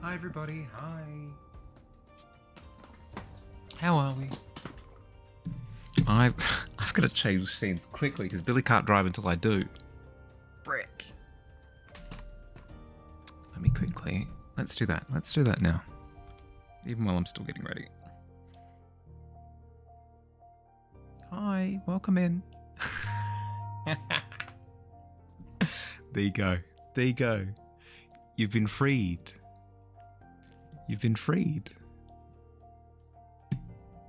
Hi everybody, hi. How are we? I've got to change scenes quickly because Billy can't drive until I do. Brick. Let me quickly. Let's do that. Let's do that now. Even while I'm still getting ready. Hi, welcome in. There you go. There you go. You've been freed. You've been freed.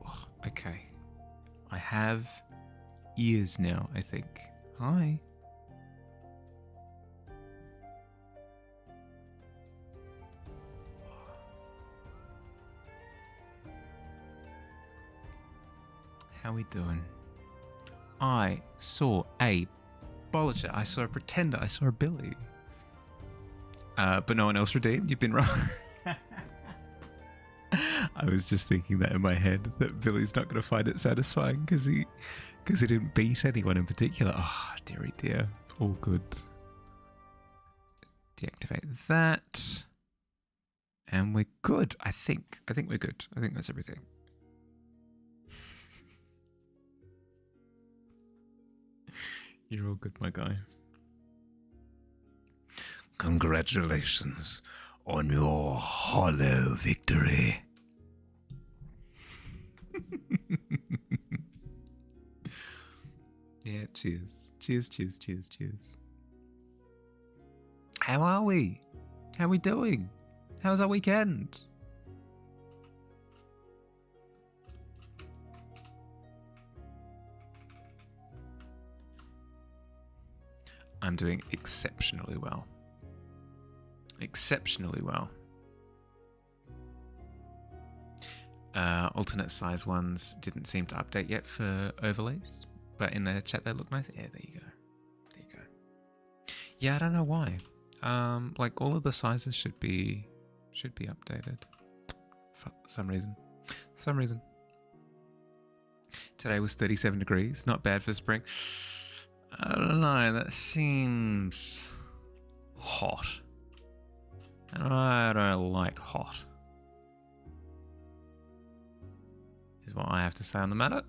Oh, okay. I have ears now, I think. Hi. How we doing? I saw a Bolliger. I saw a Pretender. I saw a Billy. But no one else redeemed. You've been wrong. I was just thinking that in my head, that Billy's not going to find it satisfying because he didn't beat anyone in particular. Oh, dearie dear. All good. Deactivate that. And we're good, I think. I think we're good. I think that's everything. You're all good, my guy. Congratulations on your hollow victory. Yeah, cheers. Cheers, cheers, cheers, cheers. How are we? How are we doing? How's our weekend? I'm doing exceptionally well. Exceptionally well. Alternate size ones didn't seem to update yet for overlays, but in the chat they look nice. Yeah, there you go. There you go. Yeah, I don't know why. Like all of the sizes should be updated for some reason. Today was 37 degrees. Not bad for spring. I don't know. That seems hot. And I don't like hot. Is what I have to say on the matter.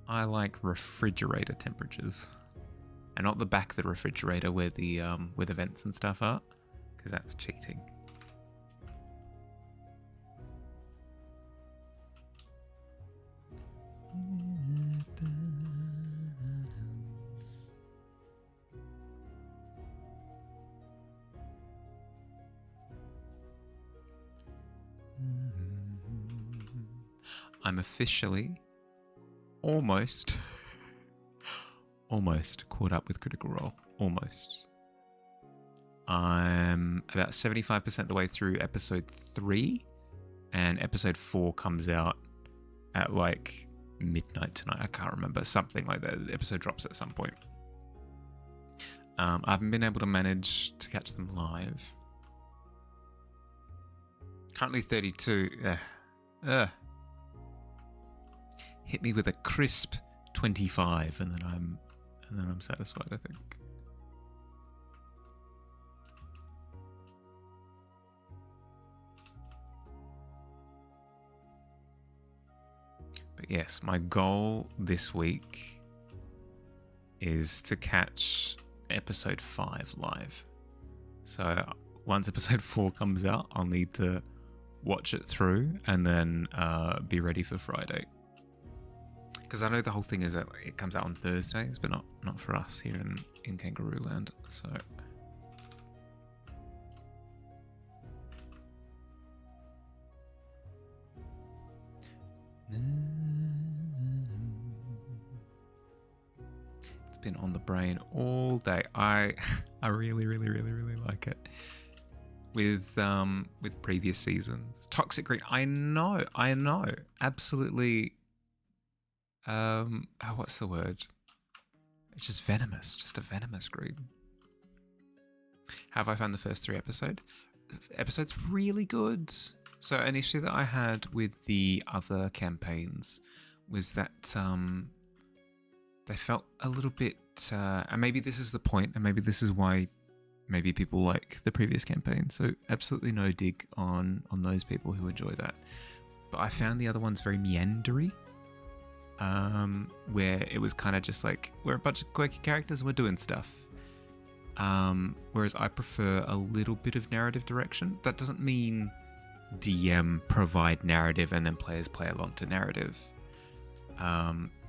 I like refrigerator temperatures, and not the back of the refrigerator where the vents and stuff are, because that's cheating. I'm officially almost caught up with Critical Role. Almost. I'm about 75% the way through episode 3, and episode 4 comes out at like midnight tonight. I can't remember. Something like that. The episode drops at some point. I haven't been able to manage to catch them live. Currently 32. Hit me with a crisp 25, and then I'm satisfied, I think. But yes, my goal this week is to catch episode 5 live. So once episode 4 comes out, I'll need to watch it through and then be ready for Friday. Because I know the whole thing is that it comes out on Thursdays, but not for us here in Kangaroo Land. So it's been on the brain all day. I really like it. With previous seasons, Toxic Green. I know, absolutely. What's the word? It's just venomous, just a venomous green. How have I found the first 3 episodes? Episode's really good. So an issue that I had with the other campaigns was that they felt a little bit, and maybe this is the point, and maybe this is why maybe people like the previous campaign. So absolutely no dig on those people who enjoy that. But I found the other ones very meandery, where it was kind of just like, we're a bunch of quirky characters and we're doing stuff. Whereas I prefer a little bit of narrative direction. That doesn't mean DM provide narrative and then players play along to narrative.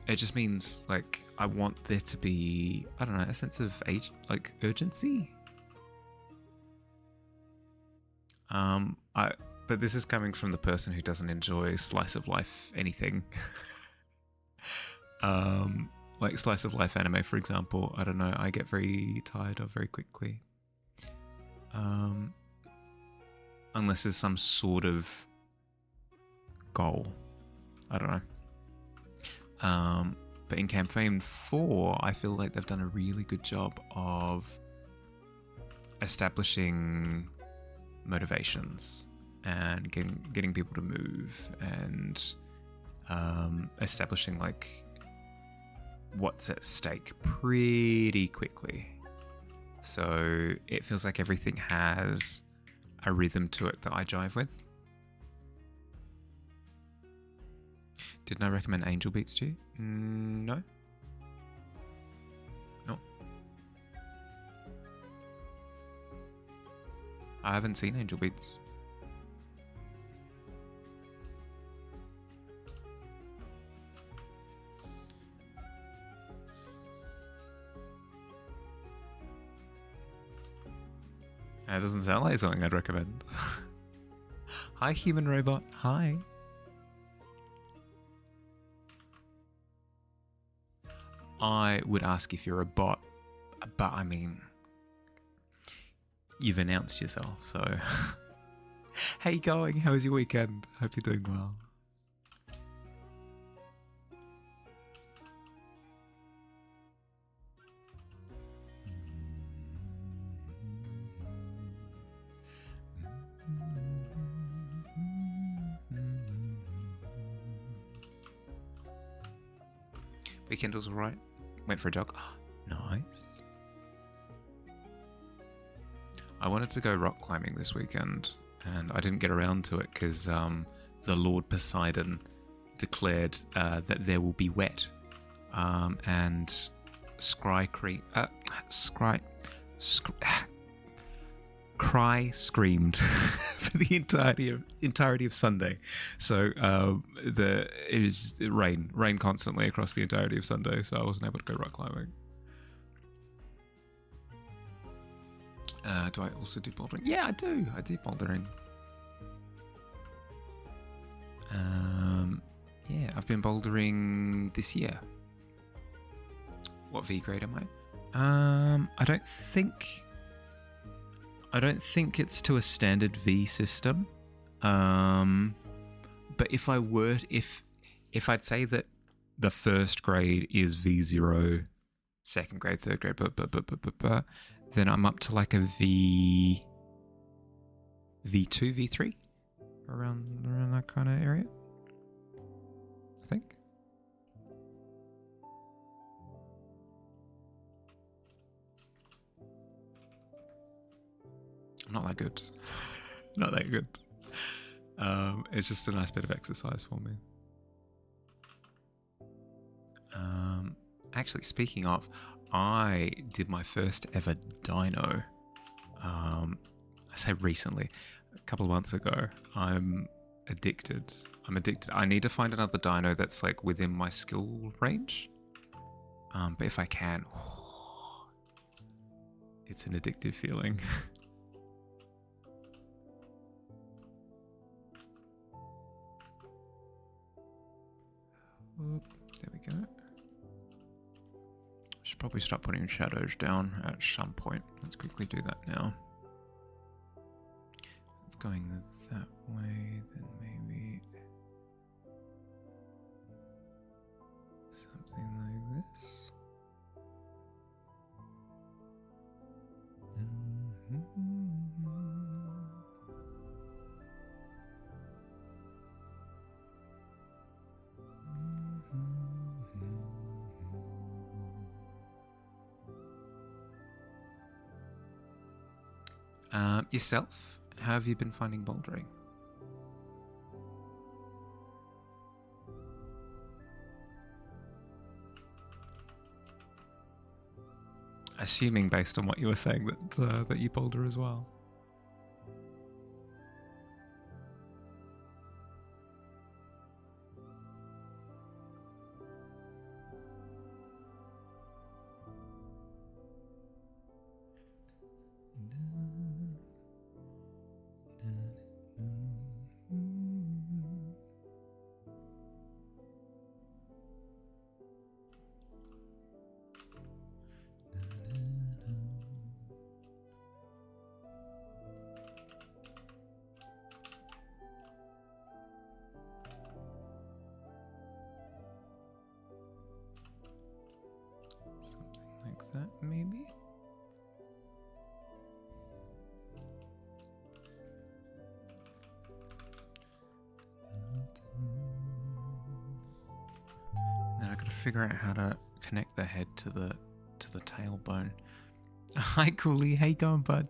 It just means like I want there to be, I don't know, a sense of urgency. But this is coming from the person who doesn't enjoy slice of life anything. Like slice of life anime, for example. I don't know, I get very tired of very quickly. Unless there's some sort of goal. I don't know. But in campaign 4, I feel like they've done a really good job of establishing motivations and getting people to move and establishing like what's at stake pretty quickly. So it feels like everything has a rhythm to it that I jive with. Didn't I recommend Angel Beats to you? No. No. I haven't seen Angel Beats. That doesn't sound like something I'd recommend. Hi, human robot. Hi. I would ask if you're a bot, but I mean, you've announced yourself, so. How you going? How was your weekend? Hope you're doing well. Weekend was alright. Went for a jog. Oh, nice. I wanted to go rock climbing this weekend, and I didn't get around to it because the Lord Poseidon declared that there will be wet, and Cry screamed for the entirety of Sunday. So it was rain constantly across the entirety of Sunday. So I wasn't able to go rock climbing. Do I also do bouldering? Yeah, I do. I do bouldering. Yeah, I've been bouldering this year. What V grade am I? I don't think it's to a standard V system. But if I'd say that the first grade is V0, second grade, third grade, then I'm up to like a V2, V3, around that kind of area, I think. Not that good. Not that good. It's just a nice bit of exercise for me. Actually, speaking of, I did my first ever dyno. I say recently, a couple of months ago. I'm addicted. I need to find another dyno that's like within my skill range. But if I can, it's an addictive feeling. There we go. Should probably start putting shadows down at some point. Let's quickly do that now. It's going that way, then maybe something like this. Yourself, how have you been finding bouldering? Assuming based on what you were saying that you boulder as well. Something like that, maybe? Then I gotta figure out how to connect the head to the tailbone. Hi, Cooley. How you going, bud?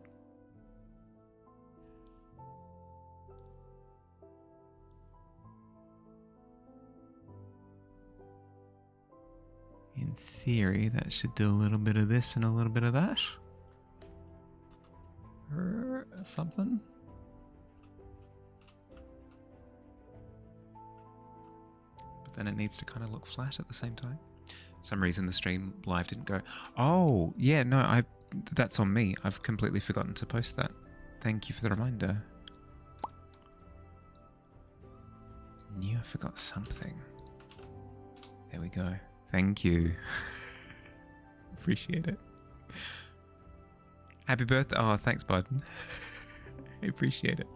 In theory, that should do a little bit of this and a little bit of that. Or something. But then it needs to kind of look flat at the same time. For some reason the stream live didn't go. Oh, yeah, no, that's on me. I've completely forgotten to post that. Thank you for the reminder. Knew I forgot something. There we go. Thank you. Appreciate it. Happy birthday. Oh, thanks, bud. I appreciate it.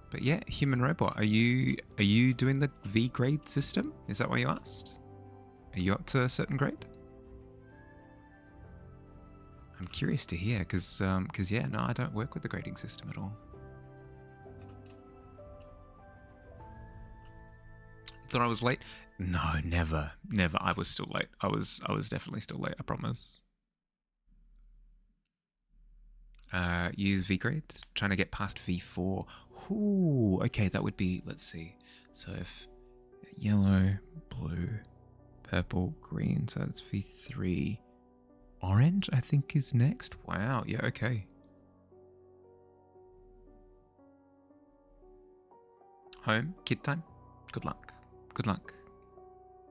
But yeah, human robot. Are you doing the V grade system? Is that what you asked? Are you up to a certain grade? I'm curious to hear, because yeah, no, I don't work with the grading system at all. Thought I was late? No, never. I was still late. I was definitely still late, I promise. Use V-grade. Trying to get past V4. Ooh, okay, that would be, let's see. So if yellow, blue, purple, green, so that's V3. Orange, I think, is next. Wow, yeah, okay. Home, kid time. Good luck. Good luck.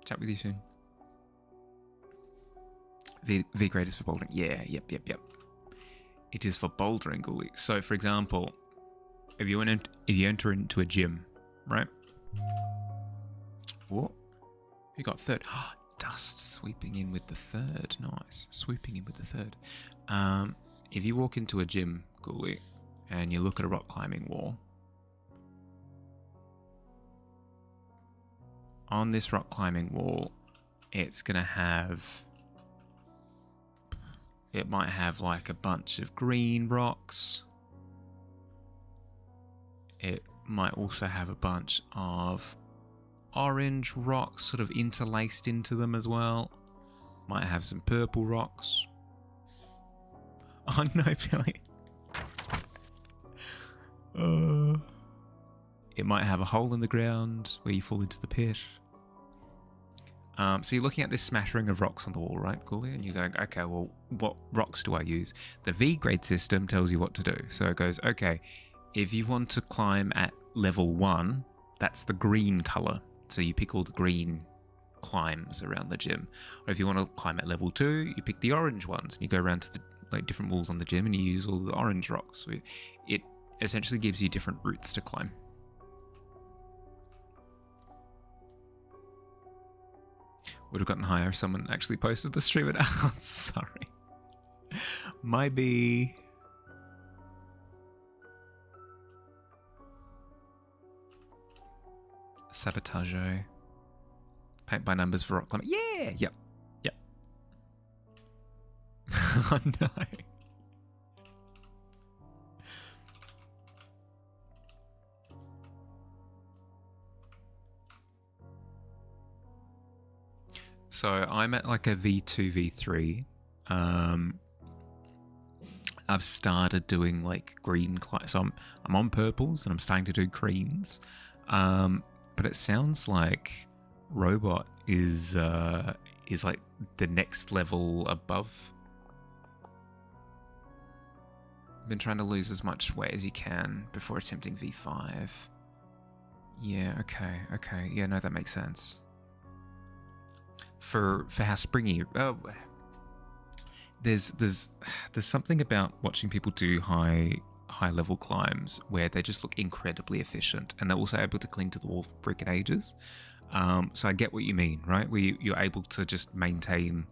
Chat with you soon. V grade is for bouldering. Yeah, yep. It is for bouldering, Ghoulie. So, for example, if you enter into a gym, right? What? You got third. Dust sweeping in with the third. Nice. Swooping in with the third. If you walk into a gym, Ghoulie, and you look at a rock climbing wall, on this rock climbing wall, it's going to have... It might have like a bunch of green rocks. It might also have a bunch of orange rocks sort of interlaced into them as well. Might have some purple rocks. Oh no, Billy. It might have a hole in the ground where you fall into the pit. So you're looking at this smattering of rocks on the wall, right, Ghoulie? And you're going, okay, well, what rocks do I use? The V-grade system tells you what to do. So it goes, okay, if you want to climb at level 1, that's the green color. So you pick all the green climbs around the gym. Or if you want to climb at level 2, you pick the orange ones. And you go around to the different walls on the gym and you use all the orange rocks. So it essentially gives you different routes to climb. Would have gotten higher if someone actually posted the stream. Oh, sorry. My B. Sabotage. Paint by numbers for rock climbing. Yeah! Yep. Oh no. So I'm at like a V2, V3. I've started doing like green so I'm on purples and I'm starting to do greens. But it sounds like robot is like the next level above. Been trying to lose as much weight as you can before attempting V5. Yeah, okay. Yeah, no, that makes sense. For how springy. Oh, there's something about watching people do high level climbs where they just look incredibly efficient, and they're also able to cling to the wall for freaking ages. So I get what you mean, right? Where you're able to just maintain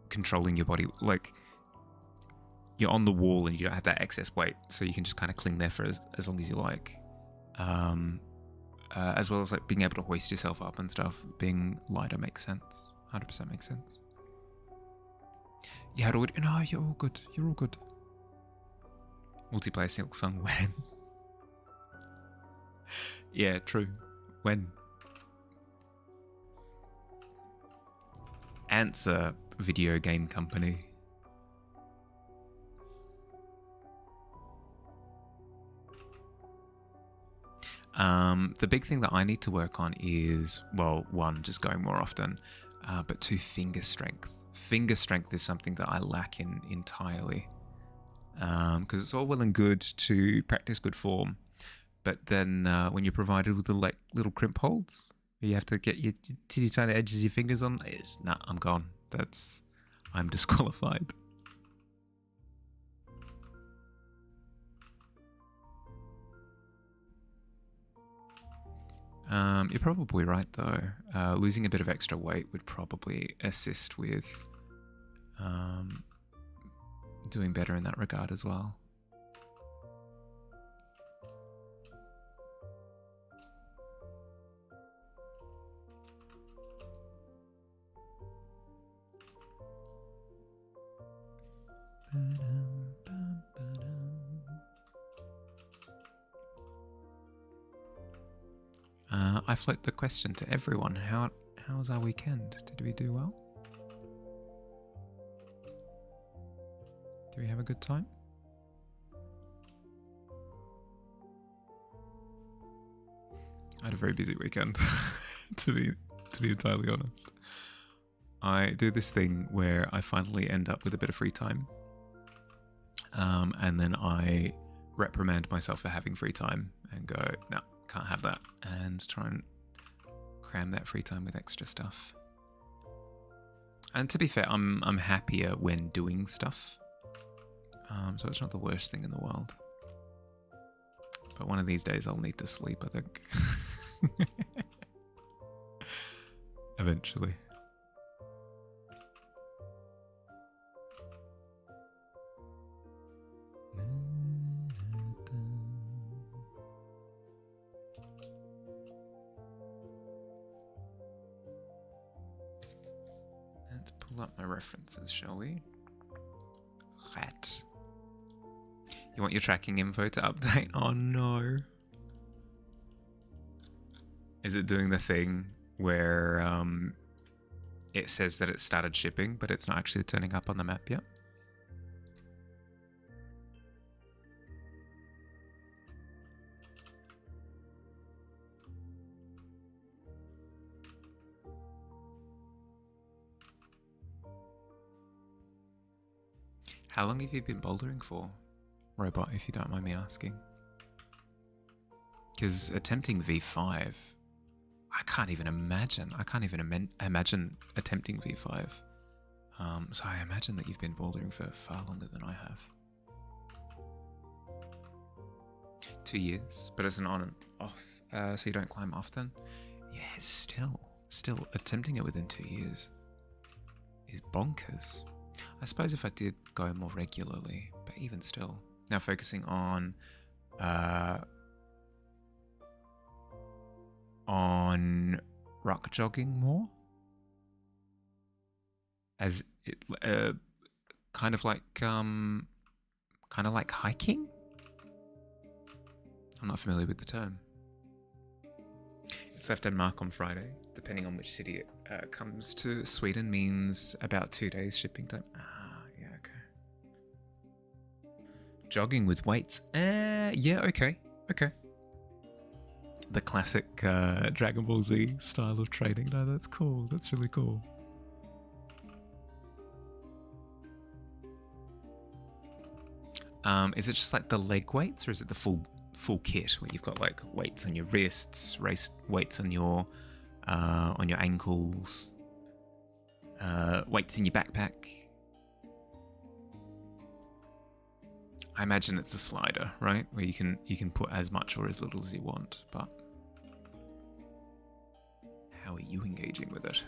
controlling your body, like you're on the wall and you don't have that excess weight, so you can just kind of cling there for as long as you like. As well as like being able to hoist yourself up and stuff. Being lighter makes sense. 100% makes sense. Yeah, no, you're all good. You're all good. Multiplayer Silk Song when? Yeah, true. When? Answer video game company. The big thing that I need to work on is, well, one, just going more often, but two, finger strength. Finger strength is something that I lack in entirely. Because it's all well and good to practice good form, but then when you're provided with the like little crimp holds, you have to get your teeny tiny edges of your fingers on. I'm gone. I'm disqualified. You're probably right though. Losing a bit of extra weight would probably assist with doing better in that regard as well. I float the question to everyone. How was our weekend? Did we do well? Do we have a good time? I had a very busy weekend, to be entirely honest. I do this thing where I finally end up with a bit of free time, and then I reprimand myself for having free time and go, no, can't have that, and try and cram that free time with extra stuff. And to be fair, I'm happier when doing stuff, so it's not the worst thing in the world. But one of these days I'll need to sleep, I think. Eventually. Let's pull up my references, shall we? Rat. You want your tracking info to update? Oh no. Is it doing the thing where it says that it started shipping, but it's not actually turning up on the map yet? How long have you been bouldering for, Robot, if you don't mind me asking? Because attempting V5, I can't even imagine. I can't even imagine attempting V5. So I imagine that you've been bouldering for far longer than I have. 2 years, but as an on and off, so you don't climb often. Yeah, still attempting it within 2 years is bonkers. I suppose if I did go more regularly, but even still. Now focusing on rock jogging more, as it kind of like hiking. I'm not familiar with the term. It's left Denmark on Friday. Depending on which city it comes to, Sweden means about 2 days shipping time. Ah. Jogging with weights. Yeah, okay. The classic Dragon Ball Z style of training. No, that's cool. That's really cool. Is it just like the leg weights, or is it the full kit where you've got like weights on your wrists, weights on your ankles, weights in your backpack? I imagine it's the slider, right, where you can put as much or as little as you want. But how are you engaging with it?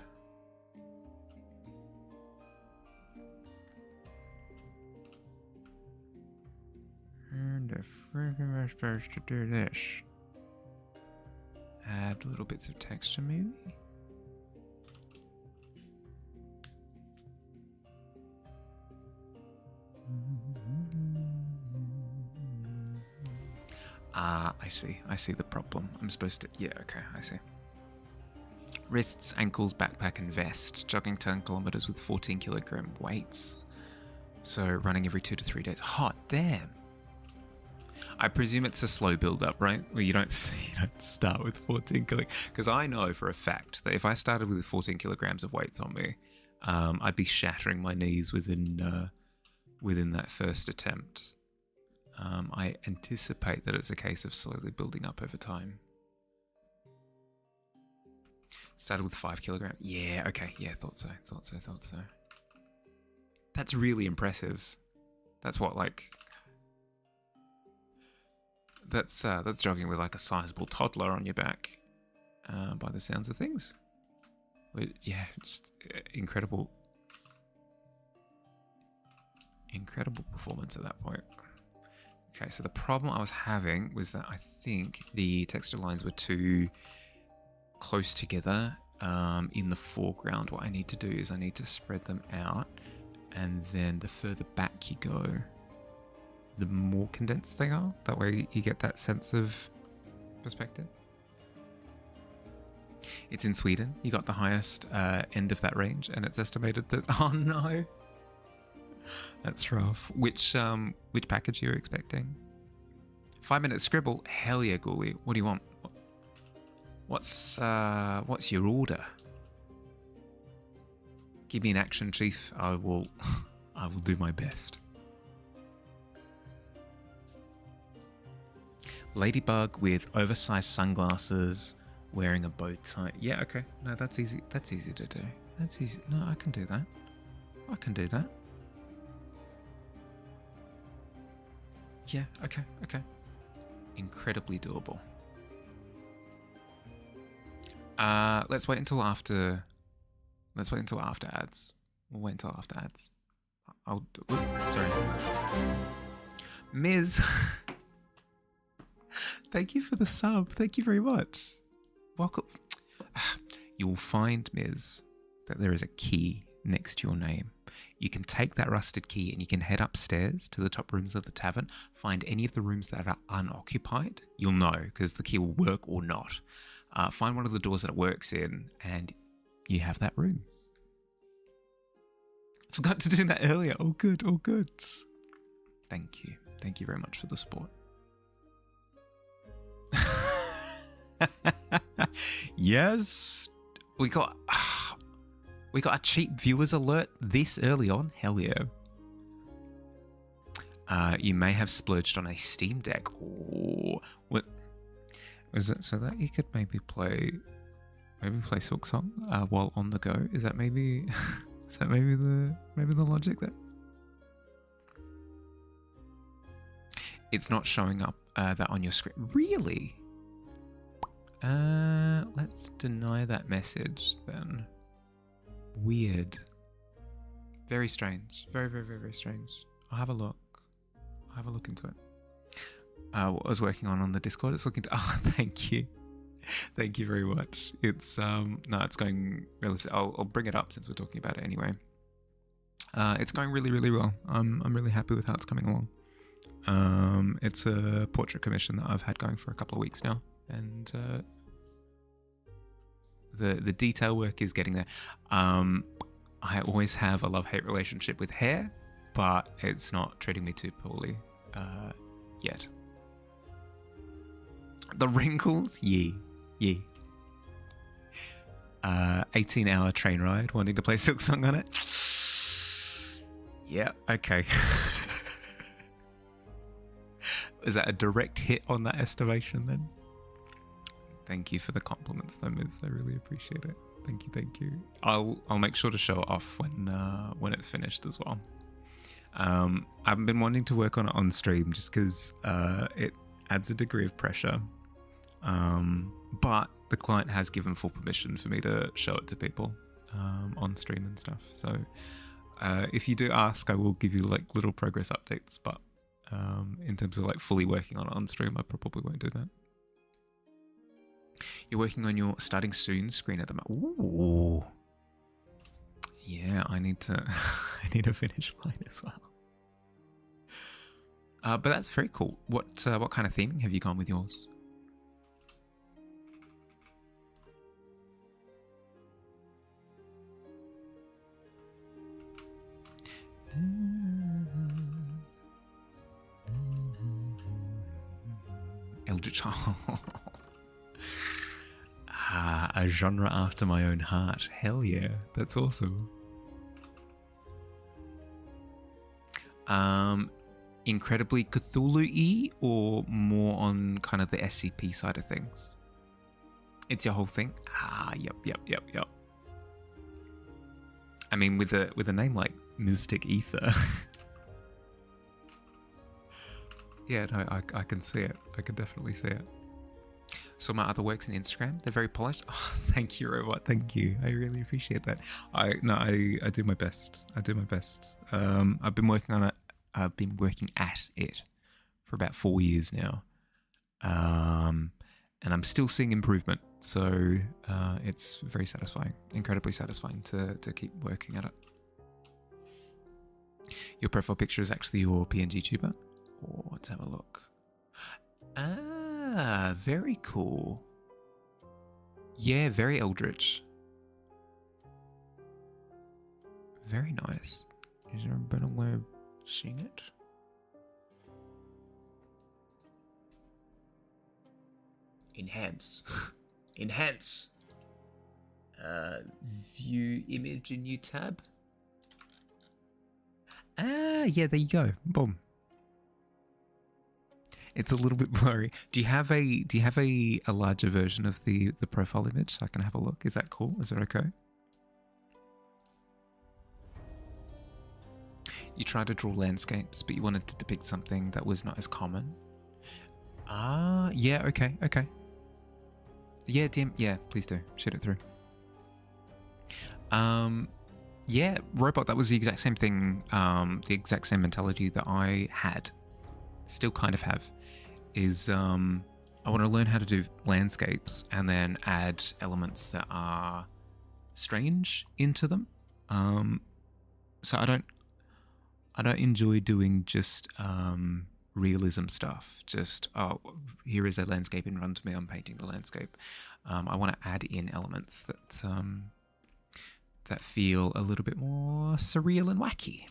And if we're supposed to do this, add little bits of texture maybe? I see the problem. I'm supposed to, yeah, okay, I see. Wrists, ankles, backpack and vest. Jogging 10 kilometers with 14 kilogram weights. So running every 2 to 3 days. Hot damn. I presume it's a slow build up, right? Where you don't start with 14 kilograms. Because I know for a fact that if I started with 14 kilograms of weights on me, I'd be shattering my knees within that first attempt. I anticipate that it's a case of slowly building up over time. Started with 5 kilograms. Yeah, okay. Yeah, thought so. That's really impressive. That's what, like... That's jogging with like a sizable toddler on your back, by the sounds of things. Yeah, just incredible performance at that point. Okay, so the problem I was having was that I think the texture lines were too close together in the foreground. What I need to do is I need to spread them out, and then the further back you go, the more condensed they are. That way you get that sense of perspective. It's in Sweden. You got the highest end of that range, and it's estimated that... Oh no! That's rough. Which package are you expecting? 5-minute scribble? Hell yeah, Ghoulie. What do you want? What's your order? Give me an action, Chief. I will do my best. Ladybug with oversized sunglasses, wearing a bow tie. Yeah, okay. No, that's easy. That's easy to do. That's easy. No, I can do that. Yeah, okay. Incredibly doable. Let's wait until after ads. We'll wait until after ads. Sorry. Ms. Thank you for the sub. Thank you very much. Welcome. You'll find, Ms, that there is a key next to your name. You can take that rusted key and you can head upstairs to the top rooms of the tavern, find any of the rooms that are unoccupied. You'll know because the key will work or not. Find one of the doors that it works in and you have that room. Forgot to do that earlier. Oh, good. Thank you. Thank you very much for the support. Yes, we got a cheap viewers alert this early on. Hell yeah. You may have splurged on a Steam Deck. Or what is it? So that you could maybe play Silk Song while on the go. Is that maybe the logic there? It's not showing up that on your screen. Really? Let's deny that message then. Weird. Very strange. Very, very, very, very strange. I'll have a look. Into it. What I was working on the Discord, it's looking to... Oh, thank you. Thank you very much. It's, no, it's going really... I'll bring it up since we're talking about it anyway. It's going really, really well. I'm really happy with how it's coming along. It's a portrait commission that I've had going for a couple of weeks now. And the detail work is getting there. I always have a love-hate relationship with hair, but it's not treating me too poorly. yet. The wrinkles? Yeah. 18-hour train ride, wanting to play Silksong on it? Yeah, okay. Is that a direct hit on that estimation then? Thank you for the compliments though, Miz. I really appreciate it. Thank you. I'll make sure to show it off when it's finished as well. I've been wanting to work on it on stream just because it adds a degree of pressure. But the client has given full permission for me to show it to people on stream and stuff. So if you do ask, I will give you like little progress updates. But in terms of like fully working on it on stream, I probably won't do that. You're working on your starting soon screen at the moment. Ooh. Yeah, I need to finish mine as well. But that's very cool. What kind of theming have you gone with yours? Eldritch. A genre after my own heart. Hell yeah, that's awesome. Incredibly Cthulhu-y or more on kind of the SCP side of things? It's your whole thing? Yep. I mean, with a name like Mystic Ether. Yeah, no, I can see it. I can definitely see it. So my other works on Instagram, they're very polished. Oh, thank you, Robot. Thank you. I really appreciate that. I do my best. I've been working on it. I've been working at it for about 4 years now. And I'm still seeing improvement. So it's very satisfying, incredibly satisfying to keep working at it. Your profile picture is actually your PNG tuber. Oh, let's have a look. Ah, very cool. Yeah, very eldritch. Very nice. Is there a better way of seeing it? Enhance. Enhance. View image in new tab. Ah, yeah, there you go. Boom. It's a little bit blurry. Do you have a larger version of the profile image so I can have a look? Is that cool? Is it okay? You tried to draw landscapes, but you wanted to depict something that was not as common. Ah, yeah, okay. Yeah, DM, yeah, please do. Shoot it through. Yeah, Robot, that was the exact same thing, the exact same mentality that I had. Still kind of have. Is I want to learn how to do landscapes and then add elements that are strange into them. So I don't enjoy doing just realism stuff. Just, oh, here is a landscape in front of me, I'm painting the landscape. I want to add in elements that feel a little bit more surreal and wacky.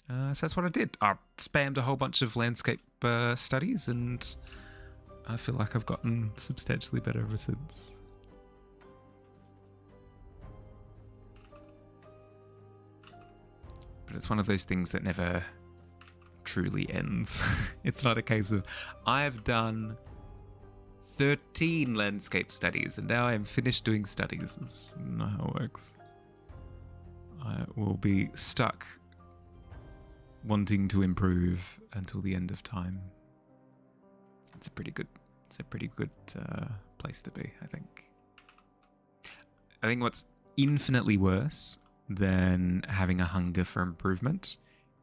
So that's what I did. I spammed a whole bunch of landscape studies, and I feel like I've gotten substantially better ever since. But it's one of those things that never truly ends. It's not a case of, I've done 13 landscape studies, and now I'm finished doing studies. That's not how it works. I will be stuck wanting to improve until the end of time. It's a pretty good place to be, I think. I think what's infinitely worse than having a hunger for improvement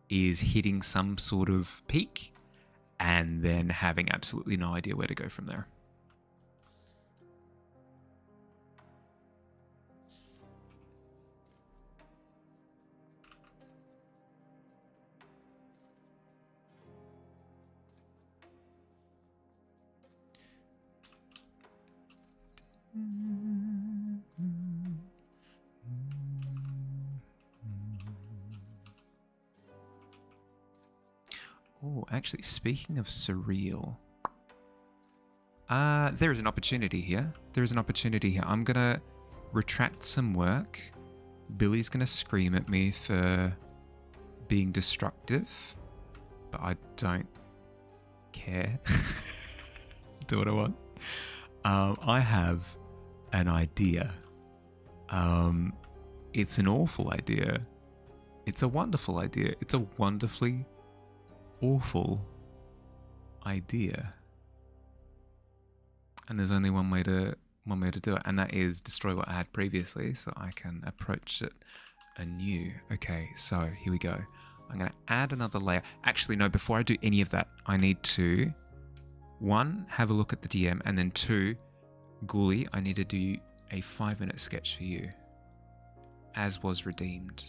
is hitting some sort of peak and then having absolutely no idea where to go from there. Oh, actually, speaking of surreal, there is an opportunity here. I'm gonna retract some work. Billy's gonna scream at me for being destructive, but I don't care. Do what I want. I have an idea. It's an awful idea. It's a wonderful idea. It's a wonderfully awful idea. And there's only one way to do it, and that is destroy what I had previously so I can approach it anew. Okay, so here we go. I'm going to add another layer. Actually, no, before I do any of that, I need to, 1, have a look at the DM, and then 2, Ghoulie, I need to do a 5-minute sketch for you. As was redeemed.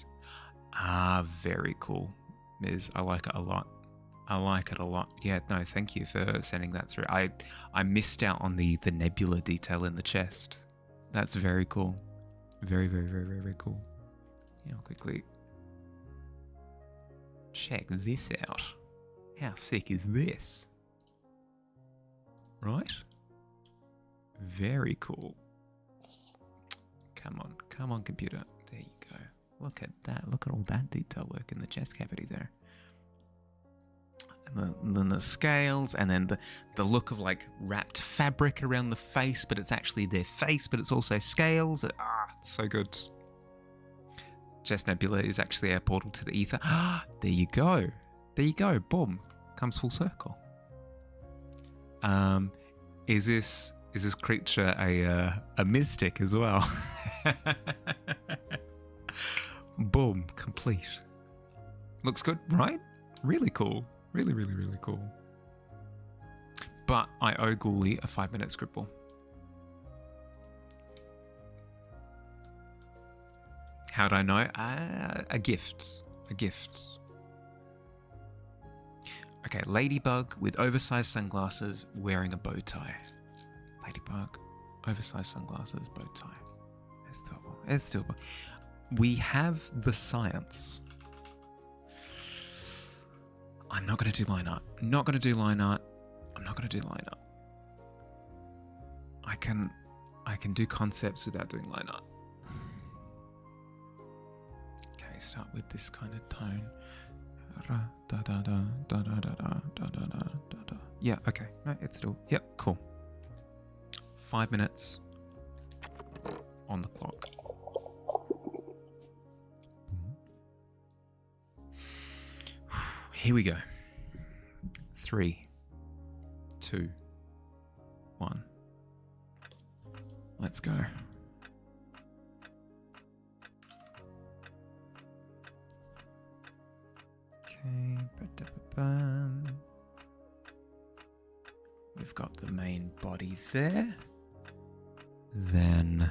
Ah, very cool, Miz. I like it a lot. Yeah, no, thank you for sending that through. I missed out on the nebula detail in the chest. That's very cool. Very, very, very, very, very cool. Yeah, I'll quickly check this out. How sick is this? Right? Very cool. Come on, computer. There you go. Look at that. Look at all that detail work in the chest cavity there. And then the scales, and then the look of like wrapped fabric around the face, but it's actually their face, but it's also scales. It's so good. Chest Nebula is actually a portal to the ether. There you go. Boom. Comes full circle. Is this creature a mystic as well? Boom. Complete. Looks good, right? Really cool. Really, really, really cool. But I owe Ghoulie a 5-minute scribble. How'd I know? A gift. Okay, ladybug with oversized sunglasses wearing a bow tie. Ladybug, oversized sunglasses, bow tie. It's doable. We have the science. I'm not going to do line art. I'm not going to do line art. I can do concepts without doing line art. Okay, start with this kind of tone. Yeah, okay. No, it's still... Yep, cool. 5 minutes on the clock. Here we go. 3, 2, 1. Let's go. Okay. We've got the main body there. Then...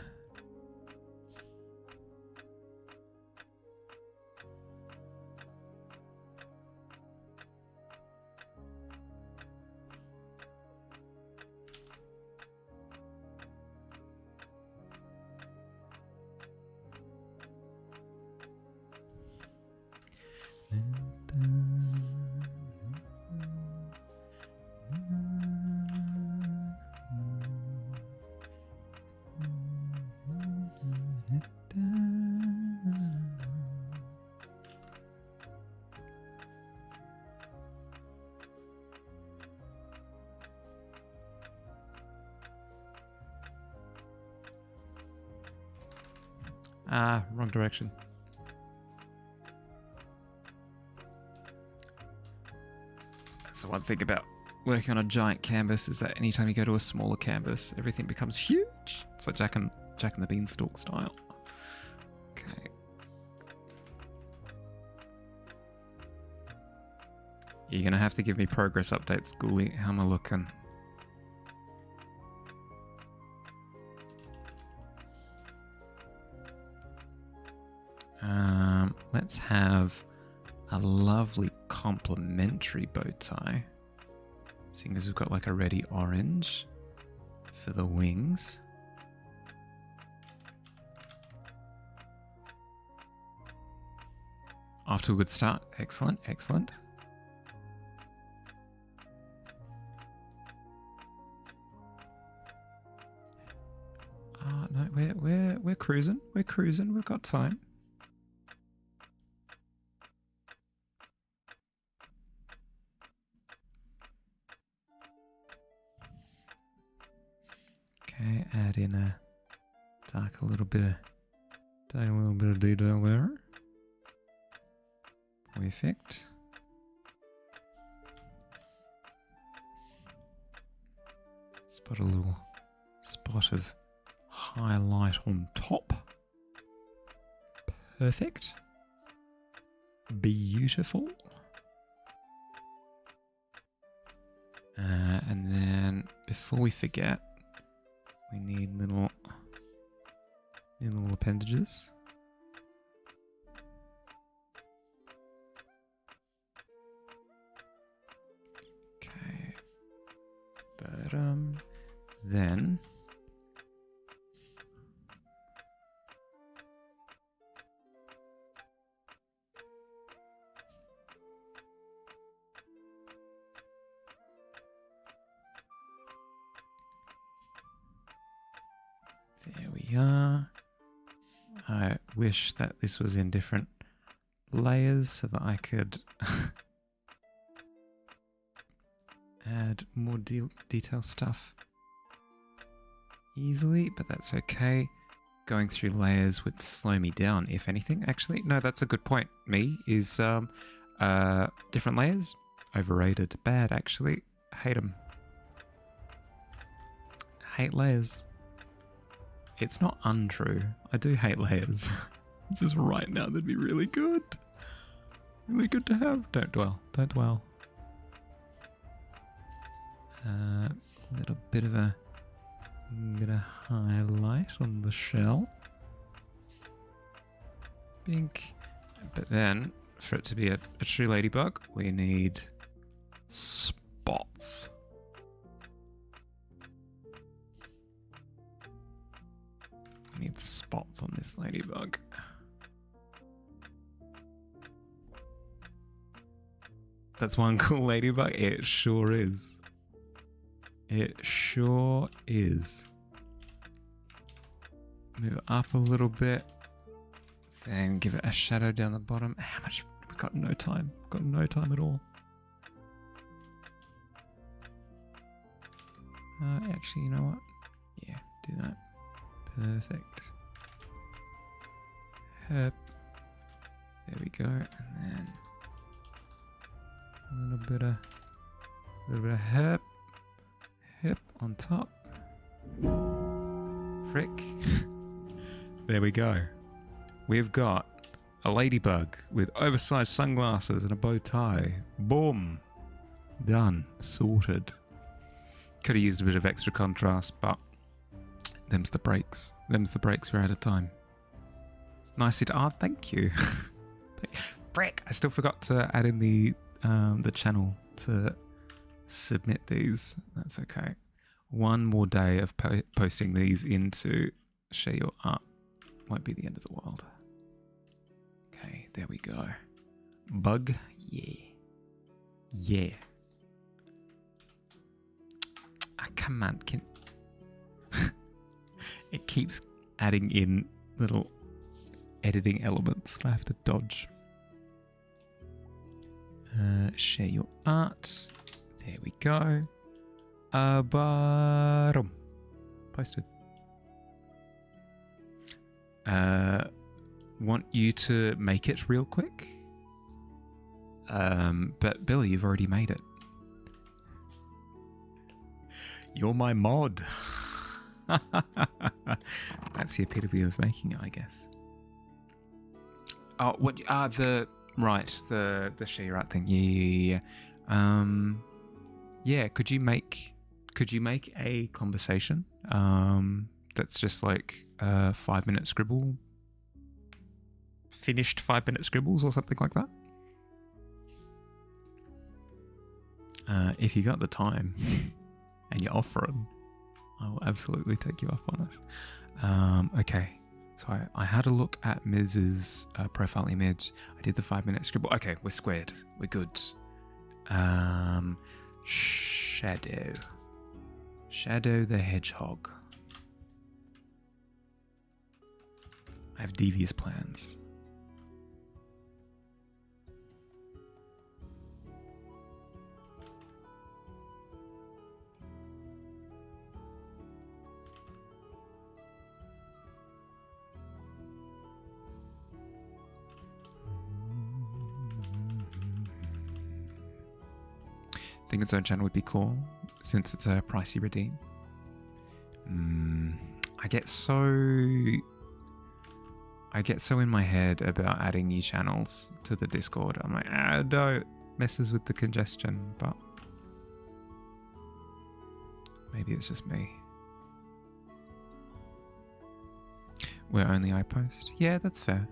wrong direction. That's the one thing about working on a giant canvas is that anytime you go to a smaller canvas, everything becomes huge. It's like Jack and the Beanstalk style. Okay. You're going to have to give me progress updates, Ghoulie. How am I looking? Let's have a lovely complementary bow tie. Seeing as we've got like a ready orange for the wings. Off to a good start. Excellent, excellent. we're cruising. We're cruising. We've got time. Okay, add in a little bit of detail there. Perfect. Let's put a little spot of highlight on top. Perfect. Beautiful. And then before we forget, we need little appendages. Okay. But then there we are. I wish that this was in different layers so that I could add more detail stuff easily, but that's okay. Going through layers would slow me down, if anything. Actually, no, that's a good point. Different layers, overrated, bad actually. Hate them. Hate layers. It's not untrue. I do hate layers. Just right now, that'd be really good. Really good to have. Don't dwell. Don't dwell. A little bit of highlight on the shell. Pink. But then, for it to be a true ladybug, we need spots. We need spots on this ladybug. That's one cool ladybug. It sure is. It sure is. Move it up a little bit. Then give it a shadow down the bottom. How much? We've got no time. Got no time at all. Actually, you know what? Yeah, do that. Perfect. Herp. There we go. And then a little bit of herp. Hip on top. Frick. There we go. We've got a ladybug with oversized sunglasses and a bow tie. Boom. Done. Sorted. Could have used a bit of extra contrast, but them's the breaks. Them's the breaks. We're out of time. Nicely done. Oh, thank you. Frick. I still forgot to add in the channel to submit these. That's okay. One more day of posting these into Share Your Art won't be the end of the world. Okay, there we go. Bug, yeah. Yeah. Ah, come on, it keeps adding in little editing elements that I have to dodge. Share Your Art. There we go. Bottom. Posted. Want you to make it real quick? But Billy, you've already made it. You're my mod. That's the epitome of making it, I guess. Oh, what? The Share Your Art thing. Yeah. Yeah, could you make a conversation that's just like a 5-minute scribble, finished 5-minute scribbles or something like that? If you got the time and you're offering, I will absolutely take you up on it. Okay, so I had a look at Miz's profile image. I did the 5-minute scribble. Okay, we're squared. We're good. Shadow the Hedgehog. I have devious plans. I think its own channel would be cool, since it's a pricey redeem. I get so in my head about adding new channels to the Discord. I'm like, no, it messes with the congestion, but maybe it's just me. Where only I post? Yeah, that's fair.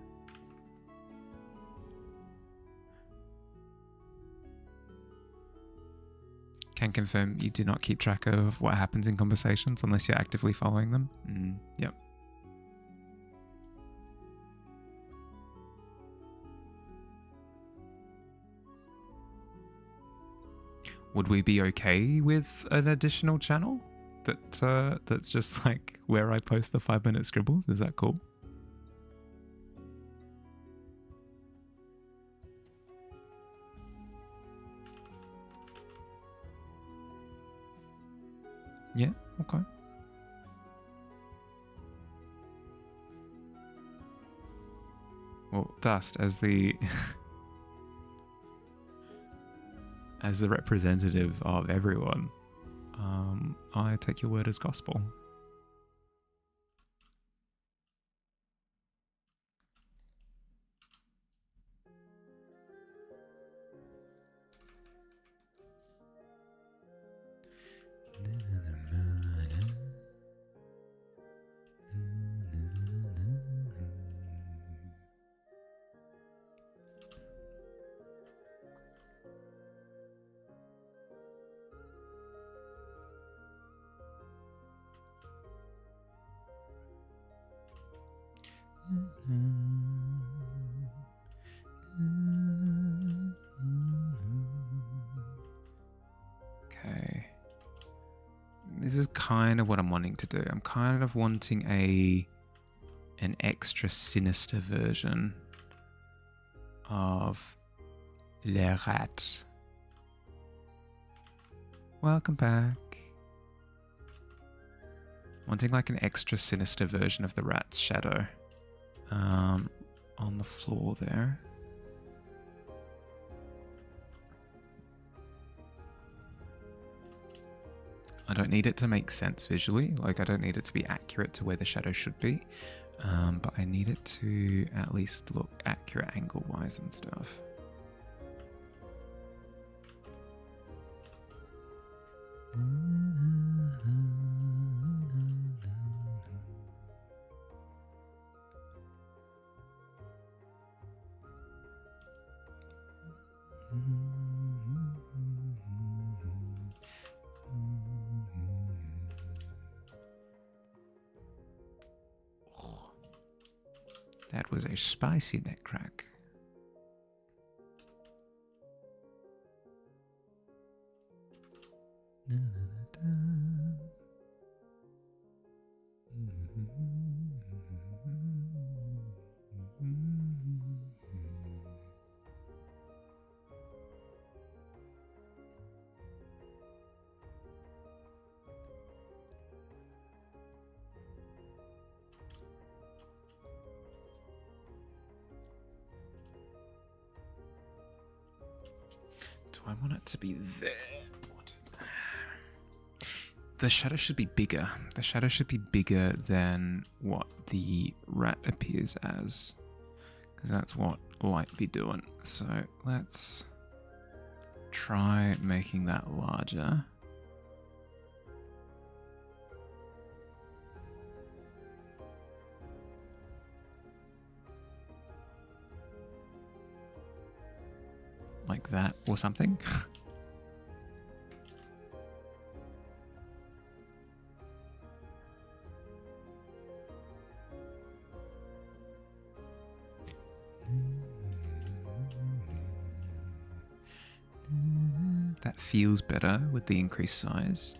Can confirm you do not keep track of what happens in conversations unless you're actively following them. Yep. Would we be okay with an additional channel that's just like where I post the 5-minute scribbles? Is that cool? Yeah, okay. Well, Dust, as the as the representative of everyone, I take your word as gospel. Okay. This is kind of what I'm wanting to do. I'm kind of wanting an extra sinister version of Le Rat. Welcome back. Wanting like an extra sinister version of the rat's shadow. On the floor there. I don't need it to make sense visually, like I don't need it to be accurate to where the shadow should be, but I need it to at least look accurate angle-wise and stuff. That was a spicy neck crack. I want it to be there. The shadow should be bigger. The shadow should be bigger than what the rat appears as, because that's what light be doing. So let's try making that larger. Like that or something. That feels better with the increased size.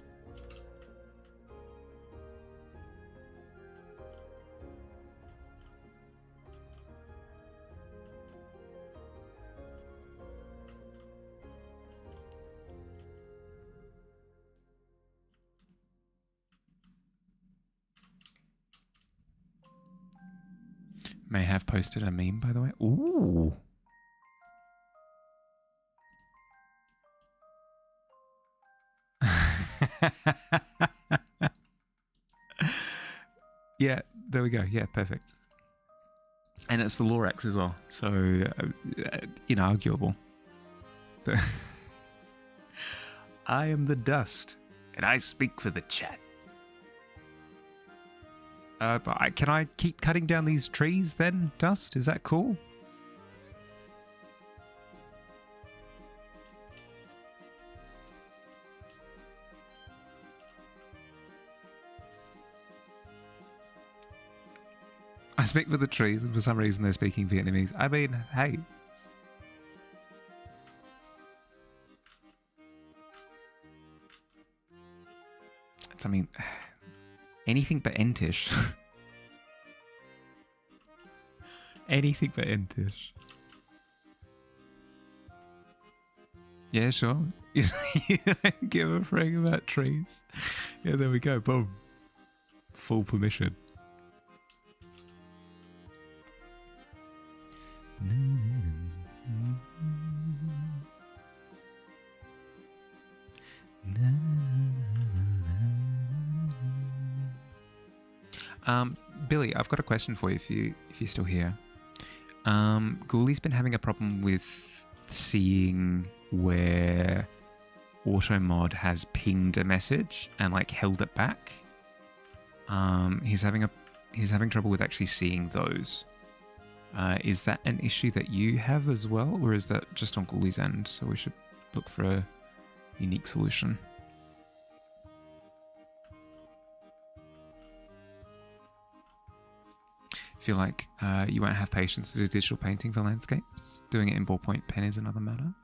may have posted a meme, by the way. Ooh. Yeah, there we go. Yeah, perfect. And it's the Lorax as well, so inarguable. I am the dust, And I speak for the chat. but can I keep cutting down these trees then, Dust? Is that cool? I speak for the trees, and for some reason they're speaking Vietnamese. I mean, hey. I mean, anything but Entish. Anything but Entish. Yeah, sure. You don't give a frig about trees. Yeah, there we go. Boom. Full permission. Billy, I've got a question for you if you're still here. Ghouly's been having a problem with seeing where AutoMod has pinged a message and like held it back. He's having trouble with actually seeing those. Is that an issue that you have as well, or is that just on Ghouly's end? So we should look for a unique solution. Feel like you won't have patience to do digital painting for landscapes. Doing it in ballpoint pen is another matter.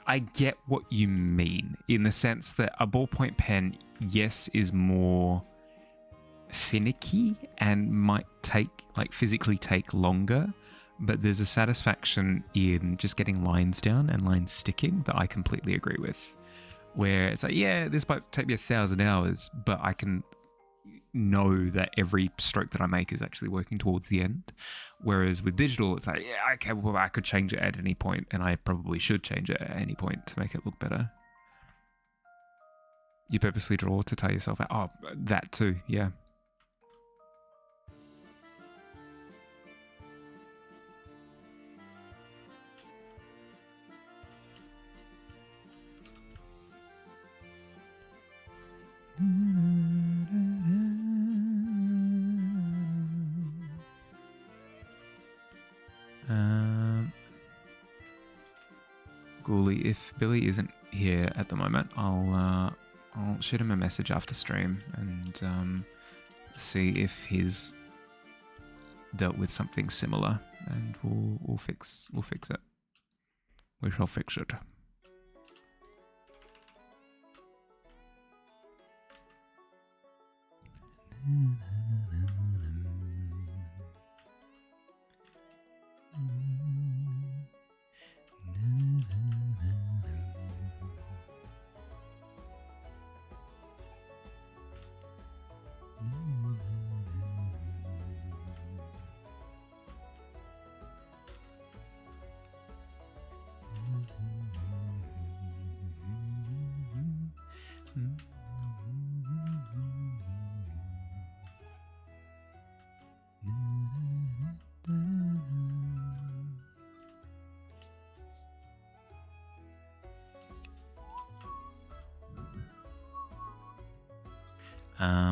I get what you mean in the sense that a ballpoint pen, yes, is more finicky and might physically take longer, but there's a satisfaction in just getting lines down and lines sticking that I completely agree with. Where it's like, yeah, this might take me 1,000 hours, but I can know that every stroke that I make is actually working towards the end. Whereas with digital, it's like, yeah, okay, well, I could change it at any point, and I probably should change it at any point to make it look better. You purposely draw to tire yourself out. Oh, that too, yeah. Ghouly, if Billy isn't here at the moment, I'll shoot him a message after stream and see if he's dealt with something similar, and we'll fix it. We shall fix it.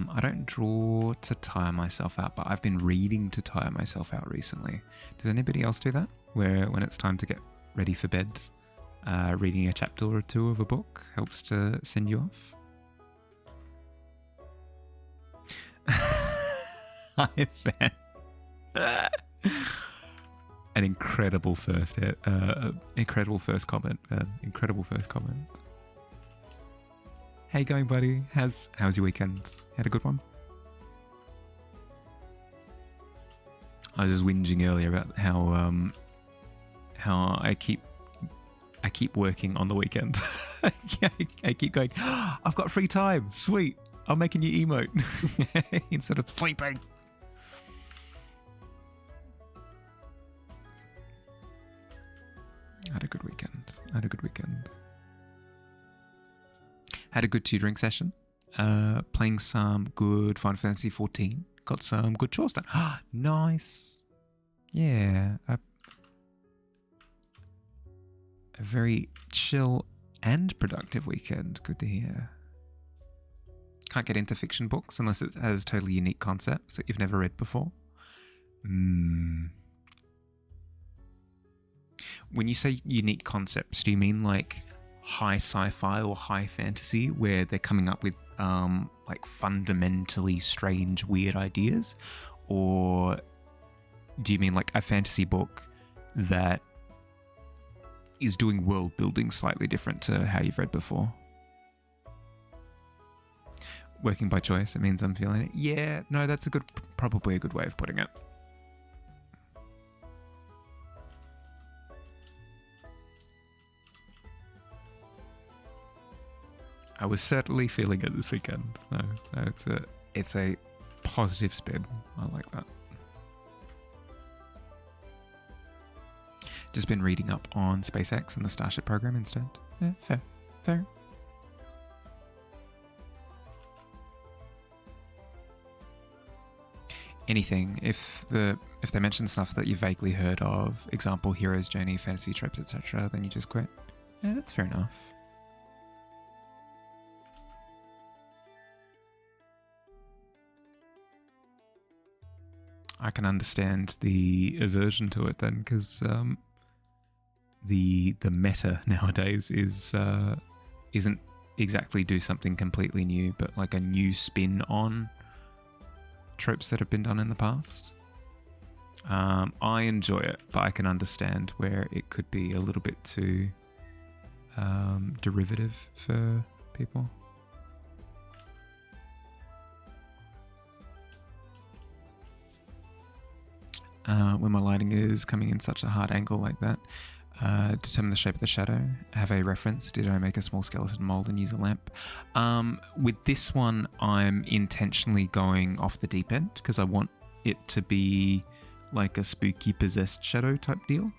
I don't draw to tire myself out, but I've been reading to tire myself out recently. Does anybody else do that? Where when it's time to get ready for bed, reading a chapter or two of a book helps to send you off? Hi, fan. An incredible first comment. Incredible first comment. How you going, buddy? How's your weekend? Had a good one? I was just whinging earlier about how I keep working on the weekend. I keep going, oh, I've got free time. Sweet. I'll make a new emote instead of sleeping. I had a good weekend. Had a good tutoring session. Playing some good Final Fantasy 14. Got some good chores done. Nice. Yeah. A very chill and productive weekend. Good to hear. Can't get into fiction books unless it has totally unique concepts that you've never read before. When you say unique concepts, do you mean like high sci-fi or high fantasy where they're coming up with like fundamentally strange, weird ideas? Or do you mean like a fantasy book that is doing world building slightly different to how you've read before? Working by choice, it means I'm feeling it. Yeah, no, that's probably a good way of putting it. I was certainly feeling it this weekend. No, it's a positive spin. I like that. Just been reading up on SpaceX and the Starship program instead. Yeah, fair. Anything. If they mention stuff that you've vaguely heard of, example, hero's journey, fantasy tropes, etc., then you just quit. Yeah, that's fair enough. I can understand the aversion to it then, because the meta nowadays isn't exactly do something completely new, but like a new spin on tropes that have been done in the past. I enjoy it, but I can understand where it could be a little bit too derivative for people. When my lighting is coming in such a hard angle like that, determine the shape of the shadow, have a reference. Did I make a small skeleton mold and use a lamp? With this one, I'm intentionally going off the deep end because I want it to be like a spooky possessed shadow type deal.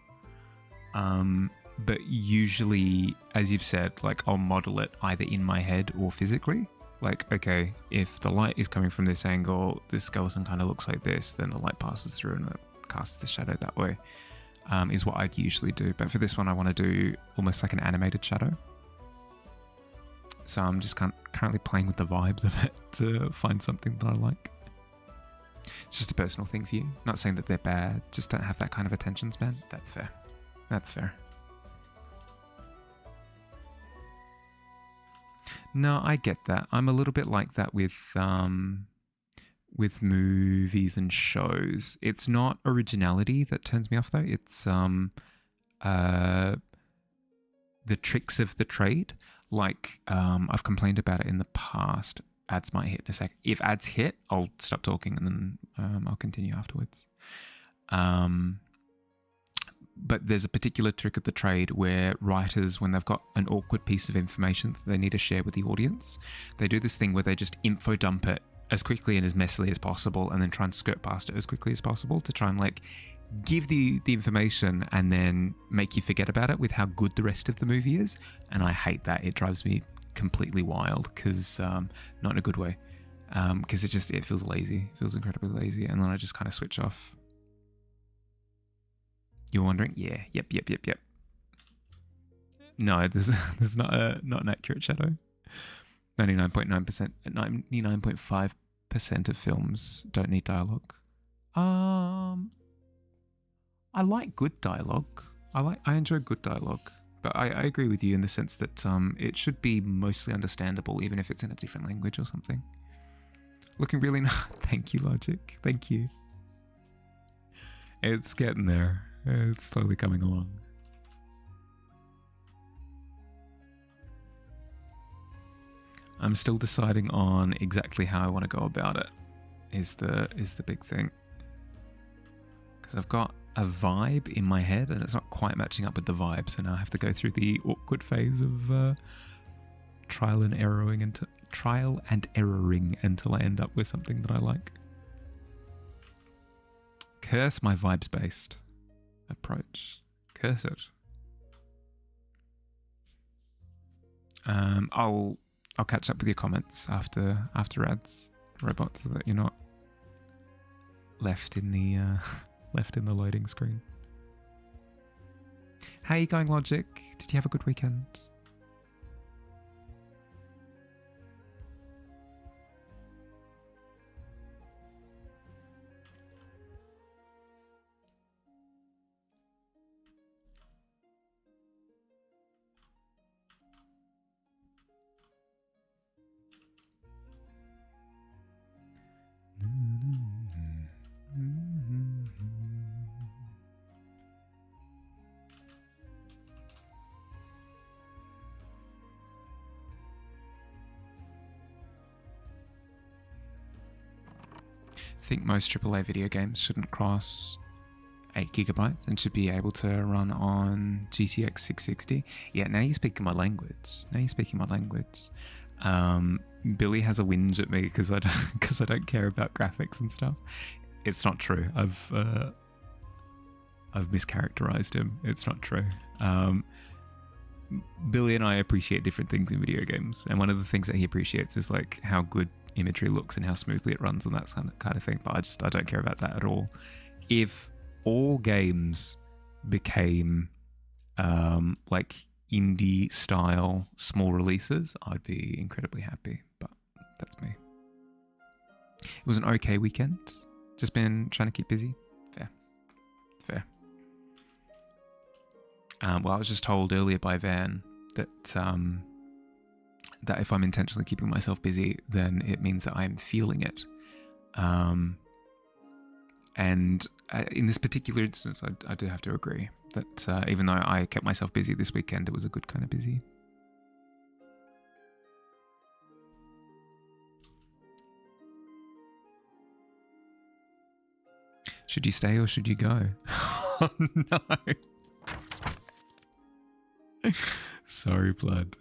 But usually, as you've said, like I'll model it either in my head or physically. Like, okay, if the light is coming from this angle, this skeleton kind of looks like this, then the light passes through and it casts the shadow that way, is what I'd usually do. But for this one, I want to do almost like an animated shadow. So I'm just currently playing with the vibes of it to find something that I like. It's just a personal thing for you. Not saying that they're bad, just don't have that kind of attention span. That's fair. That's fair. No, I get that. I'm a little bit like that with movies and shows. It's not originality that turns me off though. It's the tricks of the trade. Like I've complained about it in the past. Ads might hit in a sec. If ads hit, I'll stop talking and then I'll continue afterwards. But there's a particular trick of the trade where writers, when they've got an awkward piece of information that they need to share with the audience, they do this thing where they just info dump it as quickly and as messily as possible and then try and skirt past it as quickly as possible to try and like give the information and then make you forget about it with how good the rest of the movie is. And I hate that. It drives me completely wild because not in a good way, because it feels lazy. It feels incredibly lazy. And then I just kind of switch off. You're wondering? Yeah. Yep. No, this is not an accurate shadow. 99.5% of films don't need dialogue. I like good dialogue. I enjoy good dialogue, but I agree with you in the sense that it should be mostly understandable, even if it's in a different language or something. Looking really nice. Thank you, Logic. Thank you. It's getting there. It's slowly coming along. I'm still deciding on exactly how I want to go about it. Is the big thing. Because I've got a vibe in my head and it's not quite matching up with the vibe, so now I have to go through the awkward phase of trial and erroring until I end up with something that I like. Curse my vibes-based approach. Curse it. I'll catch up with your comments after ads, robots, so that you're not left in the loading screen. How are you going, Logic? Did you have a good weekend? I think most AAA video games shouldn't cross 8 gigabytes and should be able to run on GTX 660. Yeah, now you're speaking my language. Billy has a whinge at me because I don't care about graphics and stuff. It's not true. I've mischaracterized him. It's not true. Billy and I appreciate different things in video games, and one of the things that he appreciates is like how good imagery looks and how smoothly it runs and that kind of thing. But I don't care about that at all. If all games became like indie style small releases, I'd be incredibly happy. But that's me. It was an okay weekend. Just been trying to keep busy. Fair. Well, I was just told earlier by Van that that if I'm intentionally keeping myself busy, then it means that I'm feeling it. And in this particular instance, I do have to agree that even though I kept myself busy this weekend, it was a good kind of busy. Should you stay or should you go? Oh no. Sorry, blood.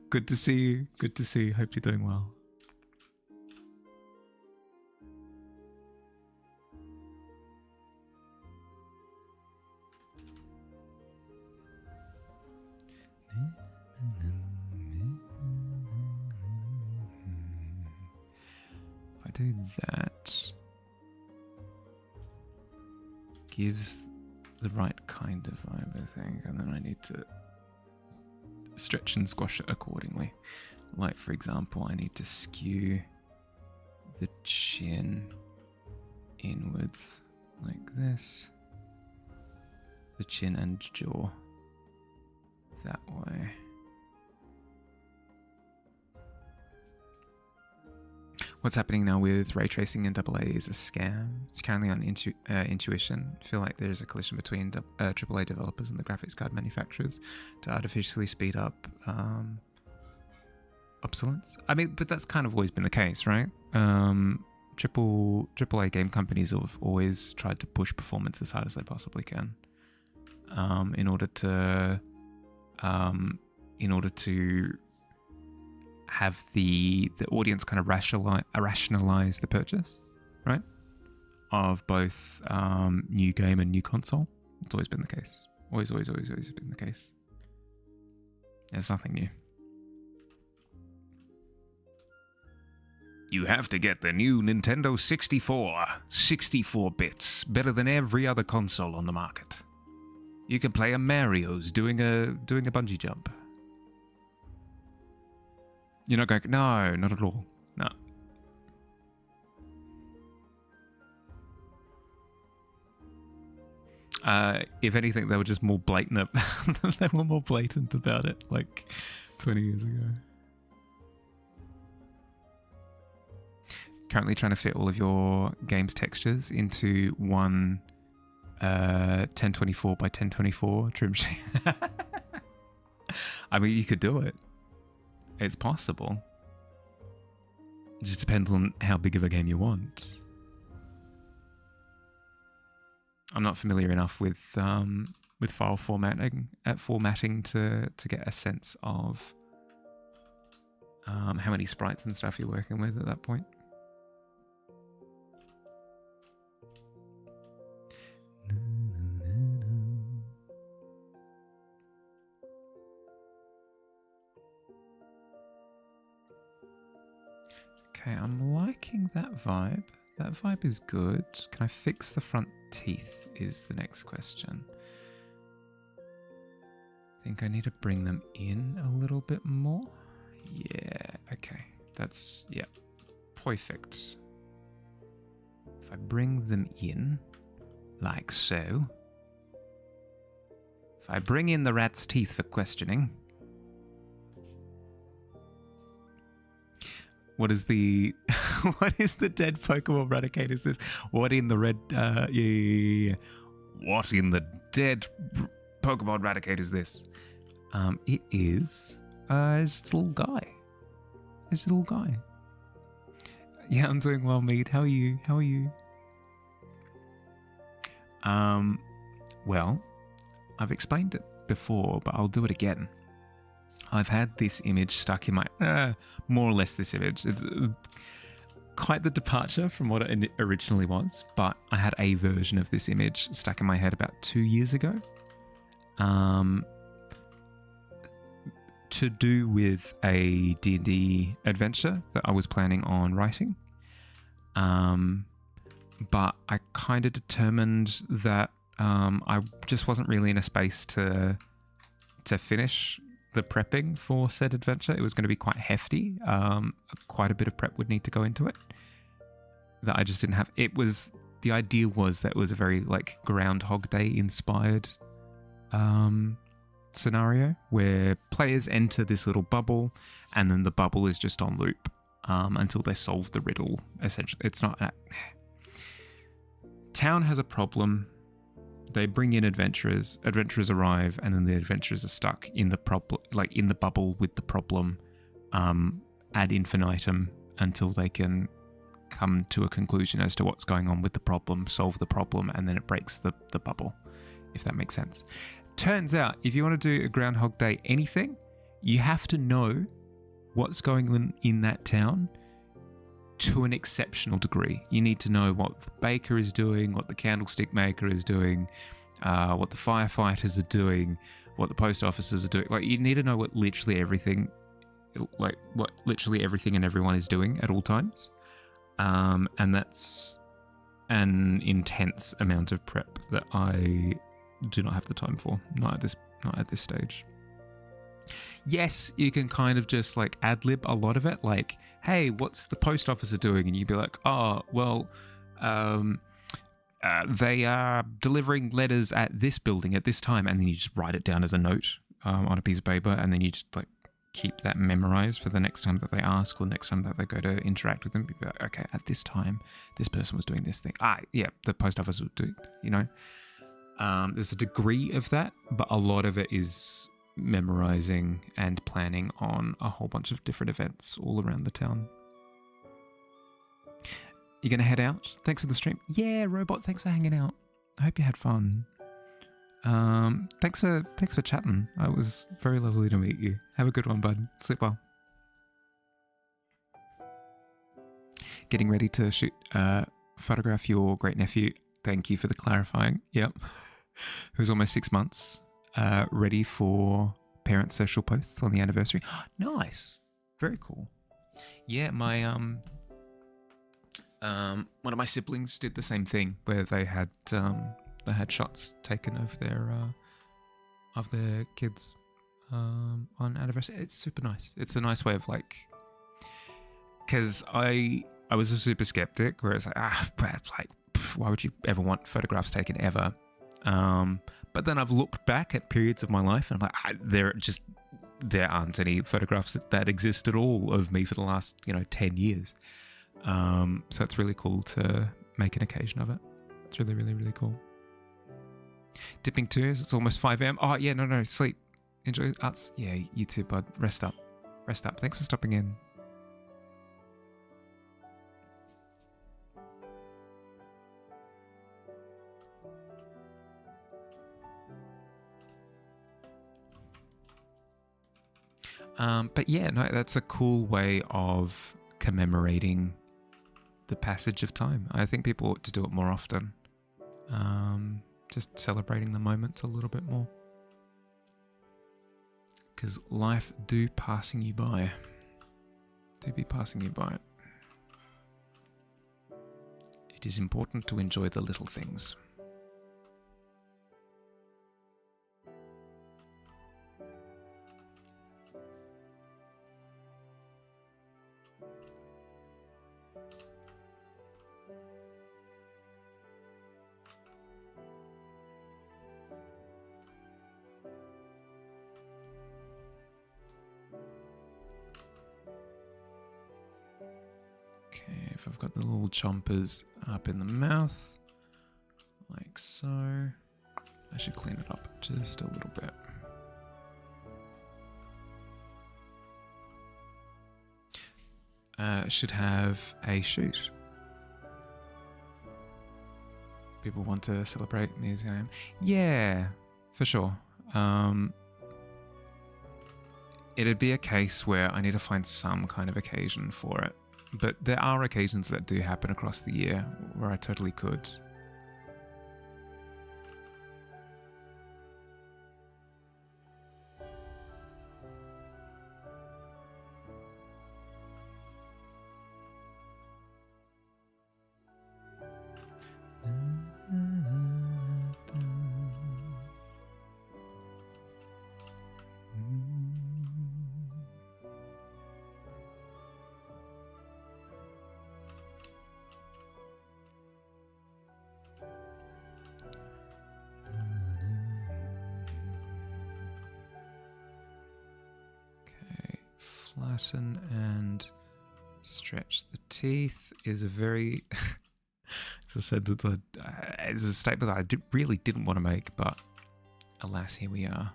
Good to see you. Good to see you. Hope you're doing well. If I do that, gives the right kind of vibe, I think, and then I need to stretch and squash it accordingly. Like, for example, I need to skew the chin inwards like this, the chin and jaw that way. What's happening now with ray tracing and AA is a scam. It's currently on Intuition. I feel like there's a collision between AAA developers and the graphics card manufacturers to artificially speed up obsolescence. I mean, but that's kind of always been the case, right? AAA game companies have always tried to push performance as hard as they possibly can, in order to have the audience kind of rationalize the purchase, right, of both new game and new console. It's always been the case. Always been the case. There's nothing new. You have to get the new Nintendo 64. 64 bits, better than every other console on the market. You can play a Mario's doing a bungee jump. You're not going, no, not at all. No. If anything, they were just more blatant. They were more blatant about it, like 20 years ago. Currently trying to fit all of your game's textures into one 1024 by 1024 trim sheet. I mean, you could do it. It's possible. It just depends on how big of a game you want. I'm not familiar enough with file formatting to get a sense of how many sprites and stuff you're working with at that point. Okay, I'm liking that vibe. That vibe is good. Can I fix the front teeth is the next question. I think I need to bring them in a little bit more. Yeah, okay. That's, yeah, perfect. If I bring them in, like so. If I bring in the rat's teeth for questioning. What is the what is the dead Pokemon Raticate? Is this what in the red yeah. What in the dead Pokemon Raticate is this? It is this little guy. This little guy. Yeah, I'm doing well, Mead. How are you? How are you? Well, I've explained it before, but I'll do it again. I've had this image stuck in my, more or less this image. It's quite the departure from what it originally was, but I had a version of this image stuck in my head about 2 years ago. To do with a D&D adventure that I was planning on writing. But I kind of determined that I just wasn't really in a space to finish the prepping for said adventure. It was going to be quite hefty. Quite a bit of prep would need to go into it. That I just didn't have. The idea was that it was a very like Groundhog Day inspired scenario where players enter this little bubble and then the bubble is just on loop until they solve the riddle. Essentially, it's not. Town has a problem. They bring in adventurers. Adventurers arrive, and then the adventurers are stuck in the problem, like in the bubble with the problem, ad infinitum until they can come to a conclusion as to what's going on with the problem, solve the problem, and then it breaks the bubble. If that makes sense. Turns out, if you want to do a Groundhog Day anything, you have to know what's going on in that town to an exceptional degree. You need to know what the baker is doing, what the candlestick maker is doing, what the firefighters are doing, what the post officers are doing. Like, you need to know what literally everything and everyone is doing at all times. And that's an intense amount of prep that I do not have the time for. Not at this stage. Yes, you can kind of just like ad-lib a lot of it, like, hey, what's the post officer doing? And you'd be like, oh, well, they are delivering letters at this building at this time. And then you just write it down as a note on a piece of paper, and then you just like keep that memorized for the next time that they ask or next time that they go to interact with them. You'd be like, okay, at this time, this person was doing this thing. Yeah, the post office would do, you know. There's a degree of that, but a lot of it is memorizing and planning on a whole bunch of different events all around the town. You gonna head out? Thanks for the stream. Yeah, Robot, thanks for hanging out. I hope you had fun. Thanks for chatting. It was very lovely to meet you. Have a good one, bud. Sleep well. Getting ready to photograph your great nephew. Thank you for the clarifying. Yep. Who's almost 6 months. Ready for parent social posts on the anniversary. Nice. Very cool. Yeah, my one of my siblings did the same thing where they had shots taken of their kids on anniversary. It's super nice. It's a nice way of like, because I was a super skeptic where it's like why would you ever want photographs taken ever? But then I've looked back at periods of my life and I'm like, there aren't any photographs that exist at all of me for the last 10 years. So it's really cool to make an occasion of it. It's really, really, really cool. Dipping tears. It's almost 5 a.m. Oh yeah, no, sleep. Enjoy us. Yeah, you too, bud. Rest up. Thanks for stopping in. But yeah, no, that's a cool way of commemorating the passage of time. I think people ought to do it more often. Just celebrating the moments a little bit more. Because life do passing you by. Do be passing you by. It is important to enjoy the little things. Okay, if I've got the little chompers up in the mouth, like so, I should clean it up just a little bit. Should have a shoot. People want to celebrate museum. Yeah, for sure. It'd be a case where I need to find some kind of occasion for it. But there are occasions that do happen across the year where I totally could. Flatten and stretch the teeth is a very... it's a sentence, it's a statement that I really didn't want to make, but alas, here we are.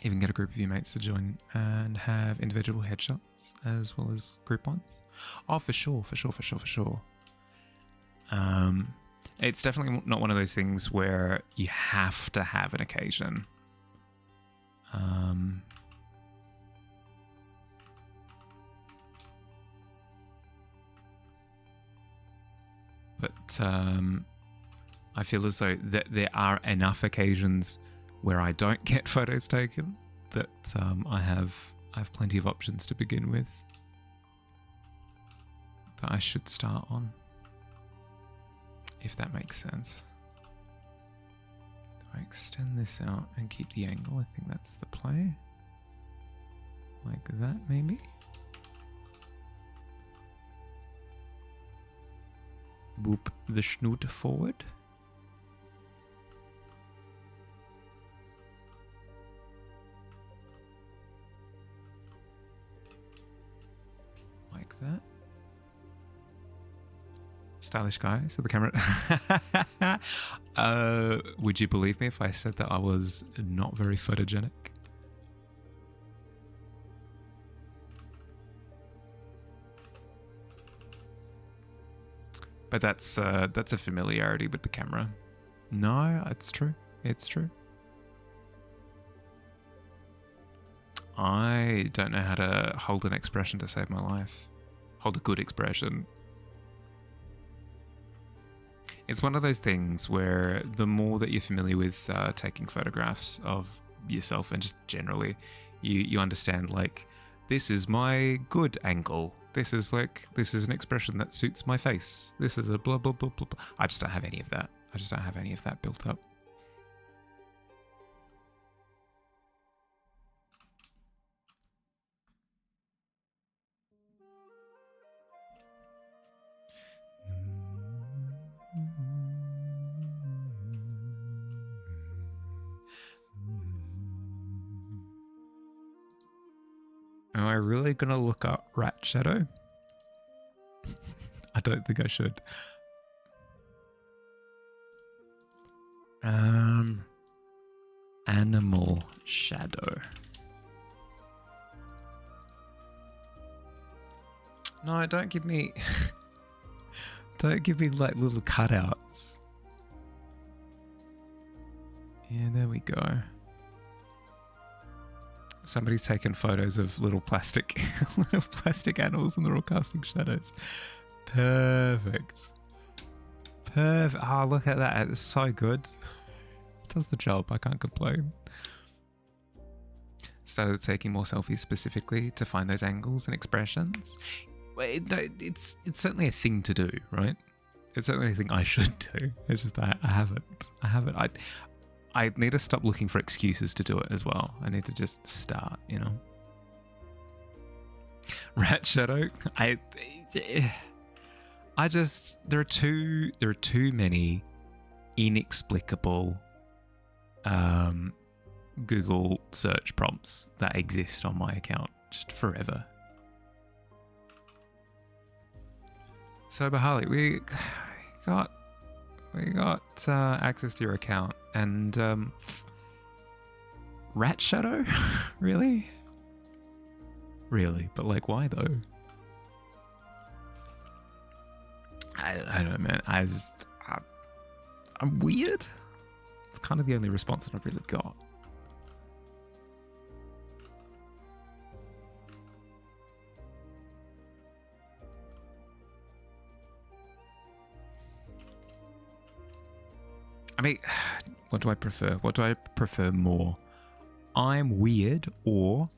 Even get a group of your mates to join and have individual headshots as well as group ones. Oh, for sure. It's definitely not one of those things where you have to have an occasion. But I feel as though there are enough occasions where I don't get photos taken, that I have plenty of options to begin with that I should start on, if that makes sense. Do I extend this out and keep the angle? I think that's the play. Like that, maybe? Boop the snoot forward. Like that. Stylish guy, so the camera... would you believe me if I said that I was not very photogenic? But that's a familiarity with the camera. No, it's true. It's true. I don't know how to hold an expression to save my life. Hold a good expression. It's one of those things where the more that you're familiar with taking photographs of yourself and just generally, you understand, like, this is my good angle. This is an expression that suits my face. This is a blah, blah, blah, blah, blah. I just don't have any of that. I just don't have any of that built up. Am I really gonna look up rat shadow? I don't think I should. Animal shadow. No, don't give me don't give me like little cutouts. Yeah, there we go. Somebody's taken photos of little plastic animals and they're all casting shadows. Perfect. Oh, look at that. It's so good. It does the job. I can't complain. Started taking more selfies specifically to find those angles and expressions. It's certainly a thing to do, right? It's certainly a thing I should do. It's just I haven't. I need to stop looking for excuses to do it as well. I need to just start, you know. Rat Shadow. There are too many inexplicable Google search prompts that exist on my account just forever. So, Bahali, we got access to your account, and Rat Shadow, really, but like, why though? I don't know, man. I'm weird. It's kind of the only response that I've really got. I mean, what do I prefer? What do I prefer more? I'm weird, or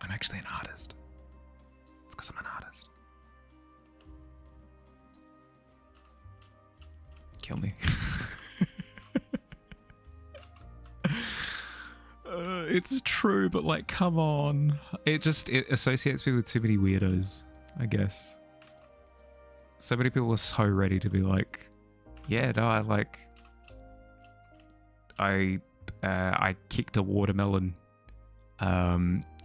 I'm actually an artist. It's because I'm an artist. Kill me. It's true, but like, come on. It associates me with too many weirdos, I guess. So many people are so ready to be like, yeah, no, I kicked a watermelon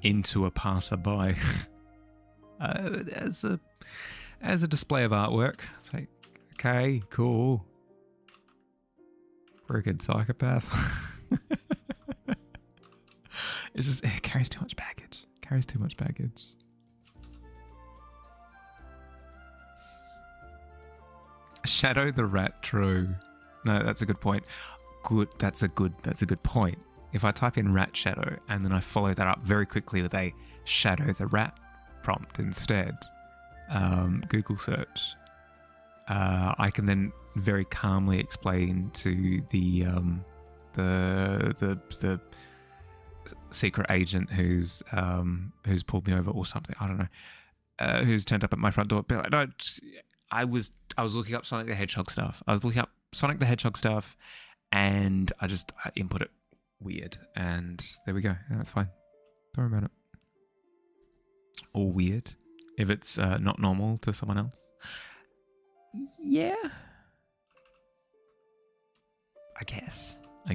into a passerby as a display of artwork. It's like, okay, cool. Freaking psychopath. It carries too much baggage. Shadow the Rat, true. No, that's a good point. That's a good point. If I type in Rat Shadow and then I follow that up very quickly with a Shadow the Rat prompt instead, Google search, I can then very calmly explain to the secret agent who's pulled me over or something. I don't know. Who's turned up at my front door. Be like, no, I was looking up Sonic the Hedgehog stuff. And I input it weird, and there we go. Yeah, that's fine. Don't worry about it. Or weird, if it's not normal to someone else. Yeah. I guess. I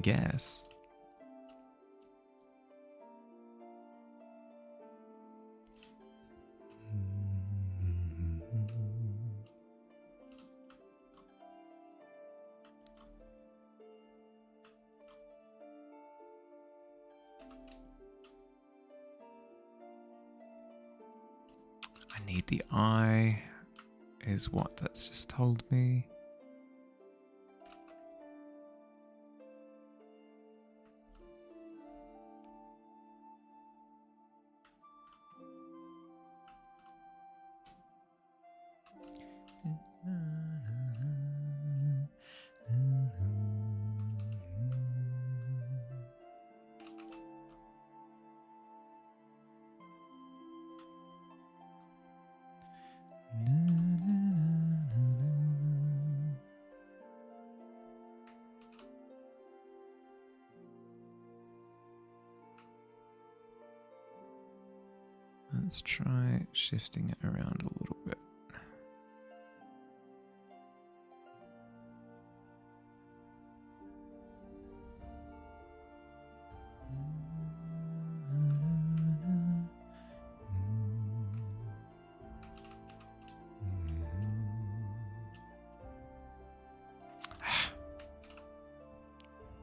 need the eye, is what that's just told me. Let's try shifting it around a little bit.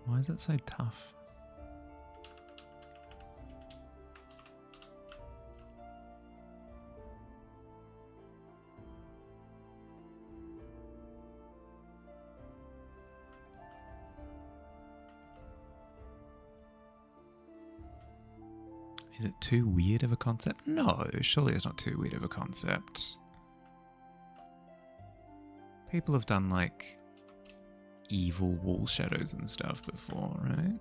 Why is it so tough? Is it too weird of a concept? No, surely it's not too weird of a concept. People have done like evil wall shadows and stuff before, right?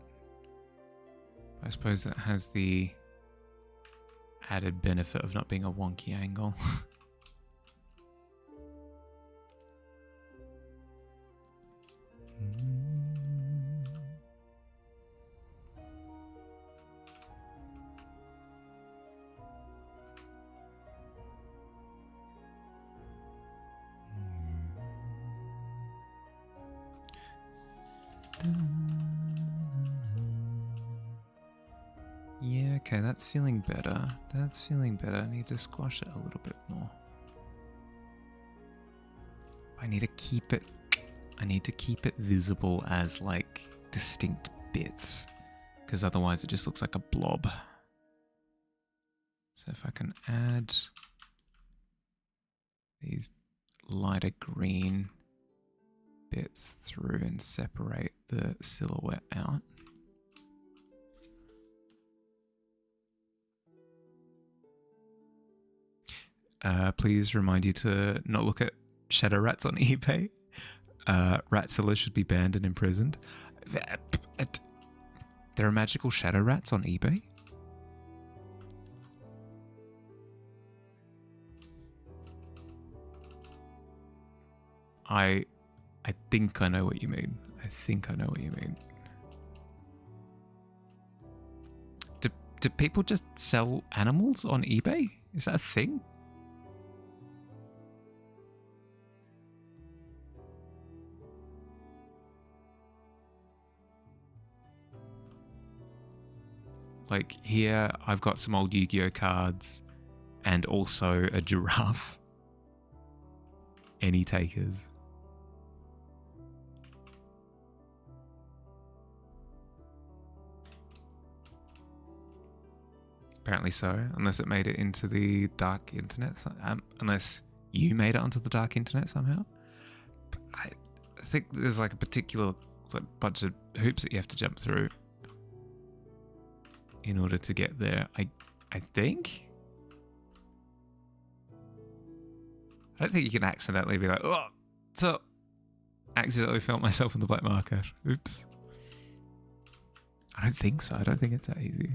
I suppose that has the added benefit of not being a wonky angle. Yeah, okay, that's feeling better. That's feeling better. I need to squash it a little bit more. I need to keep it visible as like distinct bits, because otherwise it just looks like a blob. So if I can add these lighter green bits through and separate the silhouette out. Please remind you to not look at shadow rats on eBay. Ratzilla should be banned and imprisoned. There are magical shadow rats on eBay? I think I know what you mean. I think I know what you mean. Do people just sell animals on eBay? Is that a thing? Like here, I've got some old Yu-Gi-Oh cards and also a giraffe. Any takers? Apparently so, unless it made it into the dark internet. Unless you made it onto the dark internet somehow. I think there's like a particular bunch of hoops that you have to jump through in order to get there. I think. I don't think you can accidentally be like, oh, so accidentally felt myself in the black market. Oops. I don't think so. I don't think it's that easy.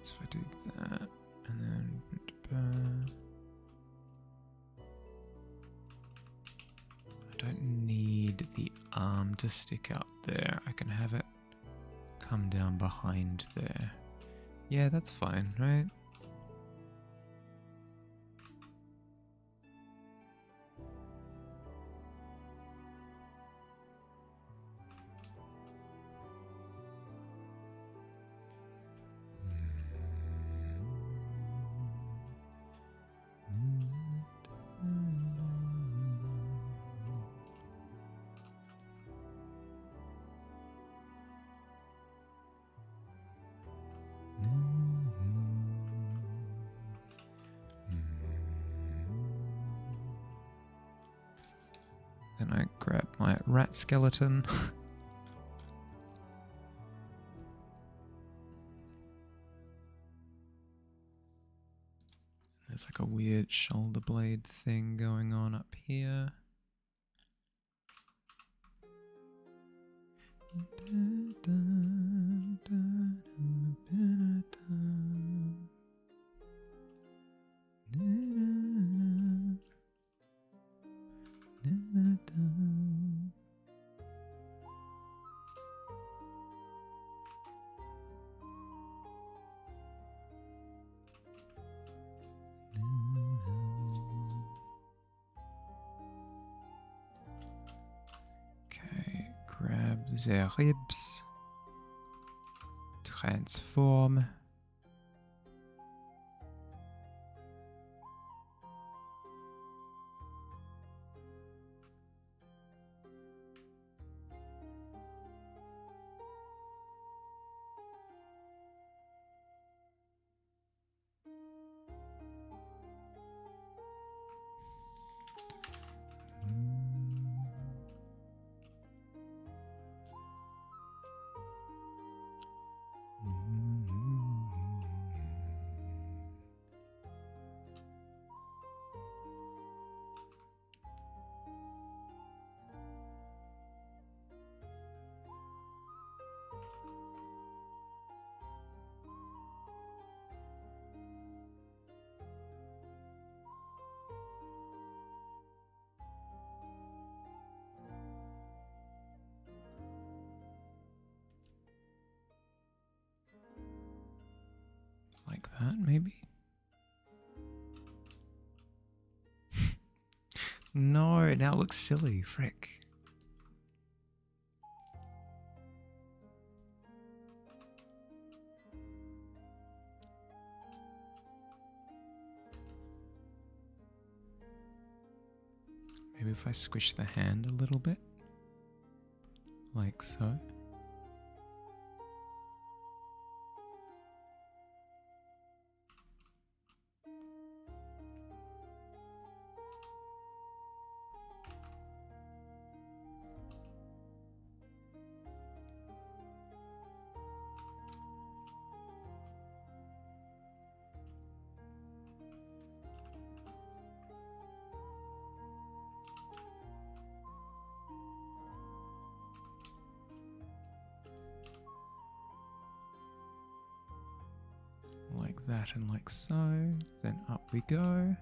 So if I do that, and then I don't need the arm to stick out there. I can have it come down behind there. Yeah, that's fine, right? Then I grab my rat skeleton. There's like a weird shoulder blade thing going on up here. Okay, grab the ribs. Transform. Like that, maybe? No, now it looks silly. Frick. Maybe if I squish the hand a little bit. Like so. Like that and like so. Then up we go.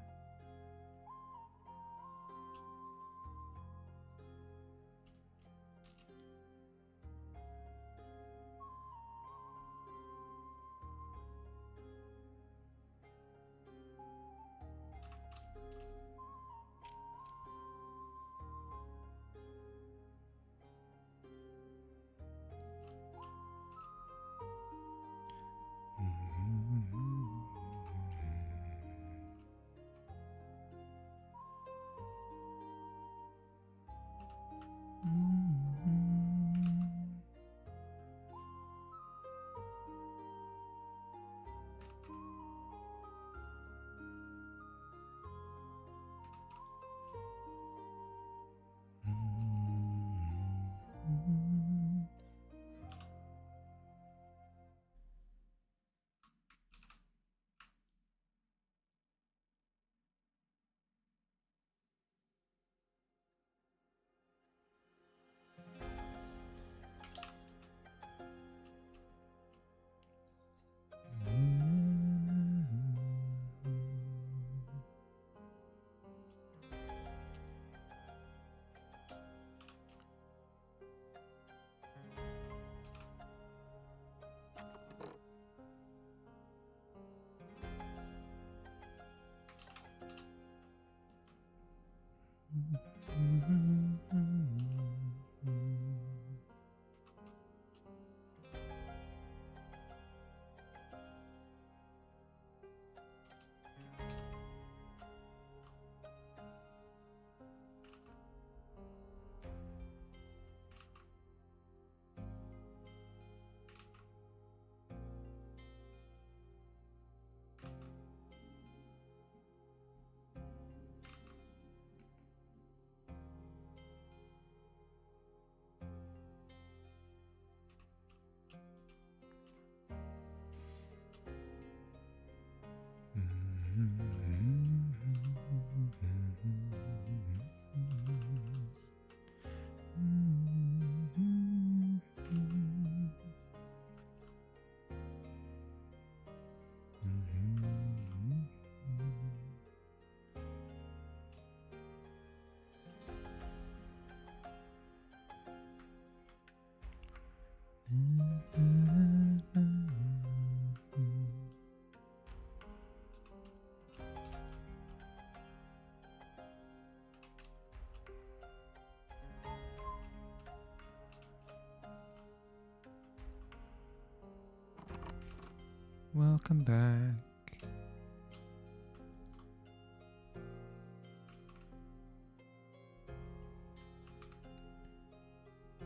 Welcome back.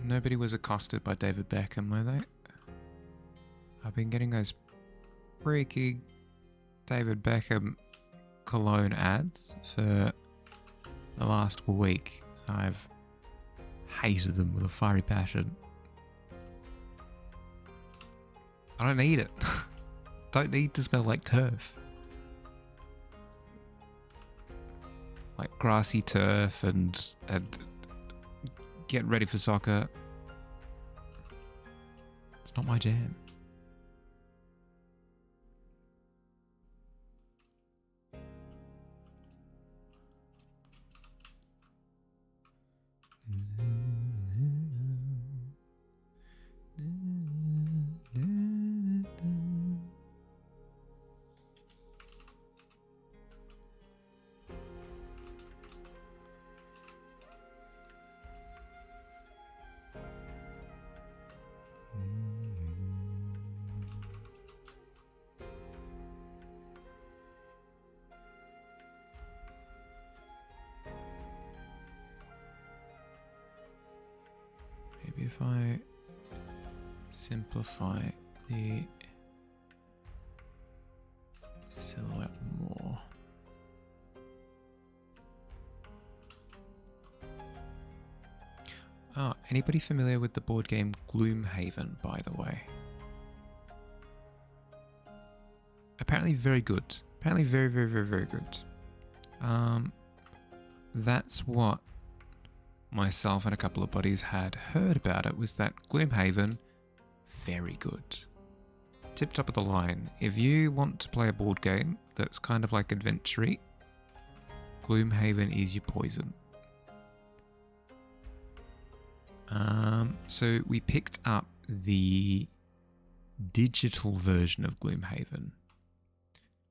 Nobody was accosted by David Beckham, were they? I've been getting those freaky David Beckham cologne ads for the last week. I've hated them with a fiery passion. I don't need it. Don't need to smell like turf. Like grassy turf and get ready for soccer. It's not my jam. Maybe if I simplify the silhouette more. Oh, anybody familiar with the board game Gloomhaven, by the way? Apparently very good. Apparently very, very, very, very good. That's what myself and a couple of buddies had heard about it, was that Gloomhaven, very good. Tip top of the line. If you want to play a board game that's kind of like adventure-y, Gloomhaven is your poison. So we picked up the digital version of Gloomhaven.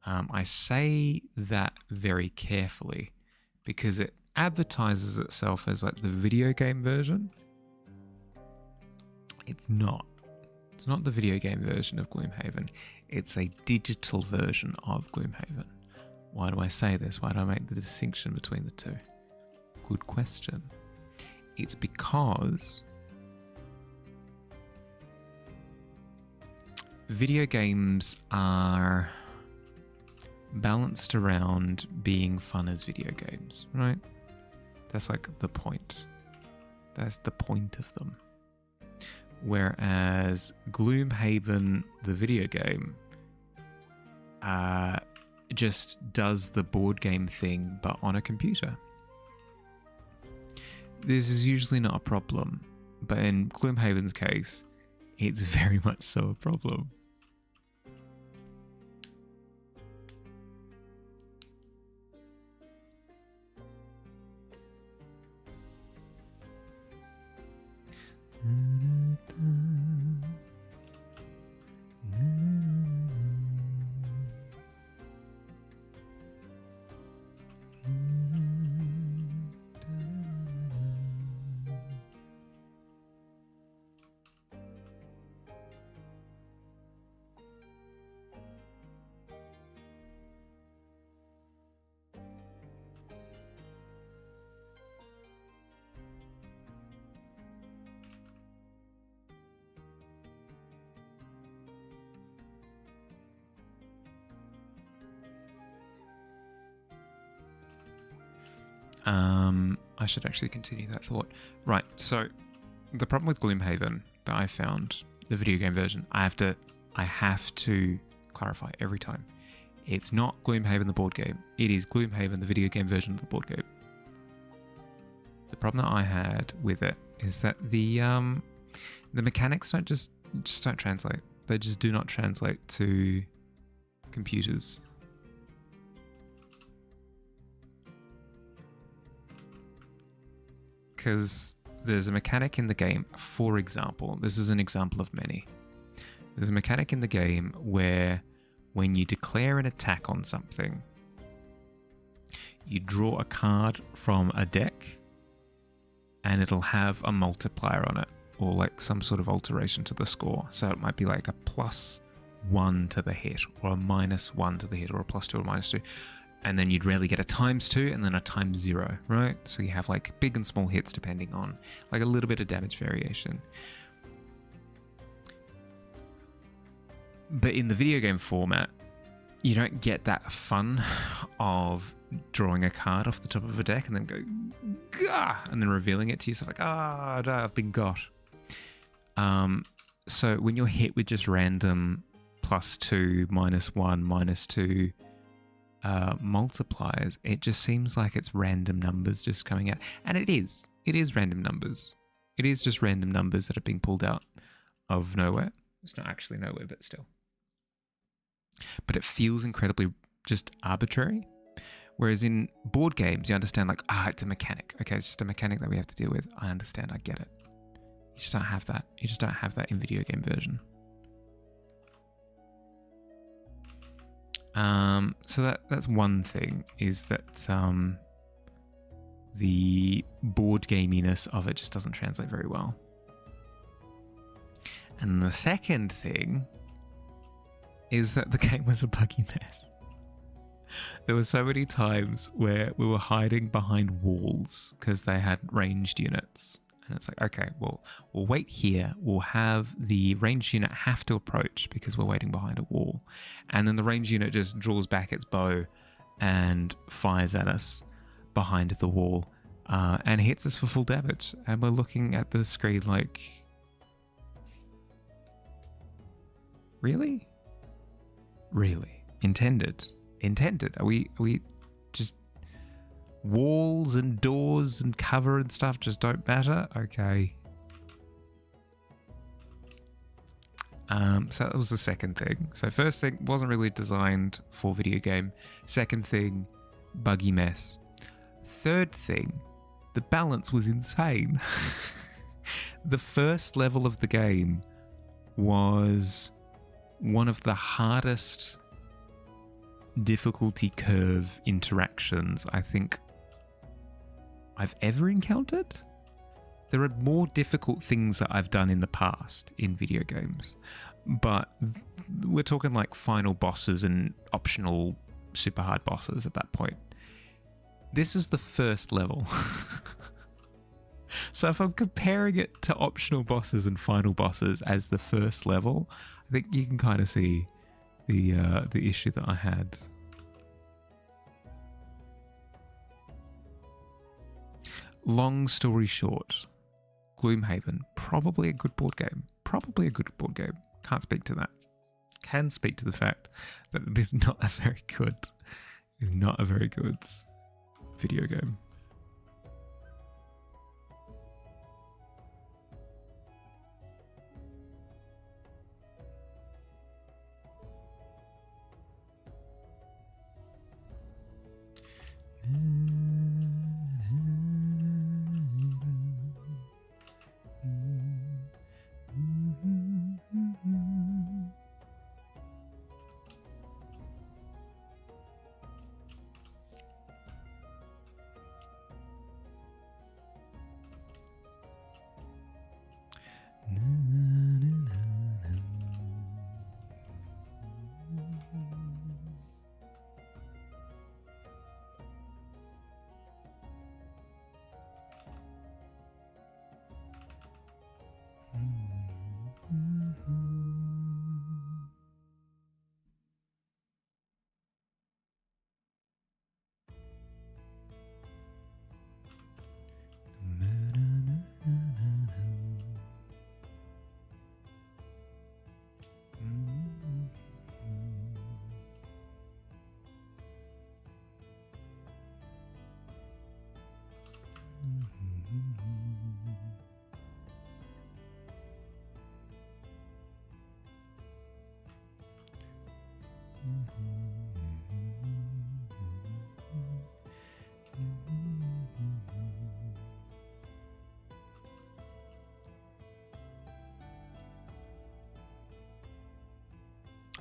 I say that very carefully because it advertises itself as like the video game version. It's not. It's not the video game version of Gloomhaven. It's a digital version of Gloomhaven. Why do I say this? Why do I make the distinction between the two? Good question. It's because video games are balanced around being fun as video games, right? That's like the point. That's the point of them. Whereas Gloomhaven, the video game, just does the board game thing, but on a computer. This is usually not a problem, but in Gloomhaven's case, it's very much so a problem. I should actually continue that thought. Right, so the problem with Gloomhaven that I found, the video game version, I have to clarify every time. It's not Gloomhaven the board game. It is Gloomhaven the video game version of the board game. The problem that I had with it is that the mechanics just don't translate. They just do not translate to computers. Because there's a mechanic in the game, for example, this is an example of many. There's a mechanic in the game where when you declare an attack on something, you draw a card from a deck and it'll have a multiplier on it, or like some sort of alteration to the score. So it might be like a plus 1 to the hit, or a -1 to the hit, or a +2 or -2. And then you'd rarely get a ×2 and then a ×0, right? So you have like big and small hits depending on like a little bit of damage variation. But in the video game format, you don't get that fun of drawing a card off the top of a deck and then go, gah, and then revealing it to yourself like, ah, no, I've been got. So when you're hit with just random +2, -1, -2 multipliers, it just seems like it's random numbers just coming out. And it is. It is random numbers. It is just random numbers that are being pulled out of nowhere. It's not actually nowhere, but still. But it feels incredibly just arbitrary. Whereas in board games, you understand like, it's a mechanic. Okay, it's just a mechanic that we have to deal with. I understand. I get it. You just don't have that. You just don't have that in video game version. So that's one thing, is that the board gaminess of it just doesn't translate very well. And the second thing is that the game was a buggy mess. There were so many times where we were hiding behind walls because they had ranged units. And it's like, okay, well, we'll wait here. We'll have the ranged unit have to approach because we're waiting behind a wall. And then the ranged unit just draws back its bow and fires at us behind the wall and hits us for full damage. And we're looking at the screen like, really? Really? Intended? Are we just... walls and doors and cover and stuff just don't matter? Okay. So that was the second thing. So first thing, wasn't really designed for video game. Second thing, buggy mess. Third thing, the balance was insane. The first level of the game was one of the hardest difficulty curve interactions I think I've ever encountered. There are more difficult things that I've done in the past in video games, but we're talking like final bosses and optional super hard bosses at that point. This is the first level. So if I'm comparing it to optional bosses and final bosses as the first level, I think you can kind of see the issue that I had. Long story short, Gloomhaven, probably a good board game. Can't speak to that. Can speak to the fact that it is not a very good video game.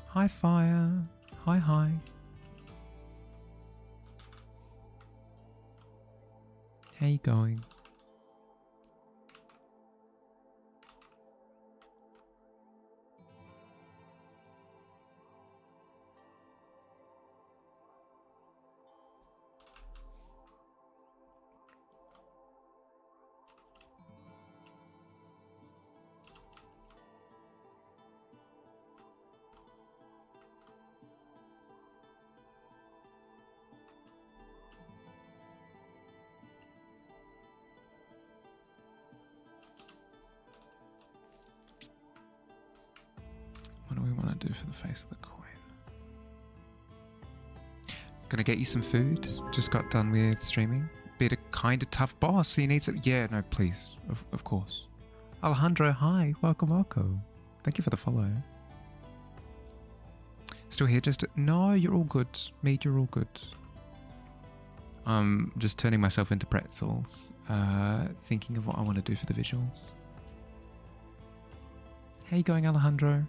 Hi, Fire. Hi. How you going? want to do for the face of the coin? Gonna get you some food. Just got done with streaming. Bit of kind of tough boss, so you need some... Yeah, no, please. Of course. Alejandro, hi. Welcome, welcome. Thank you for the follow. Still here, just... No, you're all good. Mead, you're all good. I'm just turning myself into pretzels. Thinking of what I want to do for the visuals. How you going, Alejandro?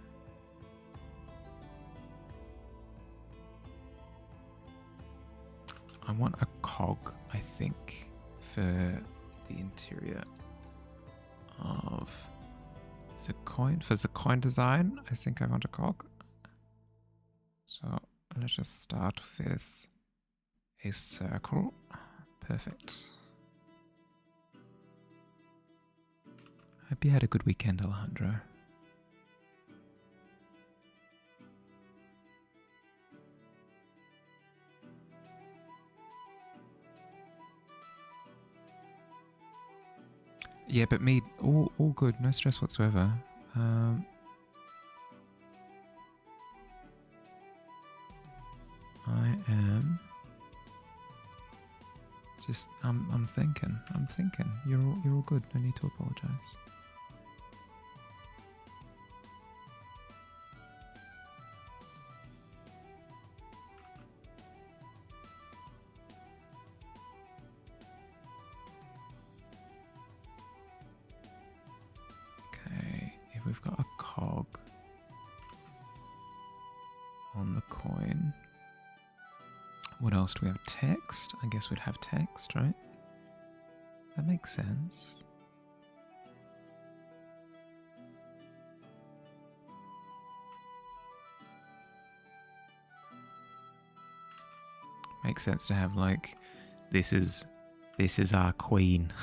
I want a cog, I think, for the interior of the coin. For the coin design, I think I want a cog. So let's just start with a circle. Perfect. Hope you had a good weekend, Alejandro. Yeah, but me, all good, no stress whatsoever. I am just, I'm thinking. You're all good. No need to apologize. We've got a cog on the coin. What else do we have? Text? I guess we'd have text, right? That makes sense. Makes sense to have like, this is our queen,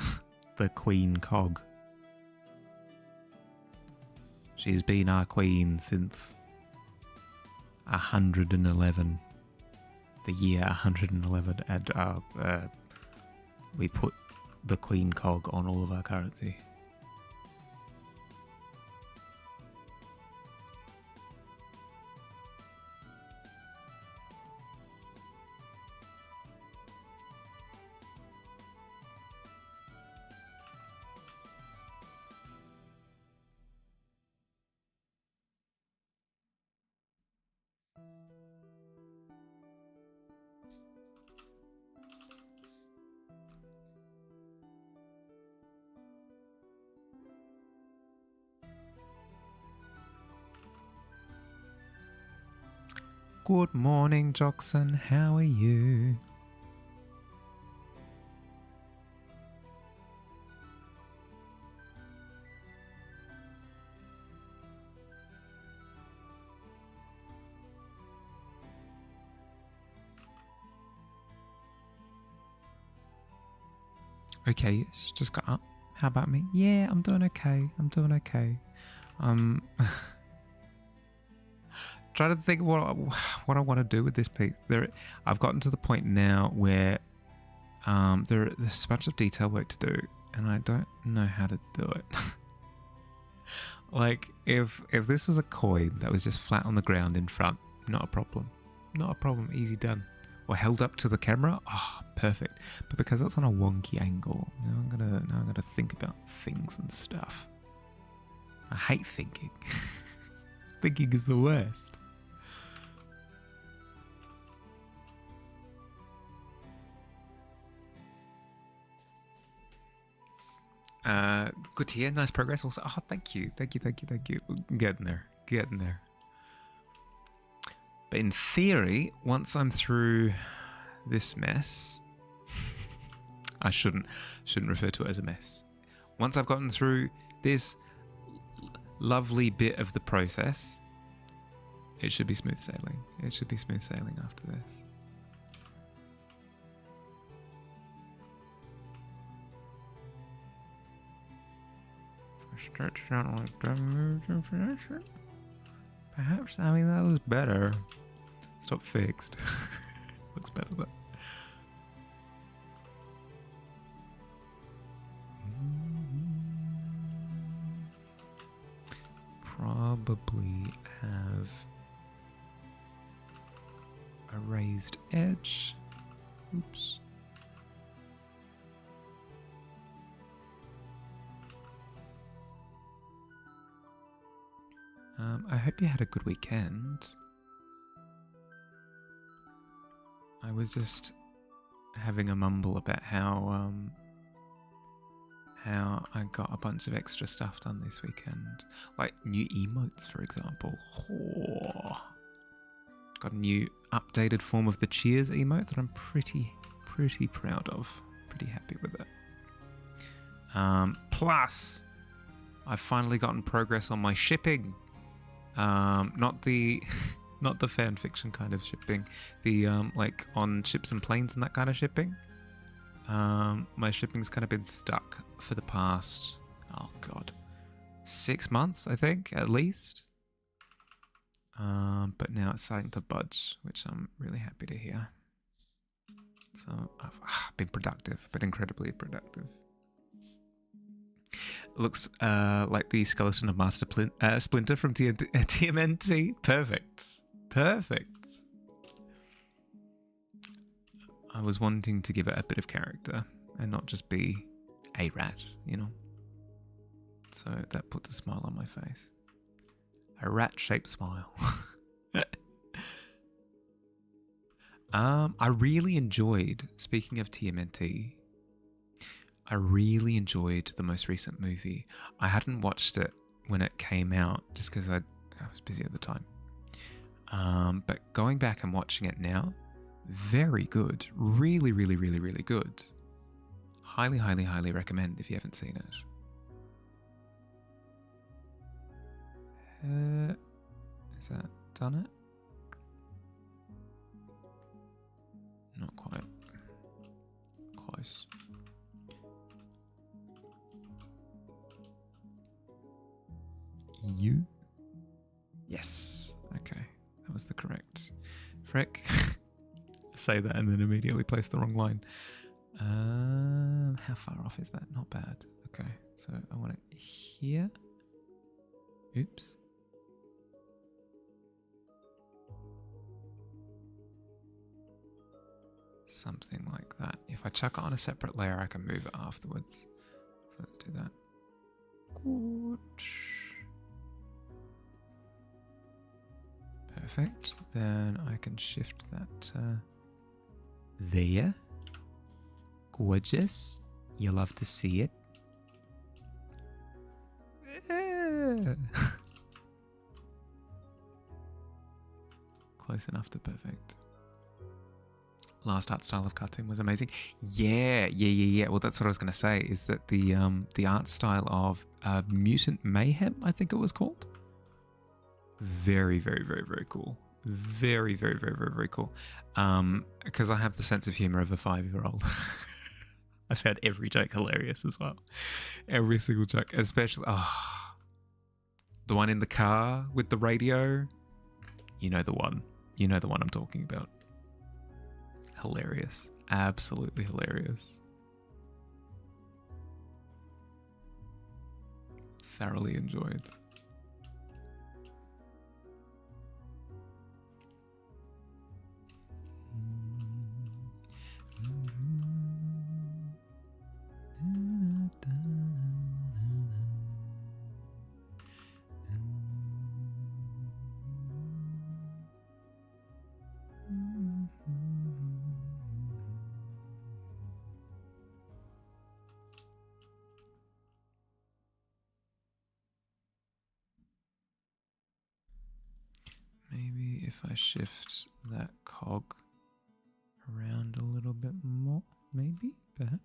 the queen cog. She's been our queen since 111, the year 111, and we put the queen cog on all of our currency. Good morning, Jockson. How are you? Okay, just got up. How about me? Yeah, I'm doing okay. Trying to think what I want to do with this piece. I've gotten to the point now where there's a bunch of detail work to do, and I don't know how to do it. Like if this was a coin that was just flat on the ground in front, not a problem, easy done. Or held up to the camera, perfect. But because that's on a wonky angle, now I'm gonna think about things and stuff. I hate thinking. Thinking is the worst. Good to hear. Nice progress. Also, thank you. Getting there. But in theory, once I'm through this mess, I shouldn't refer to it as a mess. Once I've gotten through this lovely bit of the process, it should be smooth sailing. After this. Stretch out like that. Perhaps, I mean, that was better. It's not fixed. Looks better though. Probably have a raised edge. Oops. I hope you had a good weekend. I was just having a mumble about how I got a bunch of extra stuff done this weekend. Like new emotes, for example. Oh. Got a new updated form of the cheers emote that I'm pretty proud of. Pretty happy with it. Plus, I've finally gotten progress on my shipping. Not the not the fan fiction kind of shipping. The like on ships and planes and that kind of shipping. My shipping's kind of been stuck for the past 6 months, I think, at least. But now it's starting to budge, which I'm really happy to hear. So I've been productive, but incredibly productive. Looks like the skeleton of Master Splinter from TMNT. Perfect. I was wanting to give it a bit of character and not just be a rat, you know. So that puts a smile on my face. A rat-shaped smile. I really enjoyed, speaking of TMNT, I really enjoyed the most recent movie. I hadn't watched it when it came out just because I was busy at the time. But going back and watching it now, very good. Really good. Highly recommend if you haven't seen it. Is that done it? Not quite. Close. You? Yes. Okay. That was the correct. Frick. Say that and then immediately place the wrong line. How far off is that? Not bad. Okay. So I want it here. Oops. Something like that. If I chuck it on a separate layer, I can move it afterwards. So let's do that. Good. Perfect. Then I can shift that there. Gorgeous. You love to see it. Close enough to perfect. Last art style of cartoon was amazing. Yeah. Well, that's what I was going to say, is that the art style of Mutant Mayhem, I think it was called. Very cool. Very cool. Because I have the sense of humor of a 5-year-old. I found every joke hilarious as well. Every single joke, especially the one in the car with the radio. You know the one. You know the one I'm talking about. Hilarious. Absolutely hilarious. Thoroughly enjoyed. Maybe if I shift that cog around a little bit more, maybe, perhaps.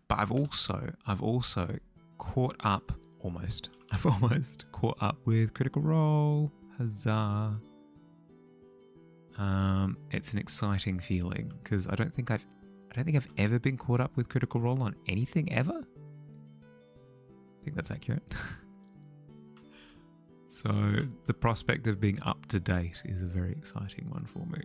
But I've also caught up almost. I've almost caught up with Critical Role. Huzzah! It's an exciting feeling because I don't think I've ever been caught up with Critical Role on anything ever. I think that's accurate. So the prospect of being up to date is a very exciting one for me.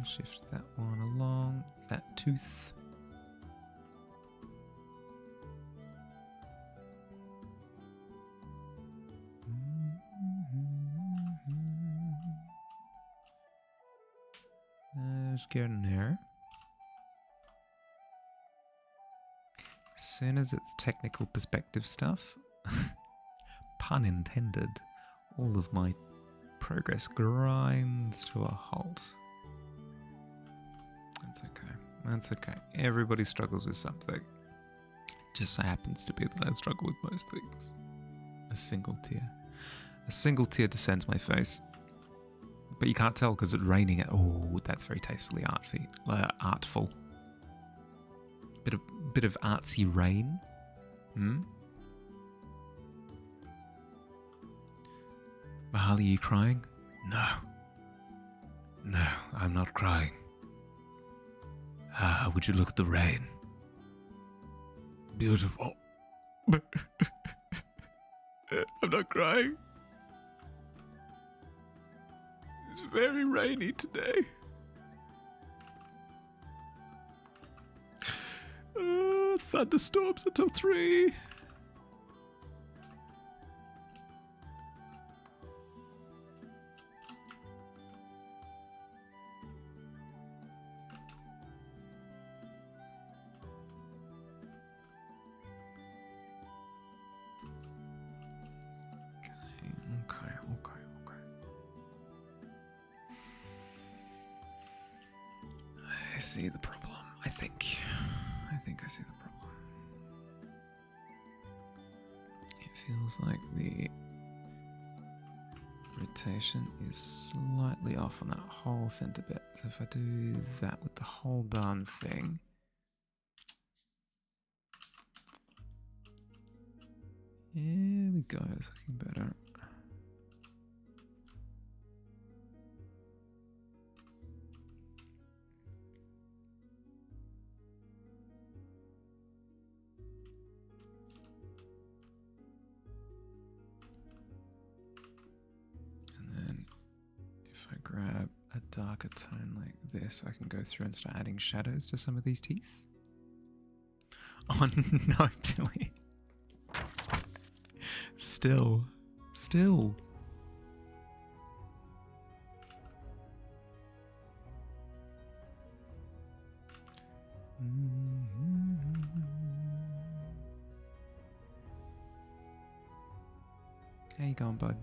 Shift that one along that tooth. There's getting there. As soon as it's technical perspective stuff, pun intended, all of my progress grinds to a halt. That's okay. That's okay. Everybody struggles with something. Just so happens to be that I struggle with most things. A single tear. A single tear descends my face. But you can't tell because it's raining. Oh, that's very tastefully artful. Bit of artsy rain. Mahali, you crying? No. No, I'm not crying. Ah, would you look at the rain? Beautiful. I'm not crying. It's very rainy today. Thunderstorms until 3. Okay. I see the problem. I think I see the problem. It feels like the rotation is slightly off on that whole center bit. So if I do that with the whole darn thing, here we go. It's looking better. If I grab a darker tone like this, I can go through and start adding shadows to some of these teeth. Oh no, Billy. Still. How you going, bud?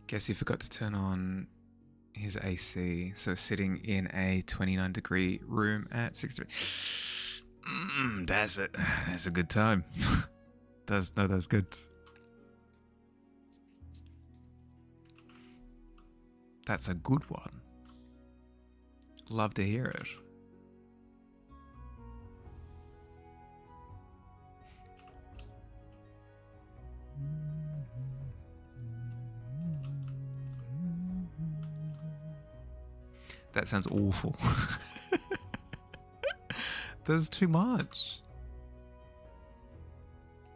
Guess you forgot to turn on his AC, so sitting in a 29-degree room at 60. That's it. That's a good time. That's good. That's a good one. Love to hear it. That sounds awful. There's too much.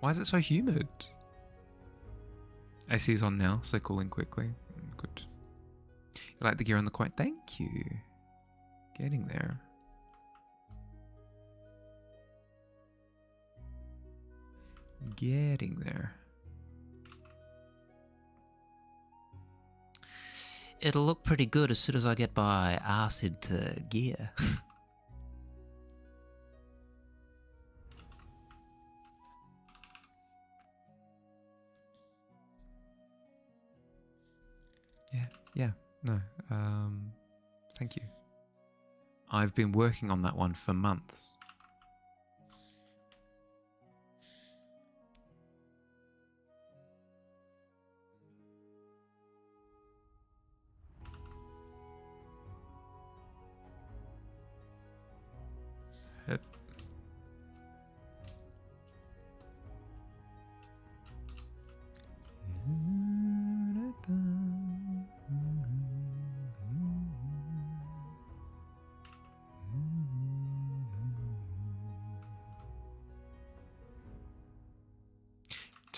Why is it so humid? AC is on now, so cooling quickly. Good. You like the gear on the quite? Thank you. Getting there. Getting there. It'll look pretty good as soon as I get my ass into gear. Yeah, no, thank you. I've been working on that one for months. Head.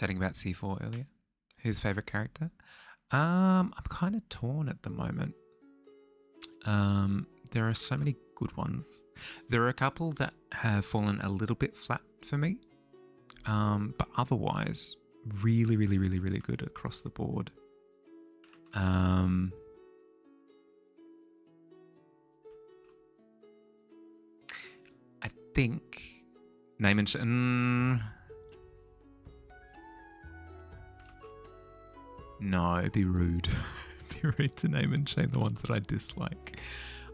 chatting about C4 earlier. Whose favorite character? I'm kind of torn at the moment. There are so many good ones. There are a couple that have fallen a little bit flat for me. But otherwise, really, really, really, really good across the board. I think name and no, it'd be rude. It'd be rude to name and shame the ones that I dislike.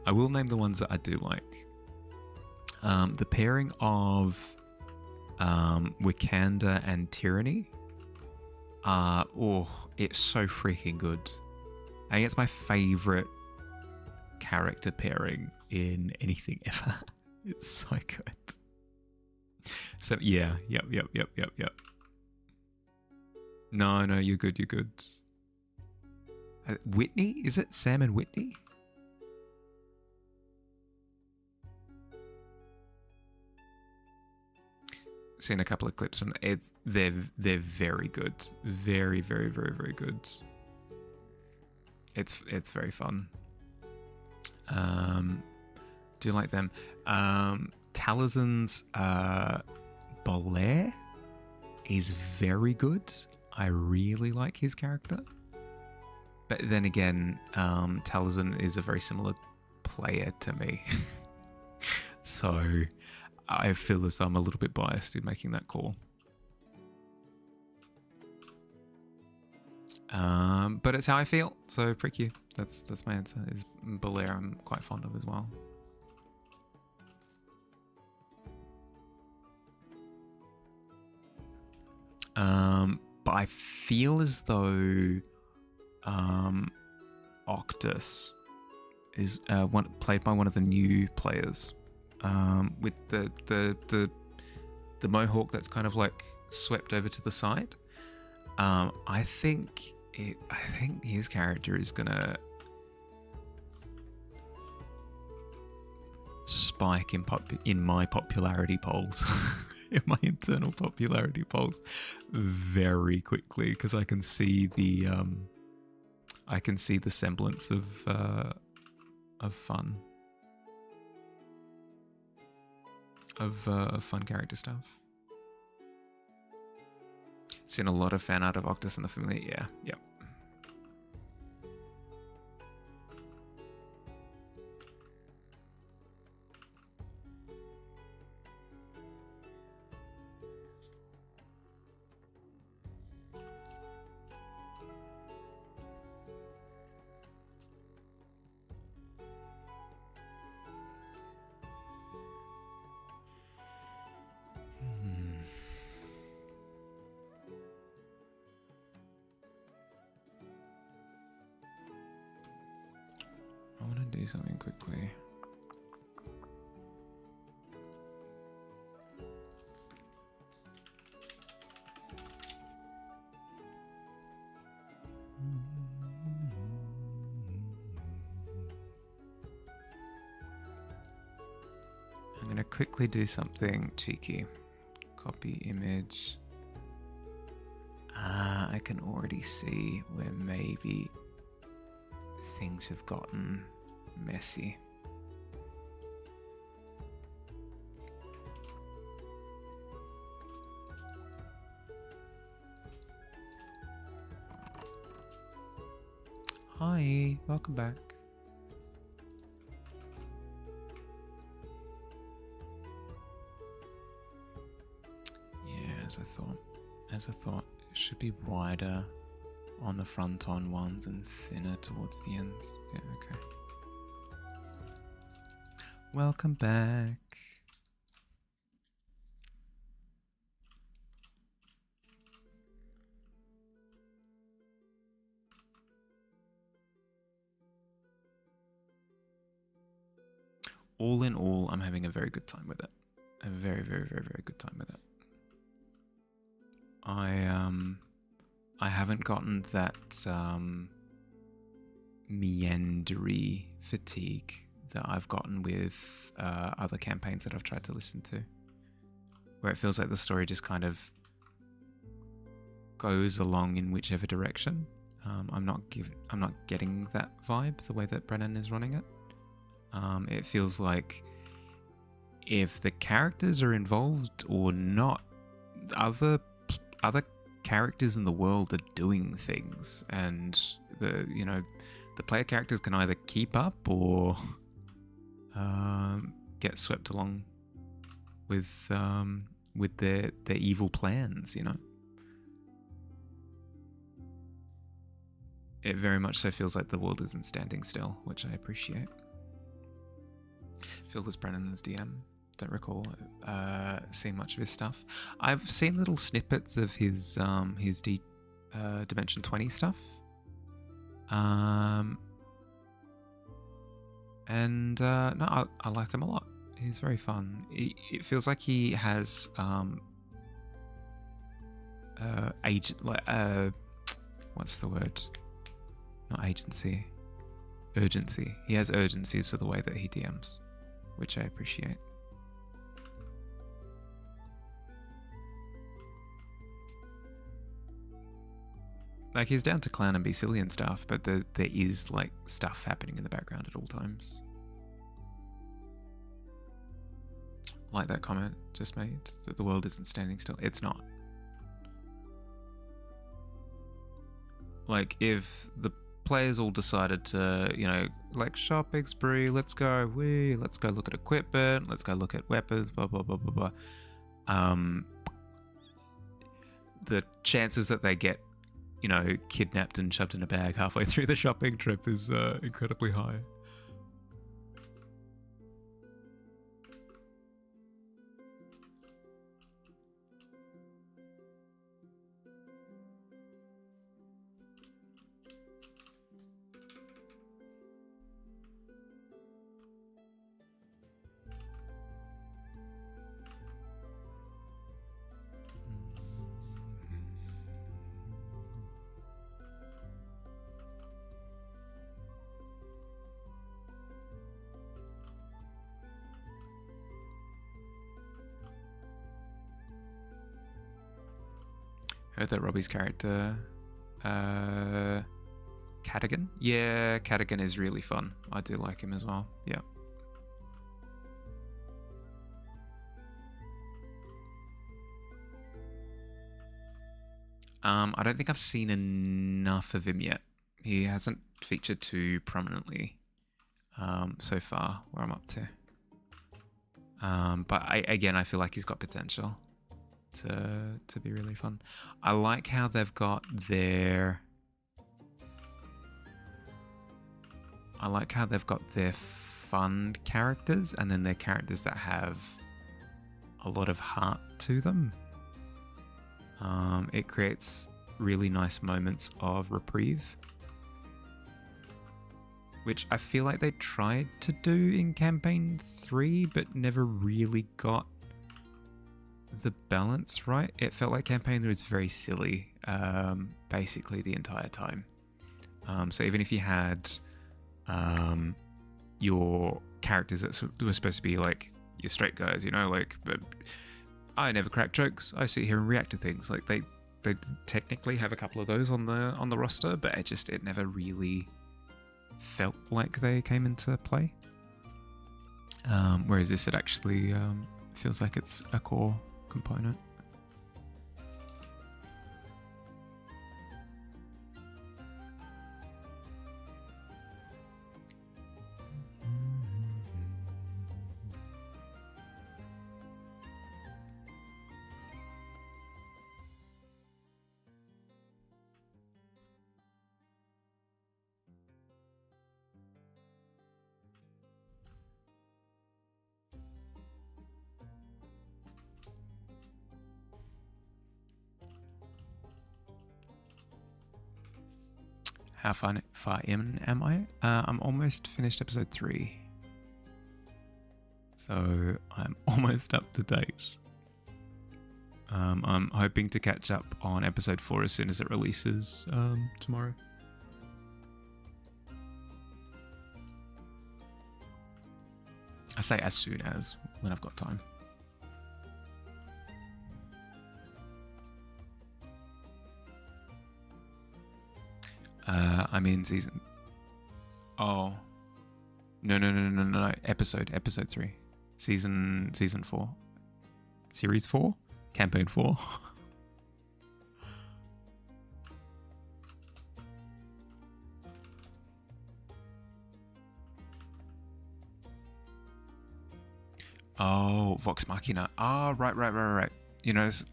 I will name the ones that I do like. The pairing of Wakanda and Tyranny. It's so freaking good. I think it's my favorite character pairing in anything ever. It's so good. So yeah, yep. No, you're good. Whitney? Is it Sam and Whitney? Seen a couple of clips from it. They're very good. Very, very, very, very good. It's very fun. Do you like them? Taliesin's Bolaire is very good. I really like his character. But then again, Taliesin is a very similar player to me. So I feel as though I'm a little bit biased in making that call. But it's how I feel, so prick you. That's my answer. Is Belair I'm quite fond of as well. But I feel as though Octus is played by one of the new players. With the mohawk that's kind of like swept over to the side. I think his character is gonna spike in my popularity polls, in my internal popularity polls, very quickly, because I can see the semblance of fun. Of fun character stuff. Seen a lot of fan art of Octus and the Familiar. Yeah, yep. I want to do something quickly. I'm going to quickly do something cheeky. Copy image. I can already see where maybe things have gotten messy. Hi, welcome back. Yeah, as I thought, it should be wider on the front on ones and thinner towards the ends. Yeah, okay. Welcome back. All in all, I'm having a very good time with it. A very, very, very, very good time with it. I haven't gotten that meandery fatigue that I've gotten with other campaigns that I've tried to listen to, where it feels like the story just kind of goes along in whichever direction. I'm not getting that vibe the way that Brennan is running it. It feels like if the characters are involved or not, other characters in the world are doing things, and the player characters can either keep up or get swept along with their evil plans. It very much so feels like the world isn't standing still, which I appreciate. Phil was Brennan as DM. Don't recall seeing much of his stuff. I've seen little snippets of his Dimension 20 stuff. I like him a lot. He's very fun. It feels like he has what's the word? Not agency. Urgency. He has urgencies for the way that he DMs, which I appreciate. Like, he's down to clown and be silly and stuff, but there is, like, stuff happening in the background at all times. Like that comment just made, that the world isn't standing still. It's not. Like, if the players all decided to, like, shopping spree, let's go look at equipment, let's go look at weapons, blah, blah, blah, blah, blah. The chances that they get, kidnapped and shoved in a bag halfway through the shopping trip is incredibly high. Heard that Robbie's character, Cadigan? Yeah, Cadigan is really fun. I do like him as well. Yeah. I don't think I've seen enough of him yet. He hasn't featured too prominently so far, where I'm up to. But I feel like he's got potential to be really fun. I like how they've got their fun characters and then their characters that have a lot of heart to them. It creates really nice moments of reprieve, which I feel like they tried to do in campaign 3 but never really got the balance right. It felt like campaign 3 was very silly basically the entire time. So even if you had your characters that were supposed to be like your straight guys, but I never crack jokes, I sit here and react to things, like they technically have a couple of those on the roster, but it never really felt like they came into play. Whereas this, it actually feels like it's a core component. How far in am I? I'm almost finished episode 3. So I'm almost up to date. I'm hoping to catch up on episode 4 as soon as it releases tomorrow. I say as soon as, when I've got time. I'm in season. Oh, no. Episode 3, season 4, series 4, campaign 4. Oh, Vox Machina. Ah, right. You notice,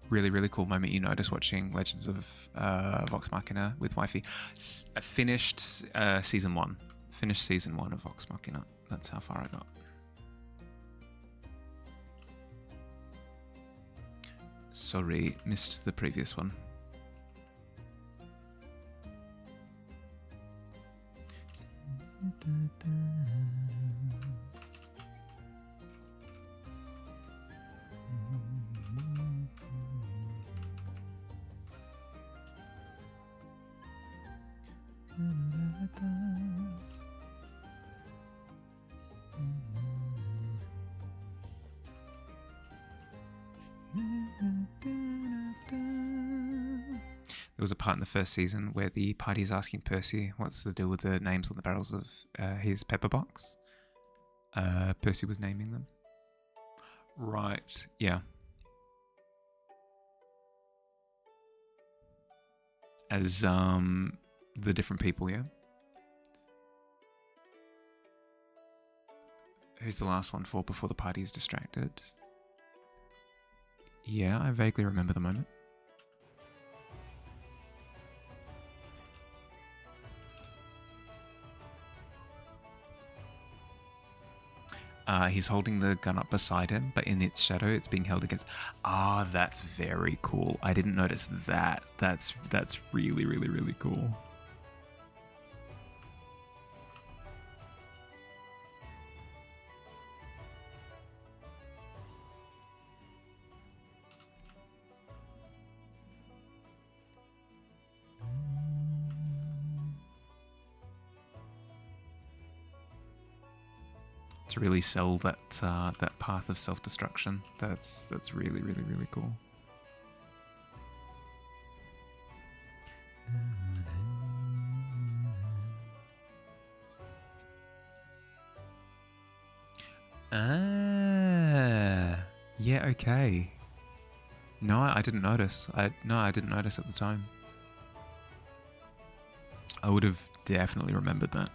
really cool moment you notice watching Legends of Vox Machina with Wifey. I finished season 1. Finished season 1 of Vox Machina. That's how far I got. Sorry, missed the previous one. There was a part in the first season where the party is asking Percy what's the deal with the names on the barrels of his pepper box. Percy was naming them. Right, yeah. As the different people, yeah? Who's the last one for before the party is distracted? Yeah, I vaguely remember the moment. He's holding the gun up beside him, but in its shadow, it's being held against. Ah, that's very cool. I didn't notice that. That's really cool. To really sell that that path of self-destruction. That's really cool. Yeah, okay. No, I didn't notice. I didn't notice at the time. I would have definitely remembered that.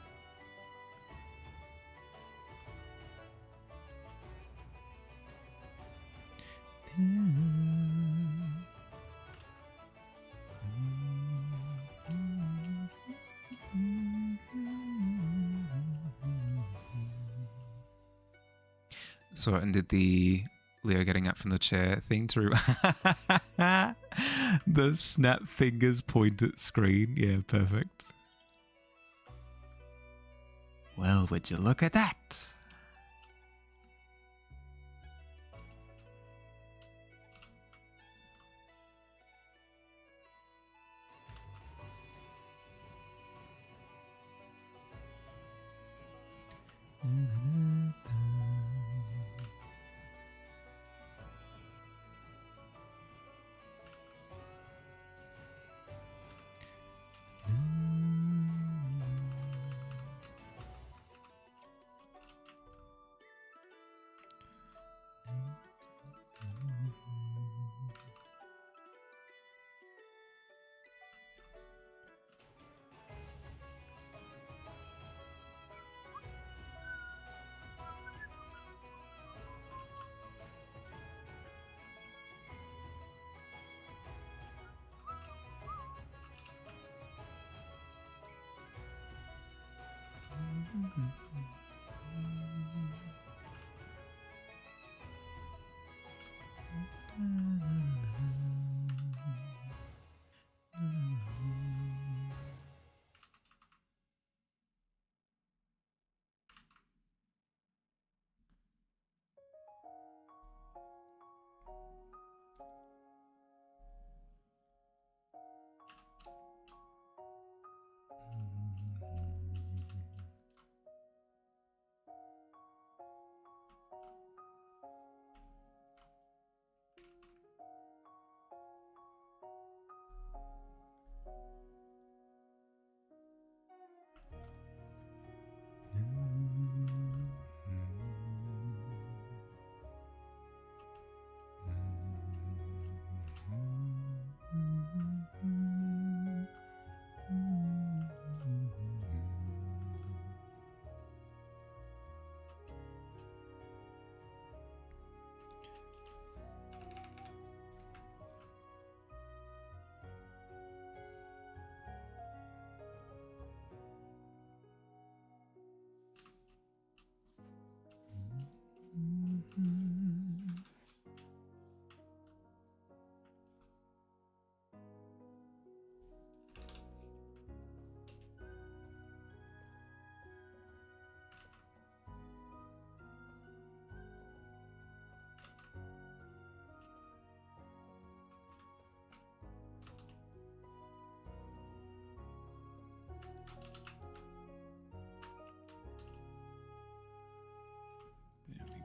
So, and did the Leo getting up from the chair thing through the snap fingers point at screen? Yeah, perfect. Well, would you look at that?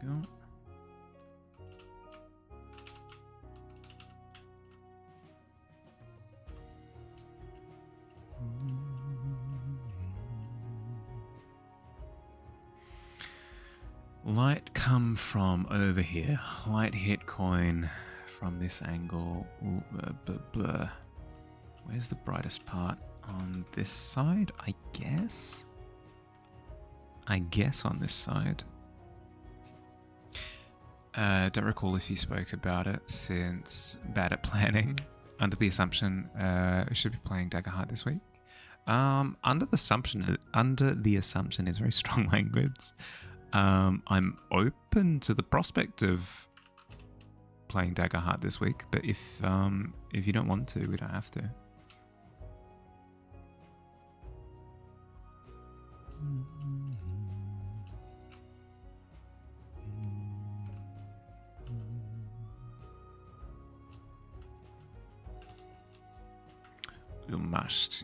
go. Light come from over here. Light hit coin from this angle. Ooh, where's the brightest part? On this side, I guess? I guess on this side. Don't recall if you spoke about it, since bad at planning. Under the assumption we should be playing Daggerheart this week. Under the assumption is very strong language. I'm open to the prospect of playing Daggerheart this week, but if you don't want to, we don't have to.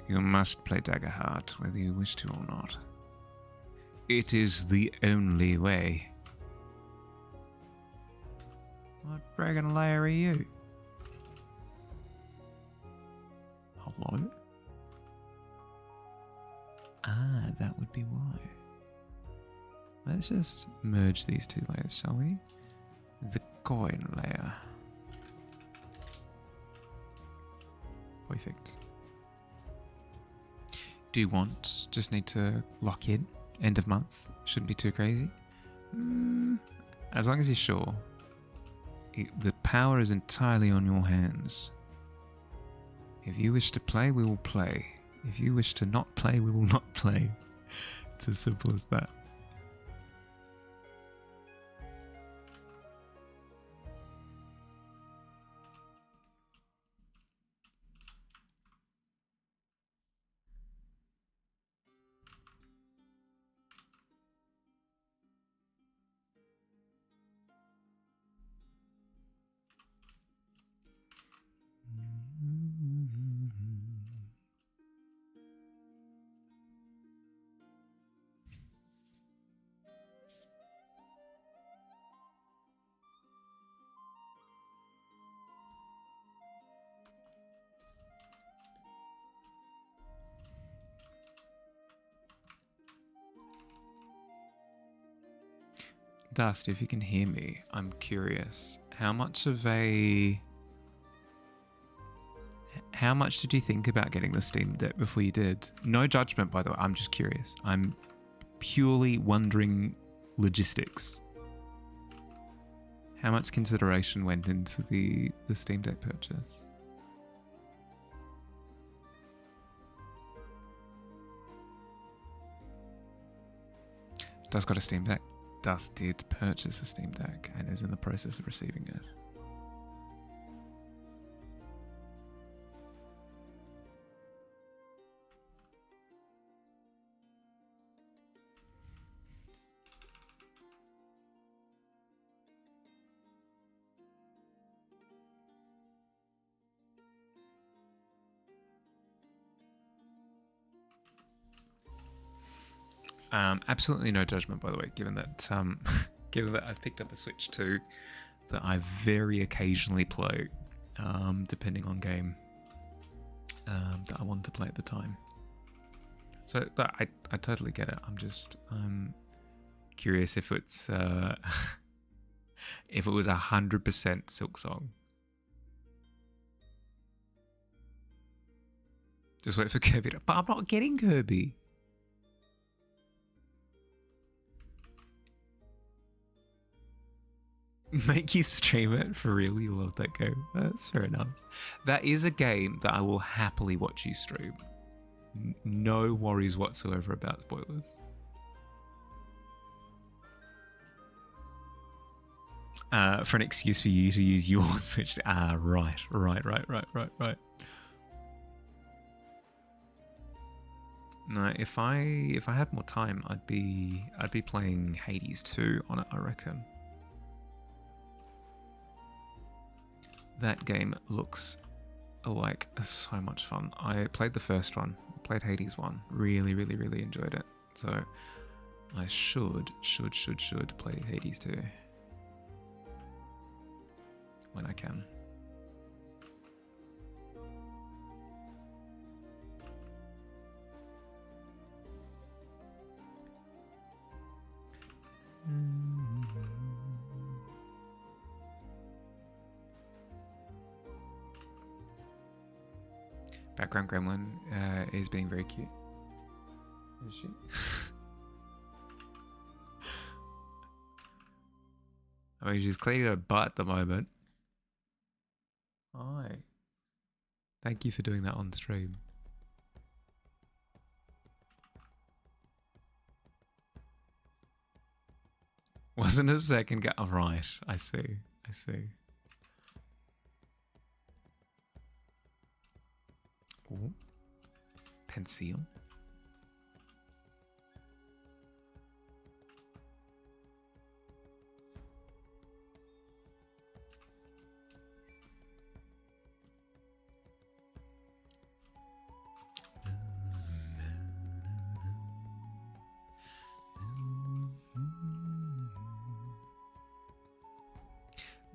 You must play Daggerheart, whether you wish to or not. It is the only way. What dragon layer are you? Hello? Ah, that would be why. Let's just merge these two layers, shall we? The coin layer. Perfect. Do you want? Just need to lock in. End of month. Shouldn't be too crazy. As long as you're sure. The power is entirely on your hands. If you wish to play, we will play. If you wish to not play, we will not play. It's as simple as that. Dust, if you can hear me, I'm curious. How much did you think about getting the Steam Deck before you did? No judgment, by the way. I'm just curious. I'm purely wondering logistics. How much consideration went into the Steam Deck purchase? Dust got a Steam Deck. Dust did purchase a Steam Deck and is in the process of receiving it. Absolutely no judgment, by the way, given that given that I've picked up a Switch 2 that I very occasionally play, depending on game that I want to play at the time. So I totally get it. I'm curious if it's if it was 100% Silksong. Just wait for Kirby to... But I'm not getting Kirby. Make you stream it? For real? You love that game? That's fair enough. That is a game that I will happily watch you stream. No worries whatsoever about spoilers. For an excuse for you to use your Switch. Right. No, if I had more time, I'd be playing Hades 2 on it, I reckon. That game looks like so much fun. I played the first one, played Hades 1, really enjoyed it. So I should play Hades 2. when I can. Background gremlin is being very cute. Is she? I mean, she's cleaning her butt at the moment. Hi. Thank you for doing that on stream. Wasn't a second go. Oh, right. I see. I see. Ooh. Pencil.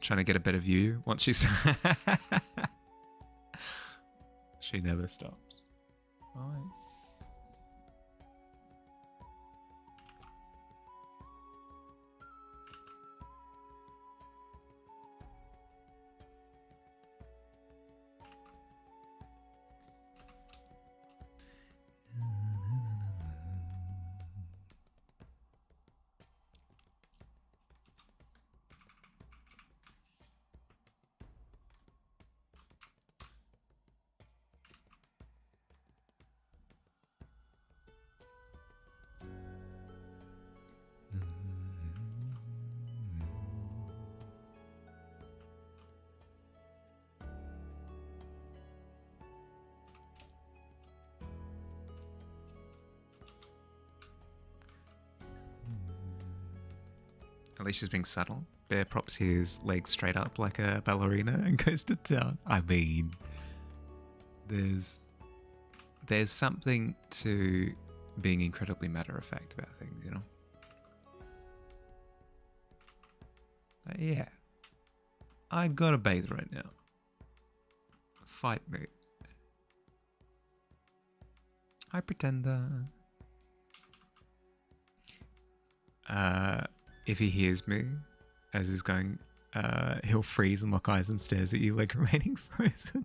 Trying to get a better view once she's... She never stops. Alright. Alicia's being subtle. Bear props his legs straight up like a ballerina and goes to town. I mean, there's something to being incredibly matter of fact about things, you know? Yeah. I gotta bathe right now. Fight me. Hi, pretender. If he hears me as he's going, he'll freeze and lock eyes and stares at you like remaining frozen.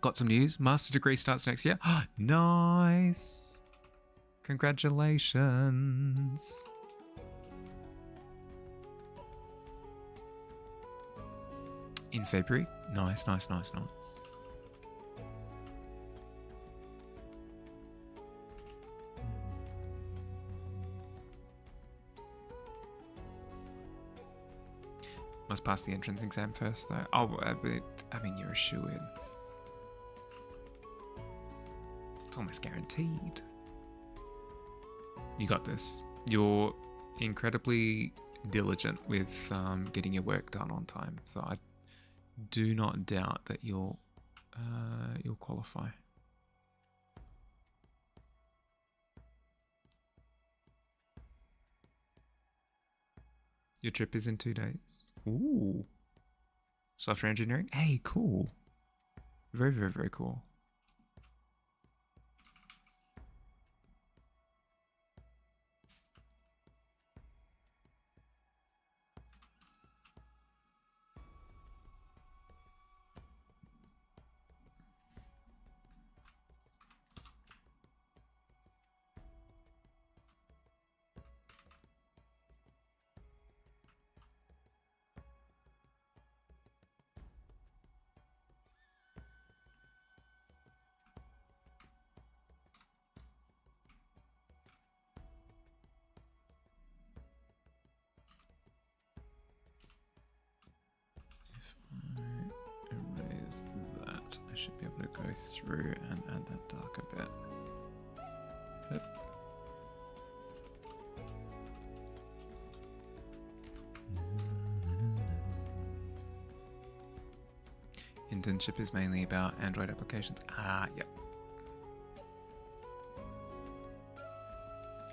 Got some news. Master degree starts next year. Nice. Congratulations. In February. Nice, nice, nice, nice. Must pass the entrance exam first, though. Oh, but, I mean, you're a shoo-in. It's almost guaranteed. You got this. You're incredibly diligent with getting your work done on time, so I do not doubt that you'll qualify. Your trip is in 2 days. Ooh. Software engineering? Hey, cool. Very, very, very cool. Erase that. I should be able to go through and add that darker bit. Yep. Internship is mainly about Android applications. Ah, yep.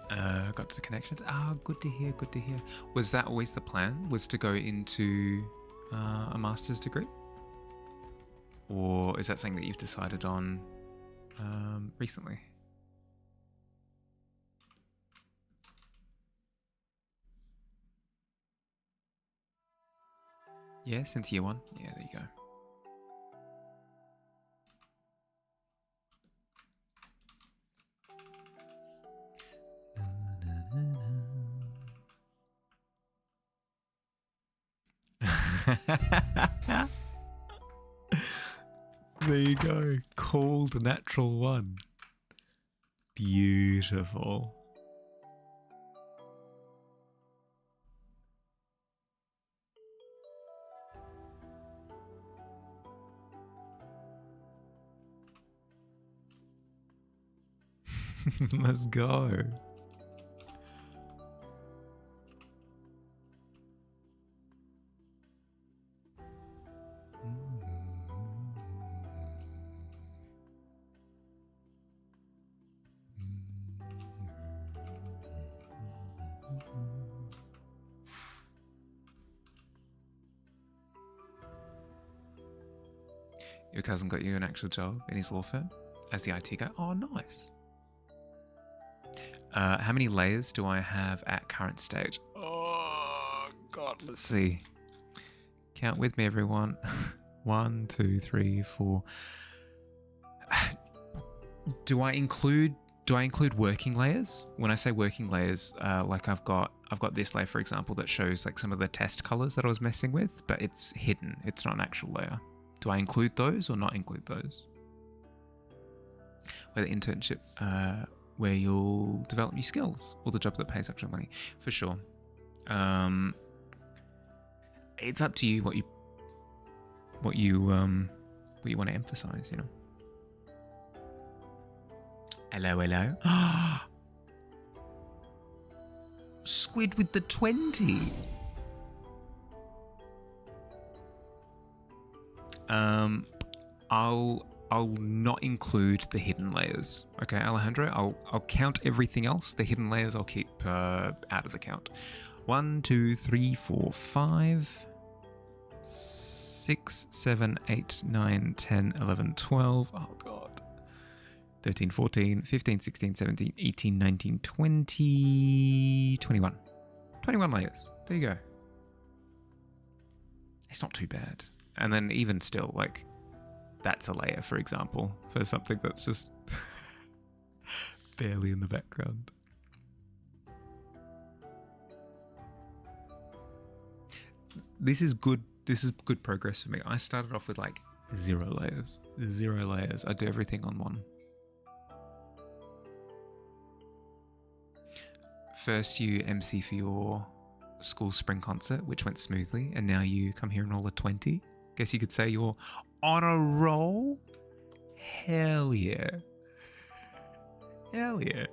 Got to the connections. Good to hear, good to hear. Was that always the plan? Was to go into a master's degree? Or is that something that you've decided on recently? Yeah, since year one. Yeah, there you go. There you go. Called natural one. Beautiful. Let's go. Your cousin got you an actual job in his law firm as the IT guy. Oh, nice. How many layers do I have at current stage? Oh, God, let's see. Count with me, everyone. 1, 2, 3, 4. Do I include working layers? When I say working layers, like I've got this layer, for example, that shows like some of the test colors that I was messing with, but it's hidden. It's not an actual layer. Do I include those or not include those? Where the internship, where you'll develop new skills, or the job that pays actual money, for sure. It's up to you what you want to emphasize, you know. Hello. Squid with the 20. I'll not include the hidden layers. Okay, Alejandro, I'll count everything else. The hidden layers I'll keep out of the count. 1, 2, 3, 4, 5, 6, 7, 8, 9, 10, 11, 12. Oh god. 13, 14, 15, 16, 17, 18, 19, 20, 21. 21 layers. There you go. It's not too bad. And then even still, like, that's a layer, for example, for something that's just barely in the background. This is good. This is good progress for me. I started off with like 0 layers. 0 layers. I do everything on one. First you MC for your school spring concert, which went smoothly, and now you come here and roll a 20. Guess you could say you're on a roll? Hell yeah. Hell yeah.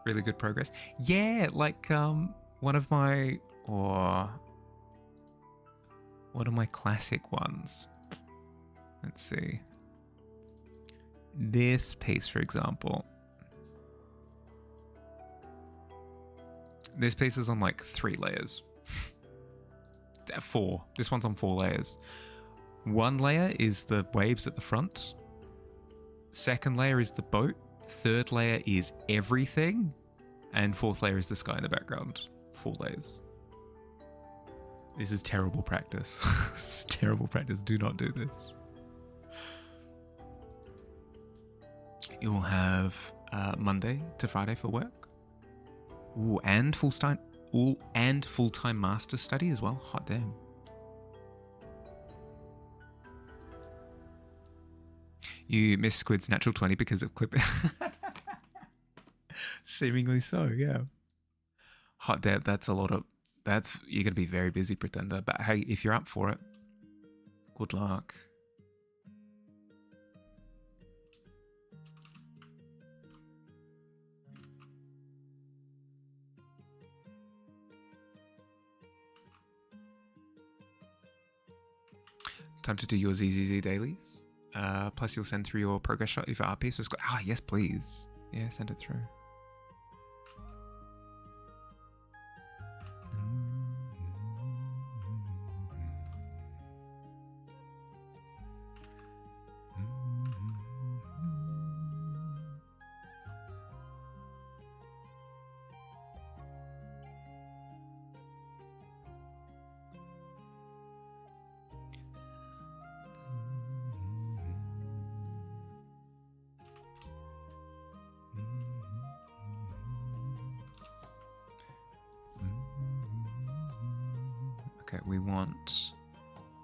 Really good progress. Yeah, like one of my classic ones. Let's see. This piece, for example. This piece is on like 3 layers. 4. This one's on 4 layers. 1 layer is the waves at the front. 2nd layer is the boat. 3rd layer is everything. And 4th layer is the sky in the background. 4 layers. This is terrible practice. This is terrible practice. Do not do this. You'll have Monday to Friday for work. Ooh, and full-time master study as well. Hot damn. You missed Squid's natural 20 because of clip. Seemingly so, yeah. Hot damn, that's a lot of... You're going to be very busy, Pretender. But hey, if you're up for it, good luck. Time to do your ZZZ dailies. Plus, you'll send through your progress shot if your art piece was good. Yes, please. Yeah, send it through. Okay, we want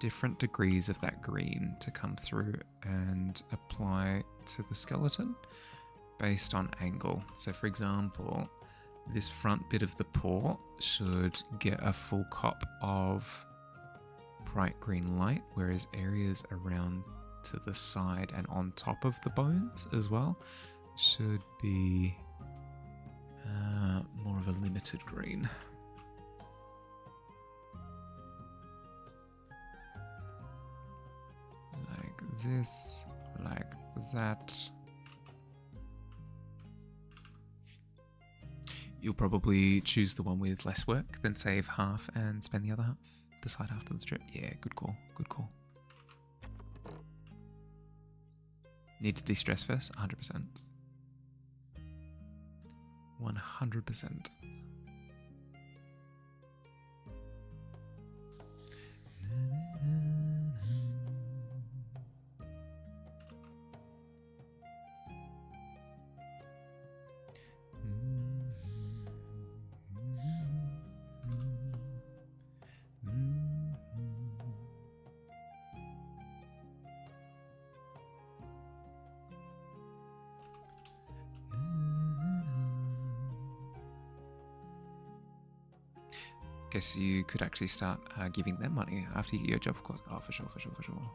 different degrees of that green to come through and apply to the skeleton based on angle. So for example, this front bit of the paw should get a full cop of bright green light, whereas areas around to the side and on top of the bones as well should be more of a limited green. Like this, like that. You'll probably choose the one with less work, then save half and spend the other half. Decide after the trip. Yeah, good call. Good call. Need to de-stress first? 100%. 100%. Guess you could actually start giving them money after you get your job, of course. Oh, for sure, for sure, for sure.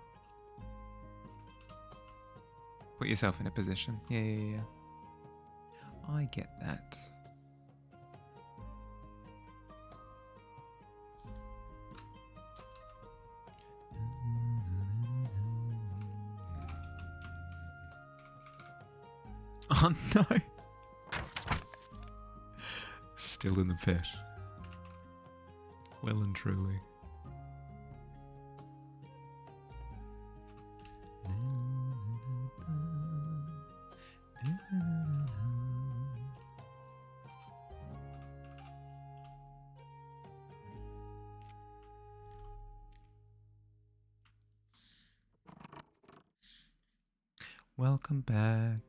Put yourself in a position. Yeah. I get that. Oh no! Still in the pit. Well and truly. Welcome back.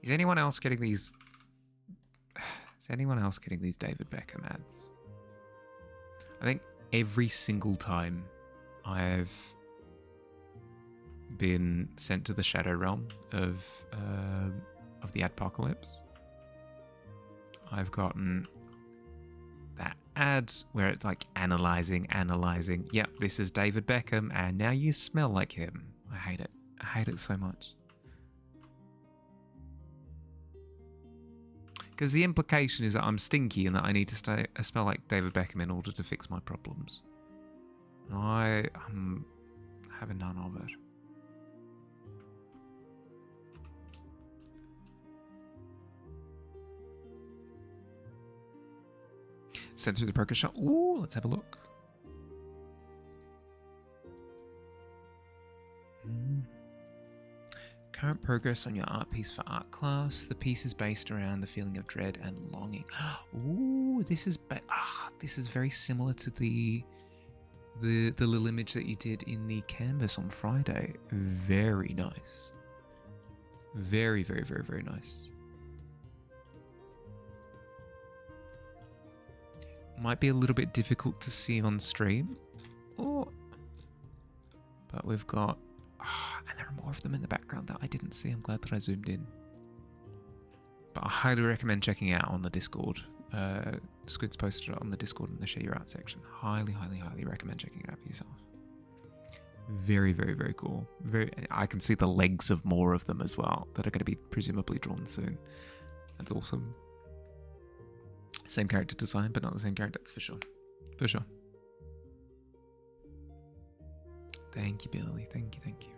Is anyone else getting these? Is anyone else getting these David Beckham ads? I think every single time I've been sent to the shadow realm of the adpocalypse, I've gotten that ad where it's like analyzing. Yep, this is David Beckham, and now you smell like him. I hate it. I hate it so much. Because the implication is that I'm stinky and that I need to smell like David Beckham in order to fix my problems. I'm having none of it. Sent through the progress shot. Ooh, let's have a look. Current progress on your art piece for art class. The piece is based around the feeling of dread and longing. Ooh, this is very similar to the little image that you did in the canvas on Friday. Very nice. Very, very, very, very nice. Might be a little bit difficult to see on stream. But we've got... and there are more of them in the background that I didn't see. I'm glad that I zoomed in. But I highly recommend checking out on the Discord. Squid's posted it on the Discord in the Share Your Art section. Highly, highly, highly recommend checking it out for yourself. Very, very, very cool. I can see the legs of more of them as well that are going to be presumably drawn soon. That's awesome. Same character design, but not the same character, for sure. For sure. Thank you, Billy. Thank you, thank you.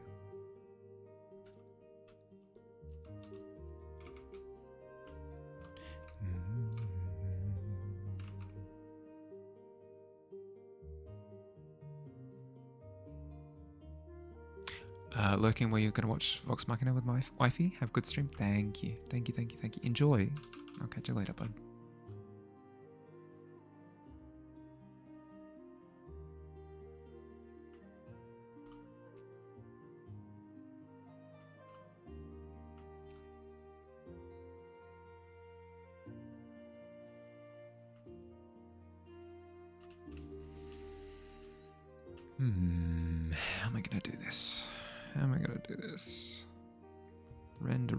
Lurking where you're going to watch Vox Machina with my wifey. Have a good stream. Thank you. Thank you, thank you, thank you. Enjoy. I'll catch you later, bud. How am I going to do this? How am I going to do this? Render.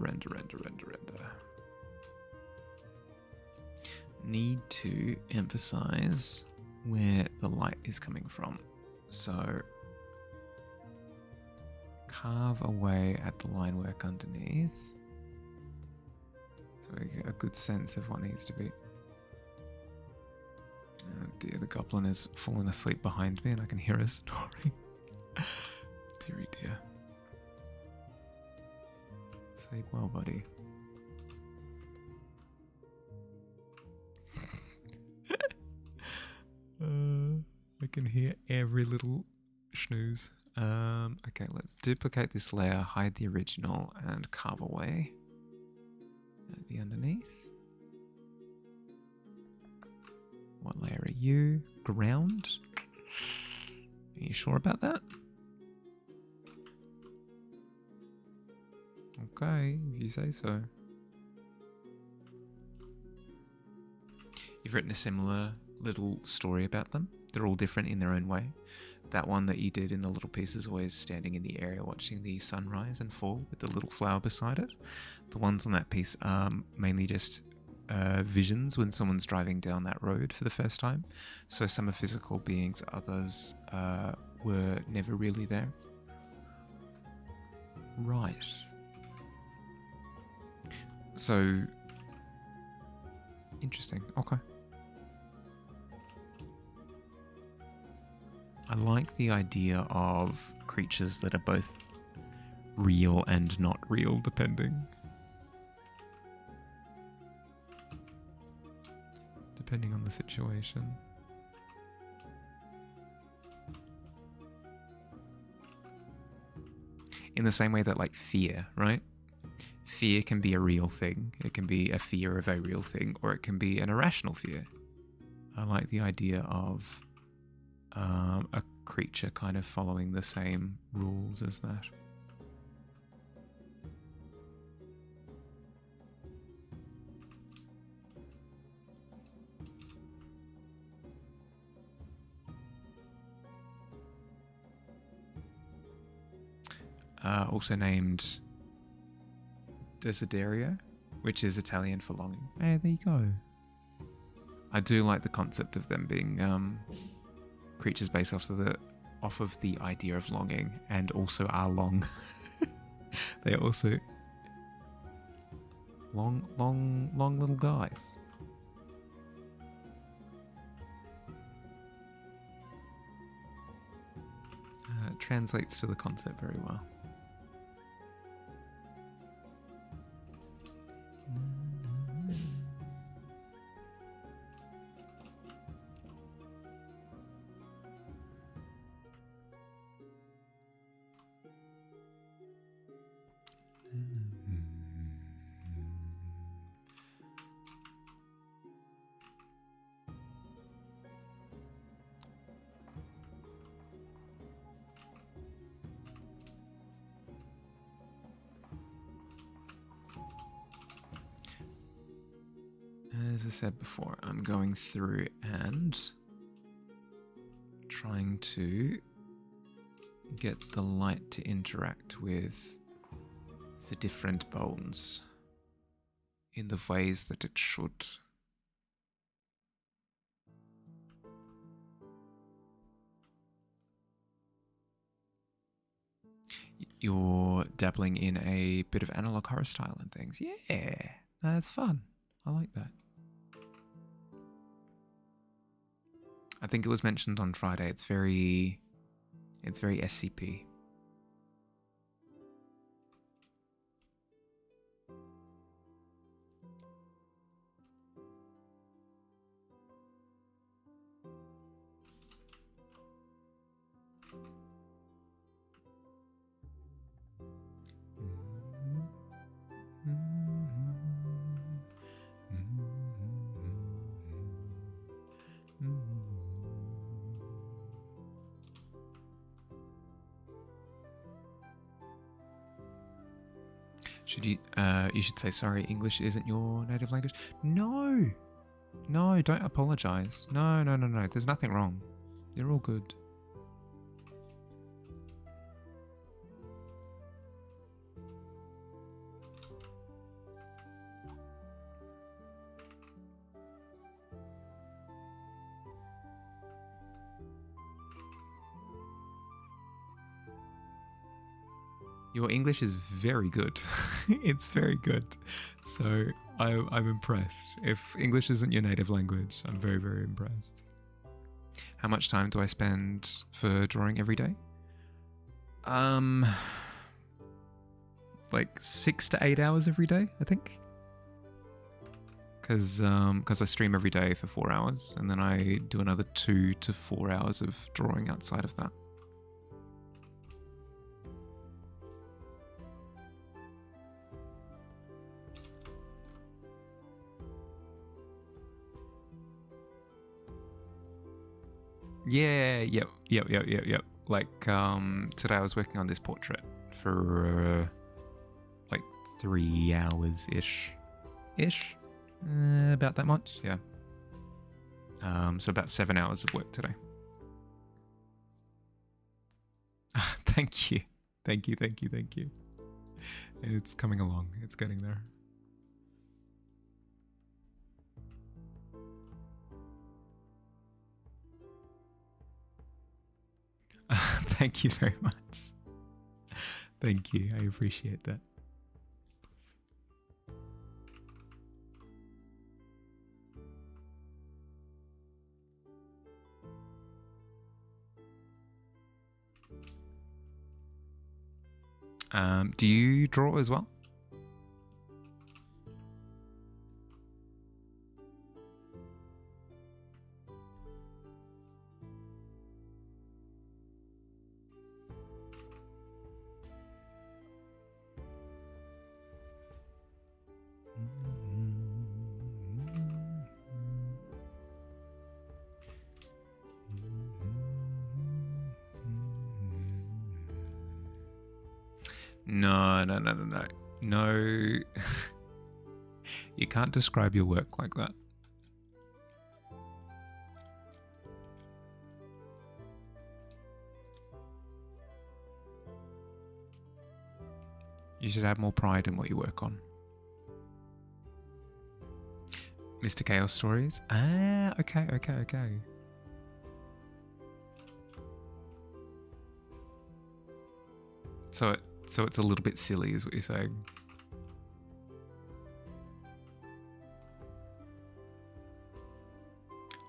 Need to emphasize where the light is coming from. So carve away at the line work underneath. So we get a good sense of what needs to be. Oh dear, the goblin has fallen asleep behind me and I can hear her snoring. Deary dear. Sleep well, buddy. I can hear every little snooze. Okay, let's duplicate this layer, hide the original, and carve away at the underneath. What layer are you? Ground? Are you sure about that? Okay, if you say so. You've written a similar little story about them. They're all different in their own way. That one that you did in the little piece is always standing in the area watching the sunrise and fall with the little flower beside it. The ones on that piece are mainly just visions when someone's driving down that road for the first time. So some are physical beings, others were never really there. Right. So, interesting. Okay. I like the idea of creatures that are both real and not real, depending on the situation. In the same way that, like, fear, right? Fear can be a real thing. It can be a fear of a real thing, or it can be an irrational fear. I like the idea of a creature kind of following the same rules as that. Also named Desiderio, which is Italian for longing. Hey, there you go. I do like the concept of them being creatures based off of the idea of longing, and also are long. They are also long little guys. It translates to the concept very well. As I said before, I'm going through and trying to get the light to interact with the different bones in the ways that it should. You're dabbling in a bit of analog horror style and things. Yeah, that's fun. I like that. I think it was mentioned on Friday. It's very SCP. You should say sorry. English isn't your native language. No, don't apologize. No. There's nothing wrong. You're all good. Your English is very good. It's very good. So I'm impressed. If English isn't your native language, I'm very, very impressed. How much time do I spend for drawing every day? Like 6 to 8 hours every day, I think. Because I stream every day for 4 hours, and then I do another 2 to 4 hours of drawing outside of that. Yeah, yep. Like, today I was working on this portrait for, like 3 hours-ish. About that much, yeah. So about 7 hours of work today. Thank you. It's coming along. It's getting there. Thank you very much. Thank you. I appreciate that. Do you draw as well? No. You can't describe your work like that. You should have more pride in what you work on. Mr. Chaos Stories? Ah, okay. So it's a little bit silly, is what you're saying.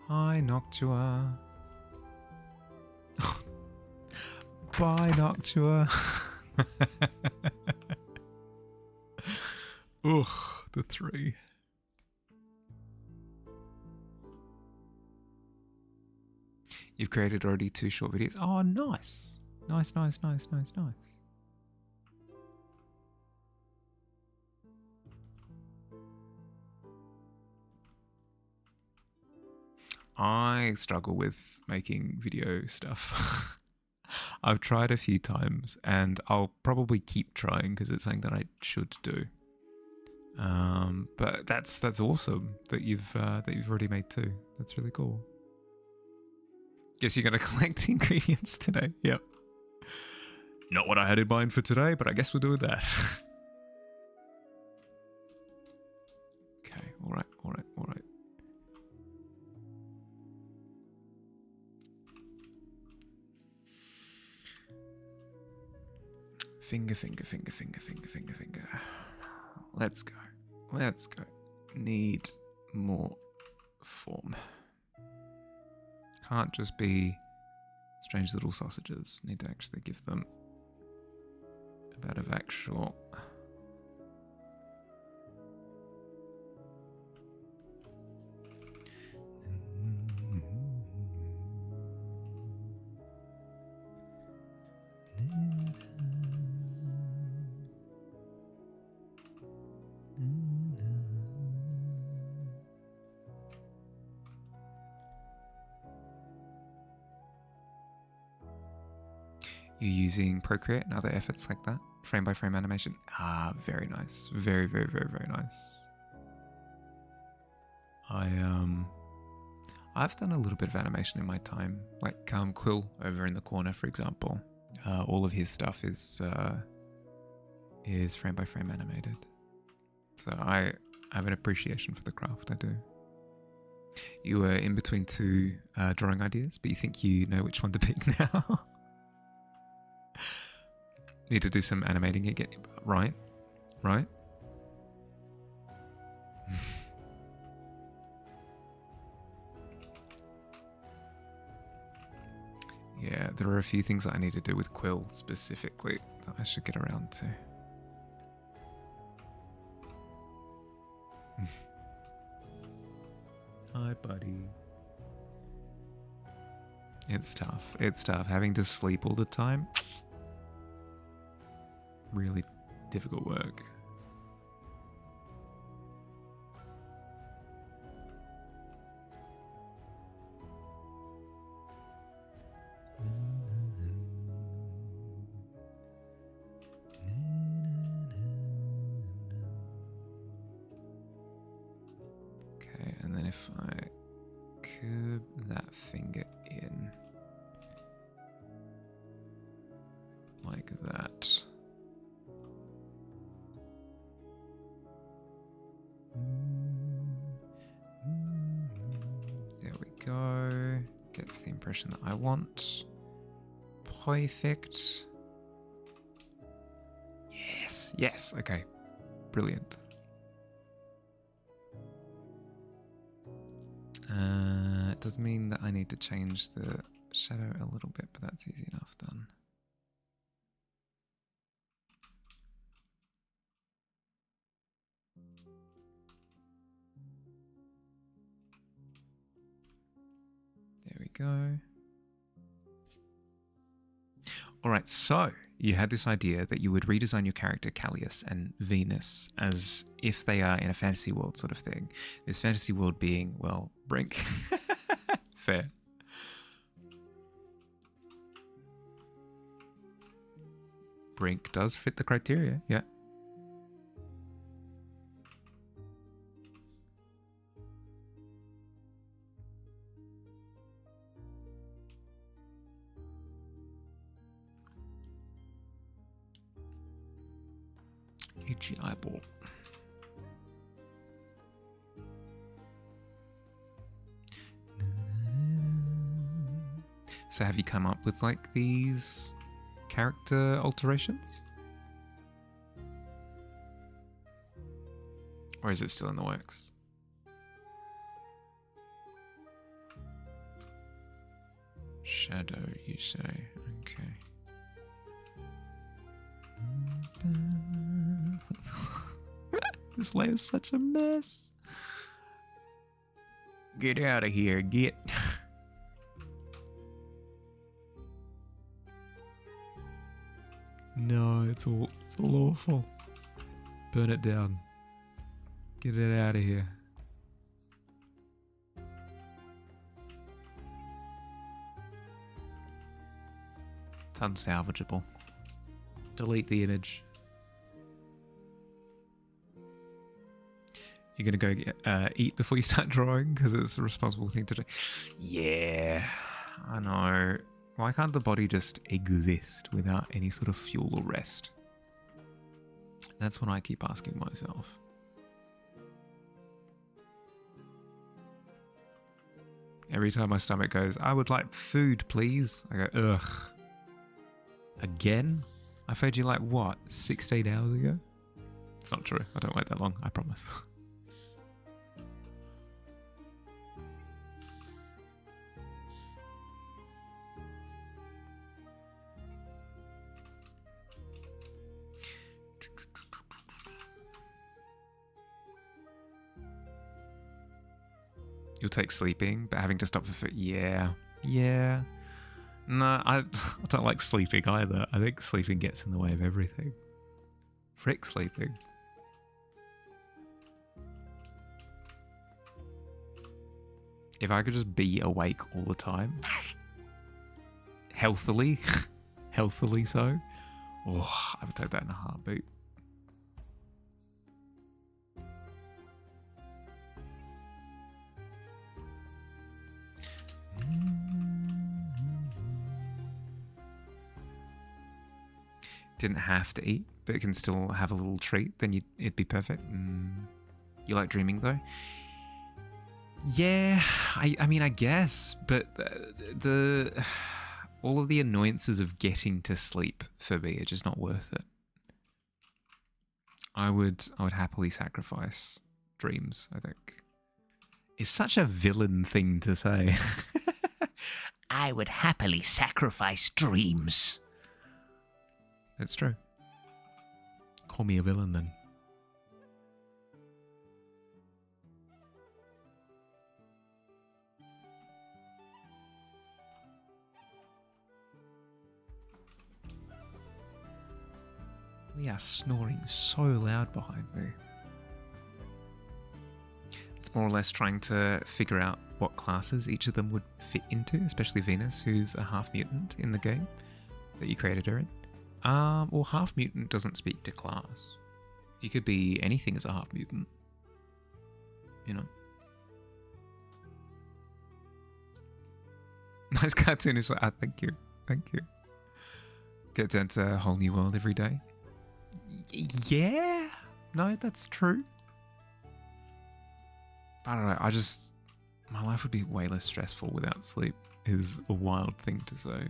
Hi, Noctua. Bye, Noctua. Ugh, the 3. You've created already 2 short videos. Oh, nice. Nice. I struggle with making video stuff. I've tried a few times, and I'll probably keep trying because it's something that I should do. But that's awesome that you've already made 2. That's really cool. Guess you're gonna collect ingredients today. Yep. Not what I had in mind for today, but I guess we'll do with that. Okay. All right. Finger. Let's go. Need more form. Can't just be strange little sausages. Need to actually give them a bit of actual... You're using Procreate and other efforts like that? Frame by frame animation? Ah, very nice. Very nice. I've done a little bit of animation in my time. Like Quill over in the corner, for example. All of his stuff is frame by frame animated. So I have an appreciation for the craft, I do. You were in between 2 drawing ideas, but you think you know which one to pick now? Need to do some animating again. Right. Right. Yeah, there are a few things that I need to do with Quill specifically that I should get around to. Hi, buddy. It's tough. It's tough. Having to sleep all the time. Really difficult work. Okay, and then if I curve that finger in like that. There we go. Gets the impression that I want. Perfect. Yes, yes, okay. Brilliant. It does mean that I need to change the shadow a little bit, but that's easy enough done. There we go. All right, so you had this idea that you would redesign your character Callius and Venus as if they are in a fantasy world sort of thing. This fantasy world being, well, Brink. Fair. Brink does fit the criteria, yeah. Itchy eyeball. So have you come up with like these character alterations? Or is it still in the works? Shadow, you say. Okay. This layer's such a mess. Get out of here, get. No, it's all awful. Burn it down. Get it out of here. It's unsalvageable. Delete the image. You're gonna go eat before you start drawing because it's a responsible thing to do. Yeah, I know. Why can't the body just exist without any sort of fuel or rest? That's what I keep asking myself. Every time my stomach goes, I would like food, please. I go, ugh. Again? I fed you like what, 16 hours ago? It's not true. I don't wait that long, I promise. You'll take sleeping, but having to stop for food. Yeah. Yeah. No, I don't like sleeping either. I think sleeping gets in the way of everything. Frick sleeping. If I could just be awake all the time, healthily, healthily so, oh, I would take that in a heartbeat. Didn't have to eat, but it can still have a little treat, then it'd be perfect. You like dreaming though? Yeah, I mean, I guess, but all of the annoyances of getting to sleep for me are just not worth it. I would happily sacrifice dreams, I think. It's such a villain thing to say. I would happily sacrifice dreams. It's true. Call me a villain then. They are snoring so loud behind me. It's more or less trying to figure out what classes each of them would fit into, especially Venus, who's a half mutant in the game that you created her in. Well, half mutant doesn't speak to class. You could be anything as a half mutant. You know? Nice cartoon as well. Thank you. Thank you. Get to enter a whole new world every day. Yeah. No, that's true. I don't know. My life would be way less stressful without sleep, is a wild thing to say.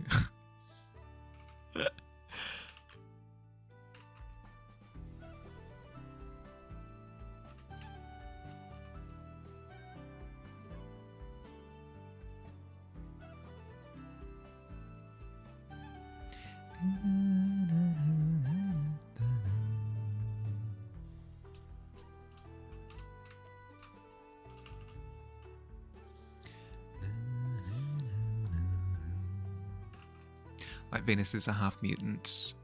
Like Venus is a half mutant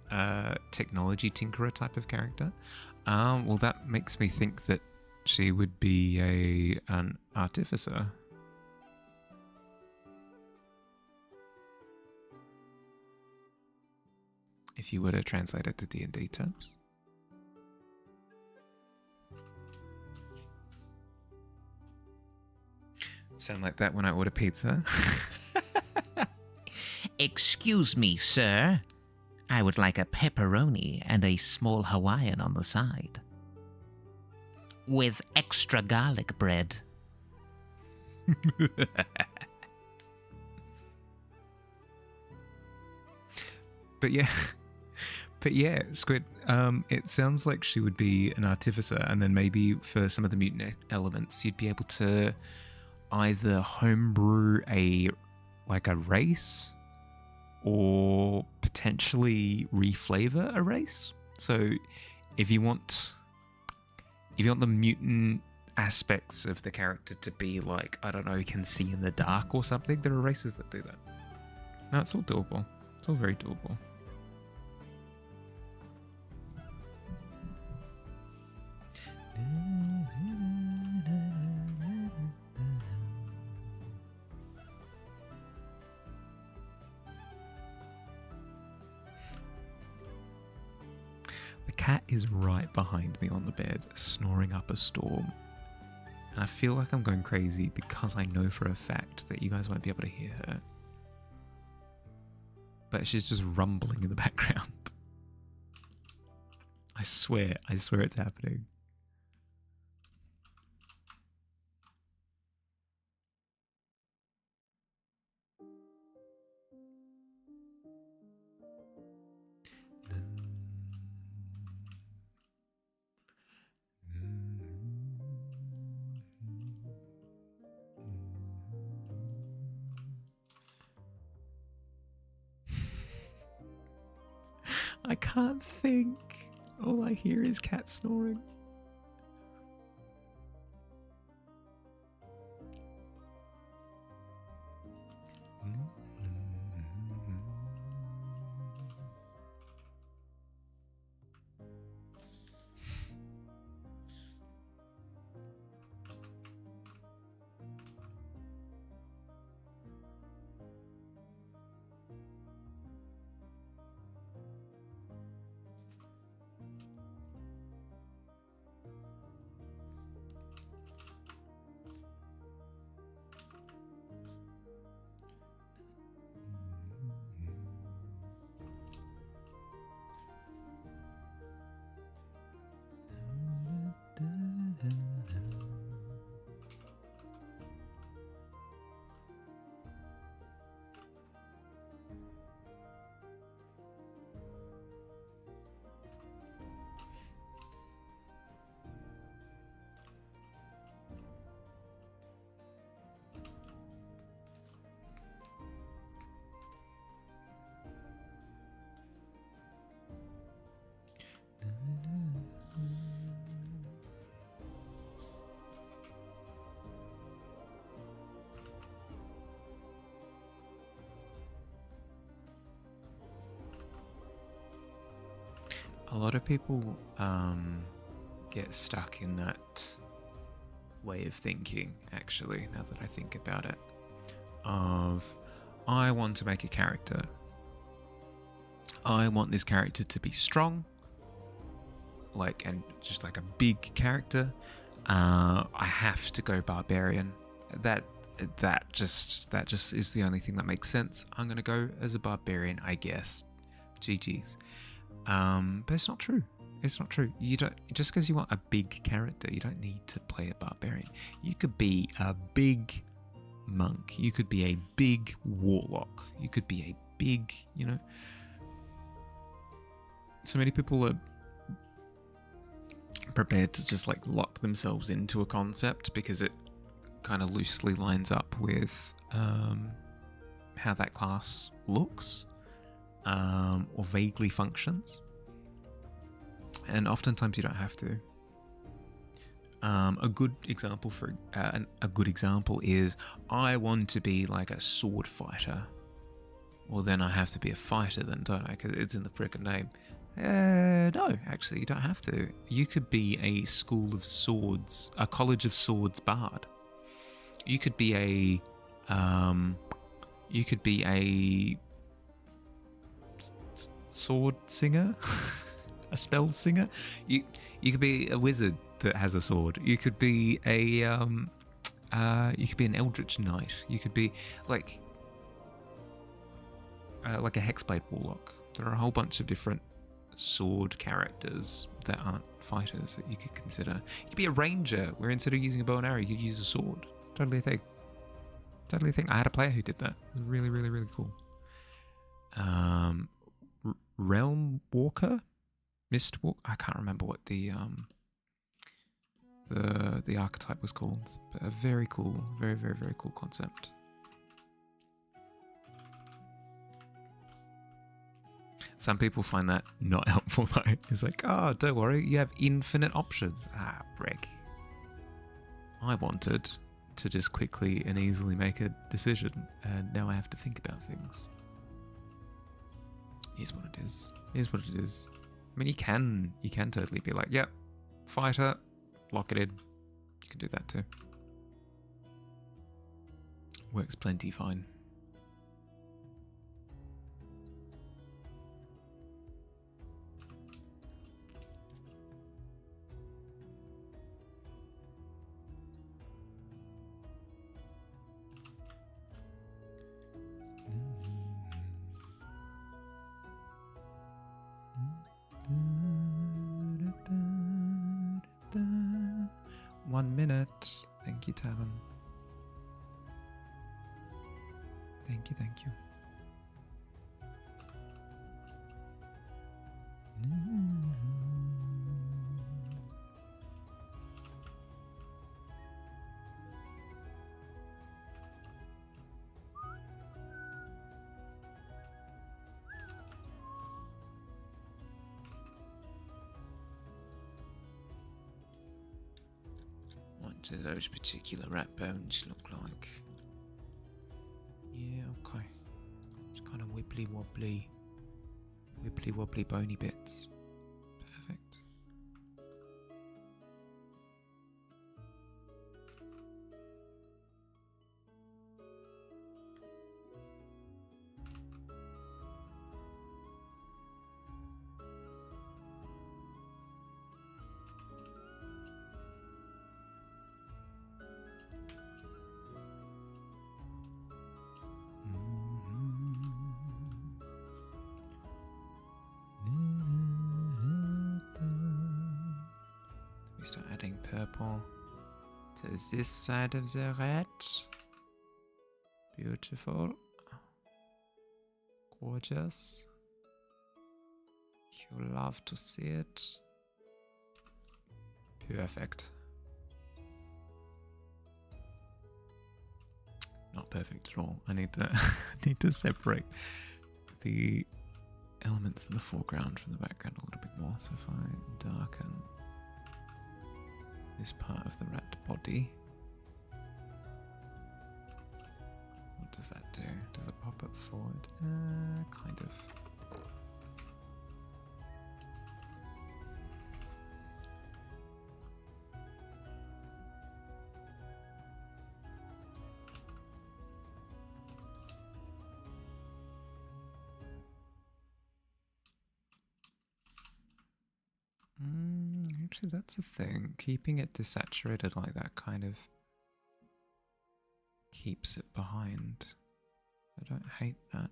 technology tinkerer type of character. Well, that makes me think that she would be an artificer. If you were to translate it to D&D terms. Sound like that when I order pizza? Excuse me, sir. I would like a pepperoni and a small Hawaiian on the side. With extra garlic bread. But yeah, Squid, it sounds like she would be an artificer, and then maybe for some of the mutant elements, you'd be able to either homebrew a race, or potentially reflavor a race. So if you want the mutant aspects of the character to be like, I don't know, can see in the dark or something, there are races that do that. No, it's all doable. It's all very doable. The cat is right behind me on the bed, snoring up a storm. And I feel like I'm going crazy because I know for a fact that you guys won't be able to hear her. But she's just rumbling in the background. I swear it's happening. I can't think. All I hear is cat snoring. lot of people get stuck in that way of thinking, actually, now that I think about it, of I want to make a character. I want this character to be strong, and just like a big character. I have to go barbarian. That just is the only thing that makes sense. I'm gonna go as a barbarian, I guess. GG's. But it's not true. It's not true. You don't, just because you want a big character, you don't need to play a barbarian. You could be a big monk. You could be a big warlock. You could be a big, So many people are prepared to just lock themselves into a concept because it kind of loosely lines up with how that class looks or vaguely functions. And oftentimes you don't have to. A good example is I want to be like a sword fighter. Well, then I have to be a fighter, then, don't I? Because it's in the frickin' name. No, actually, you don't have to. You could be a school of swords, a college of swords bard. You could be a sword singer. A spell singer. You could be a wizard that has a sword. You could be an eldritch knight. You could be like a hexblade warlock. There are a whole bunch of different sword characters that aren't fighters that you could consider. You could be a ranger, where instead of using a bow and arrow, you could use a sword. Totally a thing. Totally a thing. I had a player who did that. It was really, really, really cool. Realm Walker. Mistwalk. I can't remember what the archetype was called, but a very cool, very, very, very cool concept. Some people find that not helpful though. It's like, oh, don't worry, you have infinite options. Ah, brick. I wanted to just quickly and easily make a decision, and now I have to think about things. Here's what it is. Here's what it is. I mean, you can totally be like, yep, fighter, lock it in. You can do that too. Works plenty fine. Thank you, Tavern. Thank you, thank you. What do those particular rat bones look like? Yeah, okay. It's kind of wibbly wobbly bony bits. Perfect. We start adding purple to this side of the red. Beautiful. Gorgeous. You love to see it. Perfect. Not perfect at all. I need to need to separate the elements in the foreground from the background a little bit more. So if I darken this part of the rat body, what does that do? Does it pop it forward? Kind of. actually, that's a thing. Keeping it desaturated like that kind of keeps it behind. I don't hate that.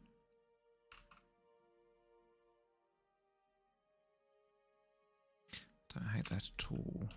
Don't hate that at all.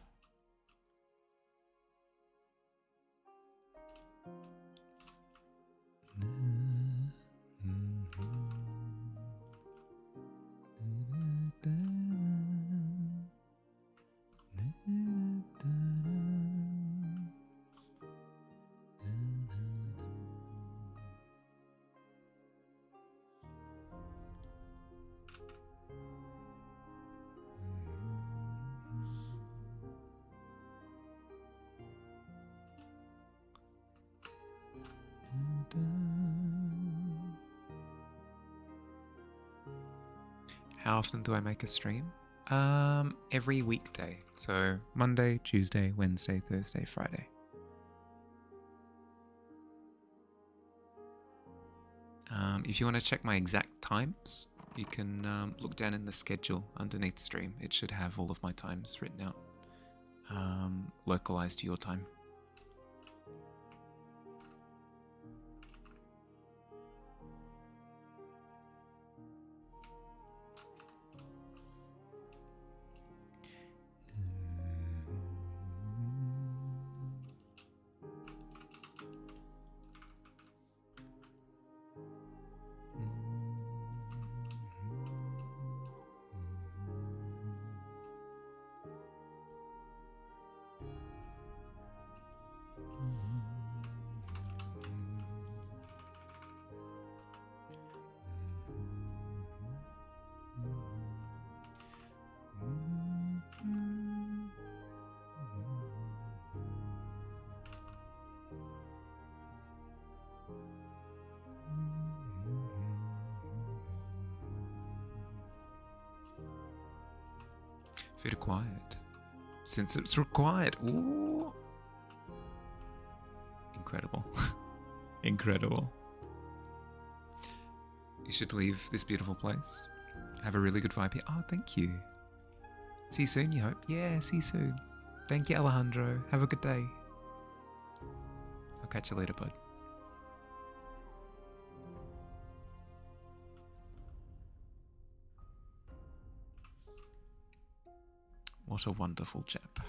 How often do I make a stream? Every weekday. So Monday, Tuesday, Wednesday, Thursday, Friday. If you want to check my exact times, you can look down in the schedule underneath the stream. It should have all of my times written out, localized to your time. Food acquired. Since it's required. Ooh. Incredible. Incredible. You should leave this beautiful place. Have a really good vibe here. Oh, thank you. See you soon, you hope? Yeah, see you soon. Thank you, Alejandro. Have a good day. I'll catch you later, bud. What a wonderful chap.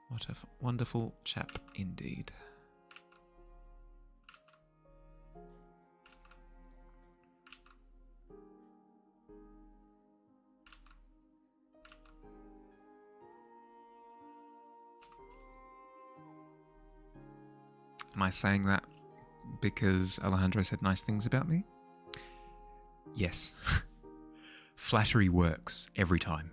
What a wonderful chap indeed. Am I saying that because Alejandro said nice things about me? Yes. Flattery works every time.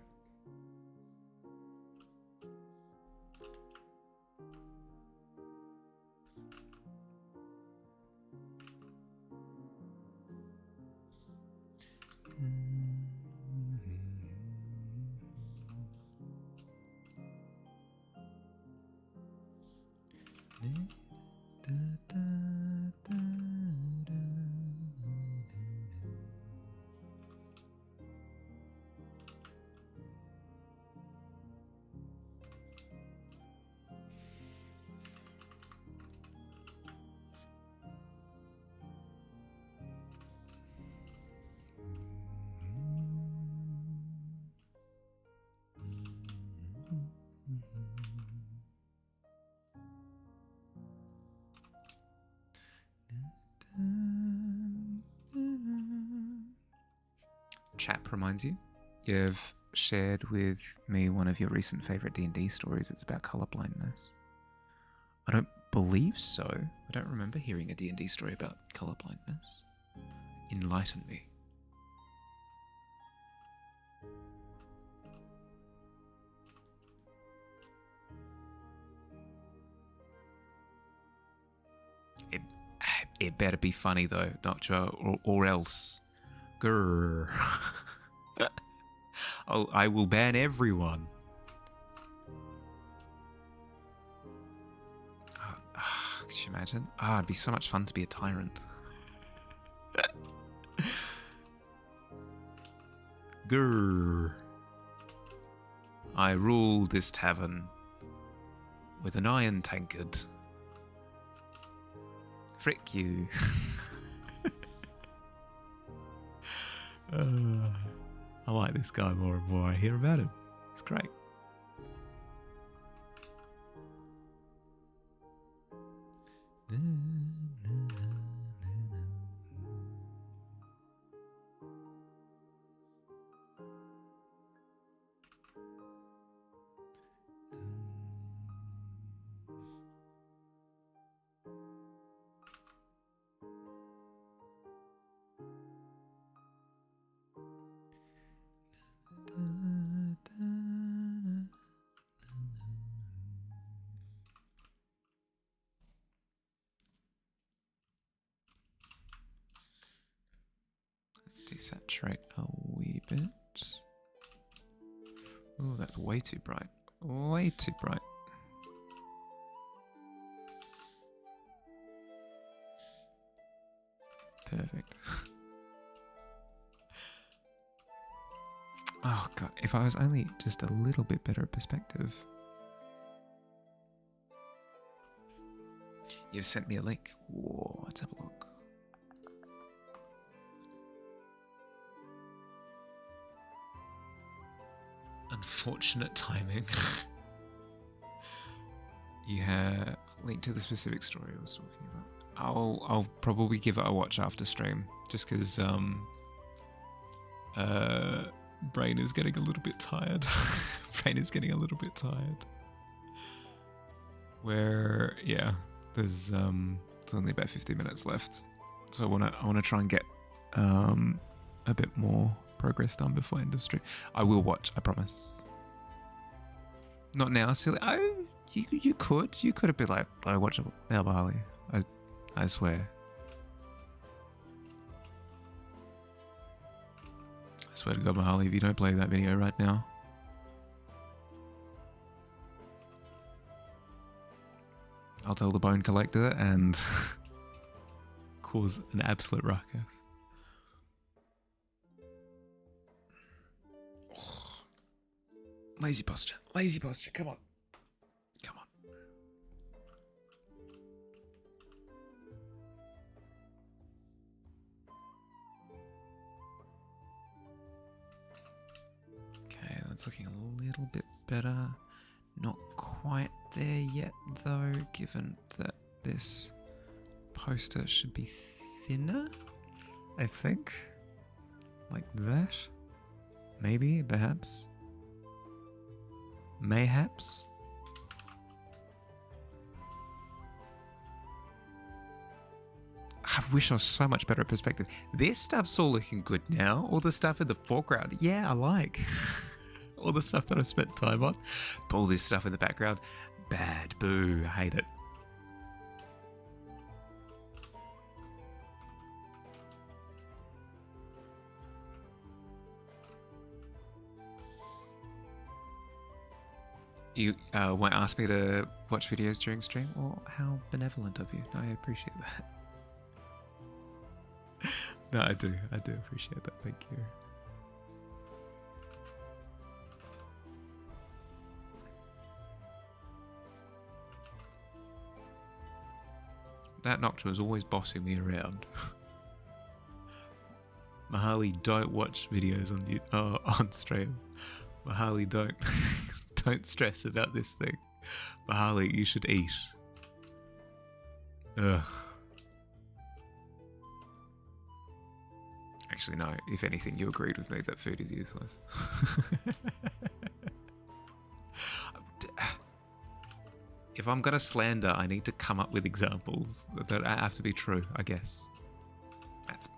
Chap reminds you, you've shared with me one of your recent favorite D&D stories. It's about colorblindness. I don't believe so. I don't remember hearing a D&D story about colorblindness. Enlighten me. It better be funny though, Doctor, or else. Grrr. I will ban everyone. Could you imagine? It'd be so much fun to be a tyrant. Grr. I rule this tavern with an iron tankard. Frick you. I like this guy more and more I hear about him. It's great. Let's desaturate a wee bit. Oh, that's way too bright. Way too bright. Perfect. Oh god, if I was only just a little bit better at perspective. You've sent me a link. Whoa, let's have a look. Unfortunate timing. You have linked to the specific story I was talking about. I'll probably give it a watch after stream, just because brain is getting a little bit tired. Brain is getting a little bit tired. Where there's only about 50 minutes left, so I wanna try and get a bit more progress done before end of stream. I will watch, I promise. Not now, silly. Oh, you could have been like, I watch El Bali. I swear. I swear to God, Mahali, if you don't play that video right now. I'll tell the Bone Collector and cause an absolute ruckus. Oh. Lazy posture, come on. Come on. Okay, that's looking a little bit better. Not quite there yet though, given that this poster should be thinner, I think. Like that. Maybe, perhaps. Mayhaps. I wish I was so much better at perspective. This stuff's all looking good now. All the stuff in the foreground, yeah, I like. All the stuff that I spent time on. But all this stuff in the background, bad, boo, hate it. You won't ask me to watch videos during stream? Well, how benevolent of you. No, I appreciate that. No, I do appreciate that. Thank you. That Noctua is always bossing me around. Mahali, don't watch videos on stream. Mahali, don't. Don't stress about this thing. Mahali, you should eat. Ugh. Actually, no. If anything, you agreed with me that food is useless. If I'm going to slander, I need to come up with examples that have to be true, I guess.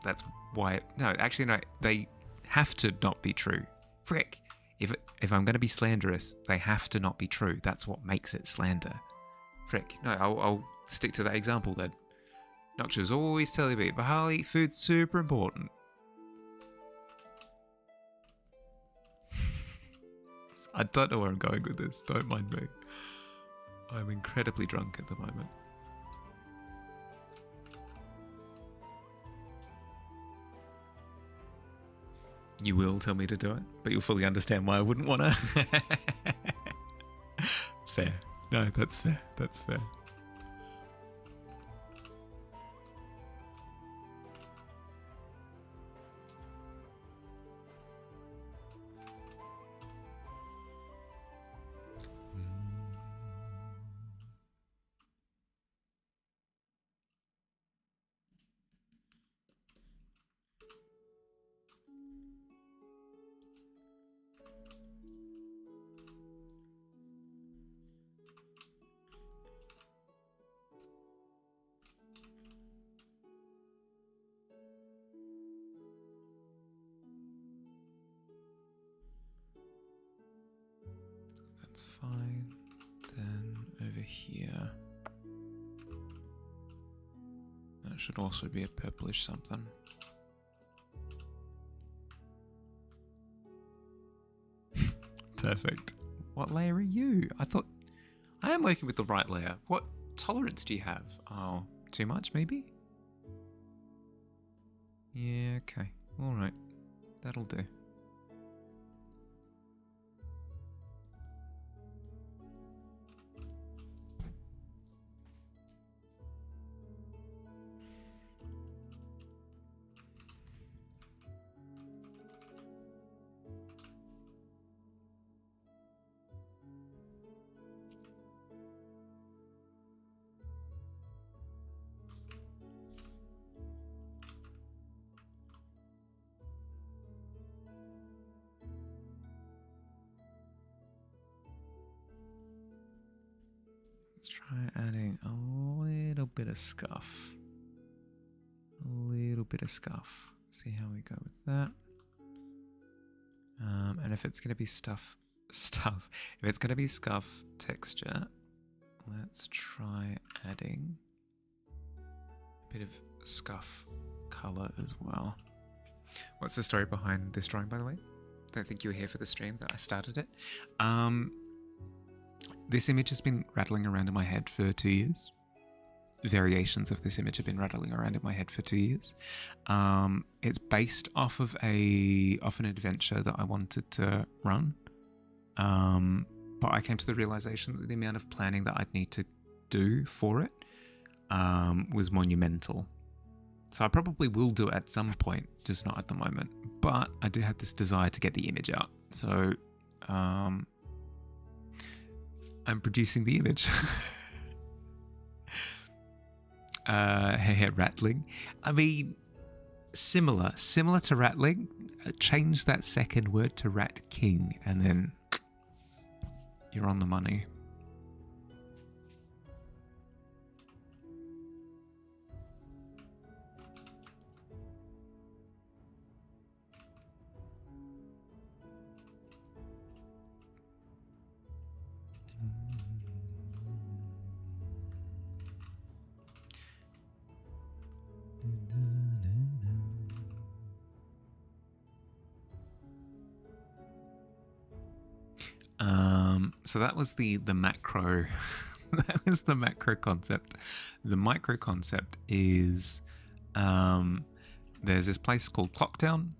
That's why... No, actually, no. They have to not be true. Frick. If I'm going to be slanderous, they have to not be true. That's what makes it slander. Frick. No, I'll stick to that example then. Noctua's always telling me, Bahali, food's super important. I don't know where I'm going with this. Don't mind me. I'm incredibly drunk at the moment. You will tell me to do it, but you'll fully understand why I wouldn't want to. Fair. No, that's fair. That's fair. That's fine. Then over here, that should also be a purplish something. Perfect. What layer are you? I thought I am working with the right layer. What tolerance do you have? Oh, too much maybe? Yeah, okay. All right. That'll do. Let's try adding a little bit of scuff. A little bit of scuff. See how we go with that. And if it's going to be if it's going to be scuff texture, let's try adding a bit of scuff color as well. What's the story behind this drawing, by the way? Don't think you were here for the stream that I started it. This image has been rattling around in my head for 2 years. Variations of this image have been rattling around in my head for 2 years. It's based off of an adventure that I wanted to run. But I came to the realization that the amount of planning that I'd need to do for it was monumental. So I probably will do it at some point, just not at the moment. But I do have this desire to get the image out. So I'm producing the image. Rattling. I mean, similar to rattling. Change that second word to rat king, and then you're on the money. So that was the macro. That was the macro concept. The micro concept is there's this place called Clocktown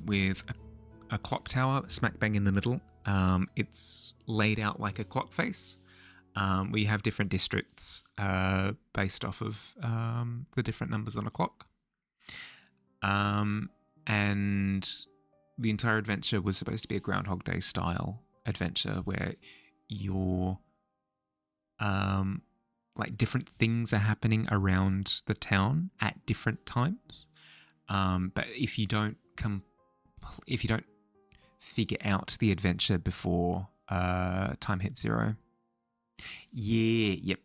with a clock tower smack bang in the middle. It's laid out like a clock face. We have different districts based off of the different numbers on a clock. And the entire adventure was supposed to be a Groundhog Day style adventure where you're like different things are happening around the town at different times. But if you don't figure out the adventure before time hits 0. Yeah, yep.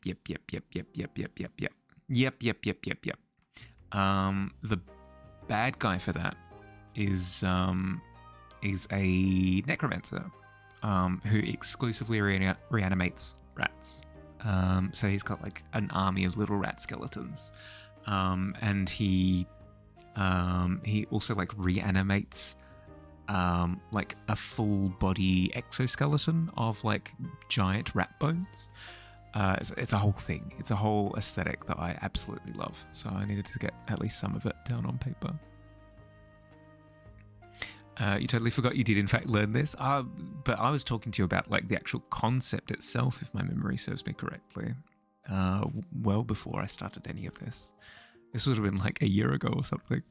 The bad guy for that is a necromancer who exclusively reanimates rats. So he's got like an army of little rat skeletons, and he also like reanimates like a full body exoskeleton of like giant rat bones. It's a whole thing. It's a whole aesthetic that I absolutely love. So I needed to get at least some of it down on paper. You totally forgot you did in fact learn this. But I was talking to you about like the actual concept itself, if my memory serves me correctly. Well before I started any of this. This would have been like a year ago or something.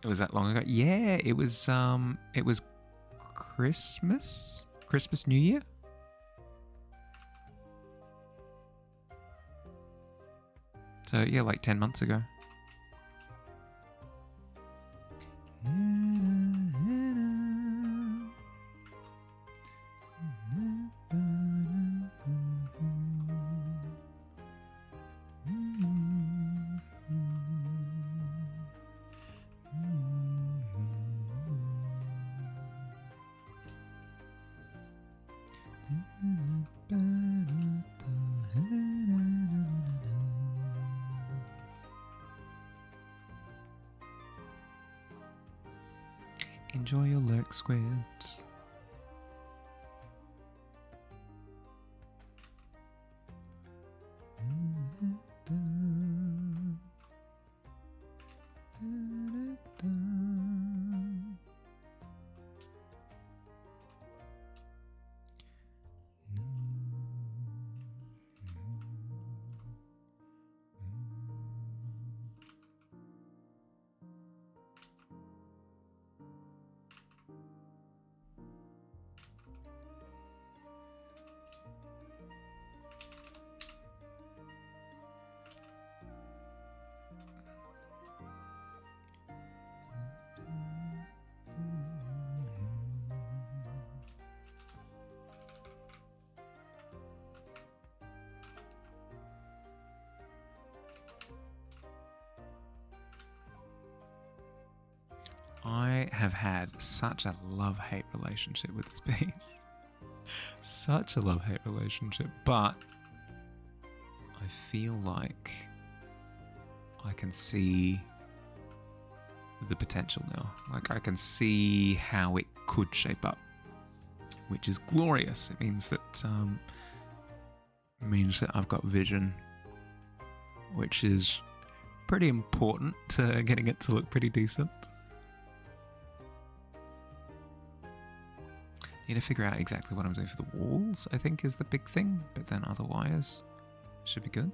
It was that long ago. Yeah, it was Christmas, New Year. So yeah, like 10 months ago. Enjoy your lurk, squid. I have had such a love-hate relationship with this piece. Such a love-hate relationship, but I feel like I can see the potential now. Like I can see how it could shape up, which is glorious. It means that I've got vision, which is pretty important to getting it to look pretty decent. Need to figure out exactly what I'm doing for the walls, I think, is the big thing, but then otherwise should be good.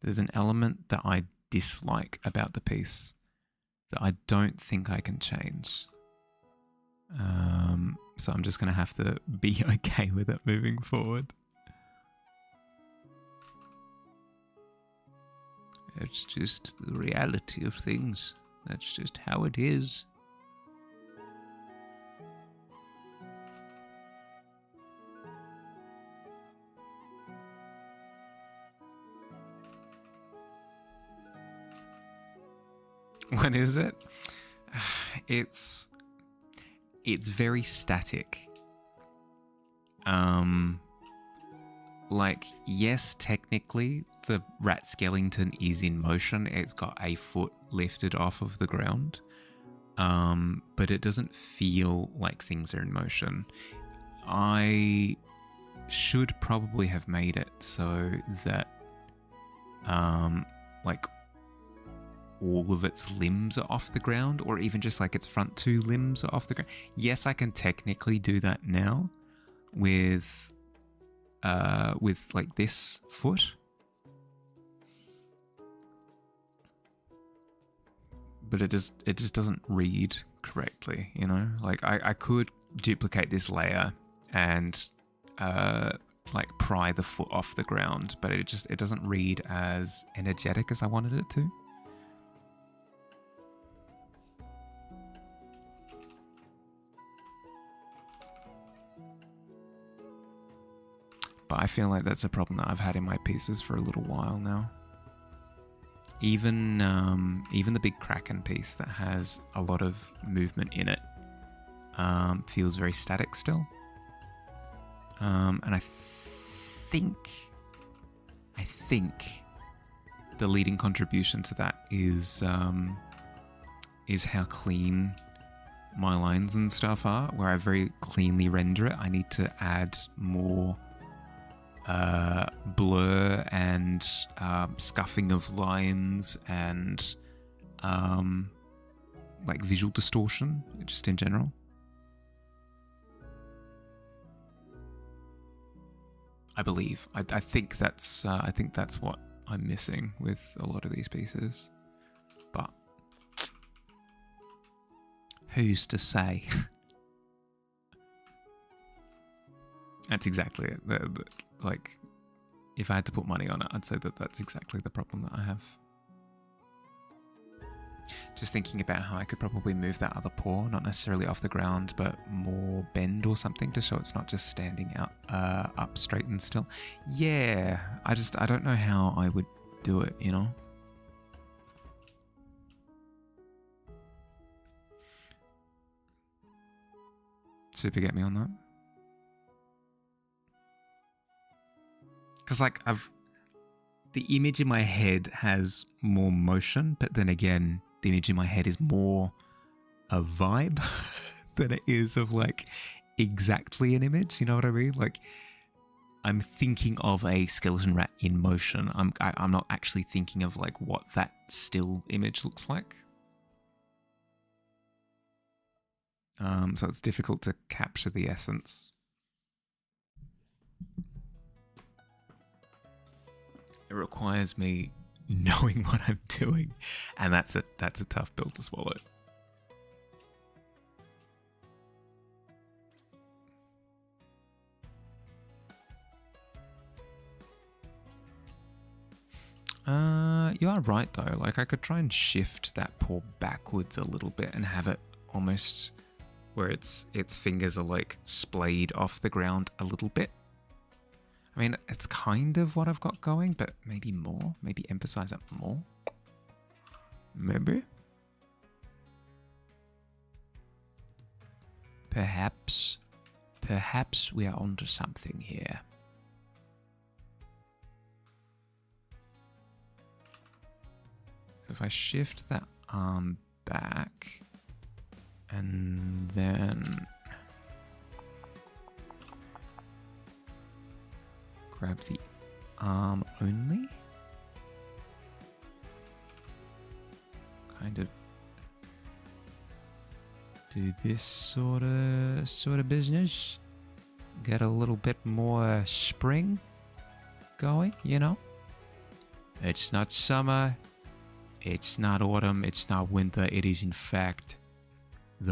There's an element that I dislike about the piece that I don't think I can change. So I'm just going to have to be okay with it moving forward. It's just the reality of things. That's just how it is. What is it? It's very static. Like, yes, technically the rat skeleton is in motion. It's got a foot lifted off of the ground. But it doesn't feel like things are in motion. I should probably have made it so that like all of its limbs are off the ground, or even just like its front two limbs are off the ground. Yes, I can technically do that now with like this foot. But it just doesn't read correctly, you know? Like I could duplicate this layer and like pry the foot off the ground, but it doesn't read as energetic as I wanted it to. But I feel like that's a problem that I've had in my pieces for a little while now. Even the big Kraken piece that has a lot of movement in it feels very static still. And I think the leading contribution to that is how clean my lines and stuff are, where I very cleanly render it. I need to add more blur and scuffing of lines and like visual distortion, just in general. I believe. I think that's what I'm missing with a lot of these pieces. But who's to say? That's exactly it. Like, if I had to put money on it, I'd say that that's exactly the problem that I have. Just thinking about how I could probably move that other paw, not necessarily off the ground, but more bend or something, just so it's not just standing out up straight and still. Yeah, I don't know how I would do it, you know? Super get me on that. Because, like, the image in my head has more motion, but then again, the image in my head is more a vibe than it is of, like, exactly an image. You know what I mean? Like, I'm thinking of a skeleton rat in motion. I'm not actually thinking of, like, what that still image looks like. So it's difficult to capture the essence. It requires me knowing what I'm doing, and that's a tough pill to swallow. You are right though. Like, I could try and shift that paw backwards a little bit and have it almost where its fingers are like splayed off the ground a little bit. I mean, it's kind of what I've got going, but maybe more. Maybe emphasize it more. Maybe. Perhaps we are onto something here. So if I shift that arm back and then grab the arm only. Kind of do this sort of business. Get a little bit more spring going, you know? It's not summer, it's not autumn, it's not winter. It is in fact the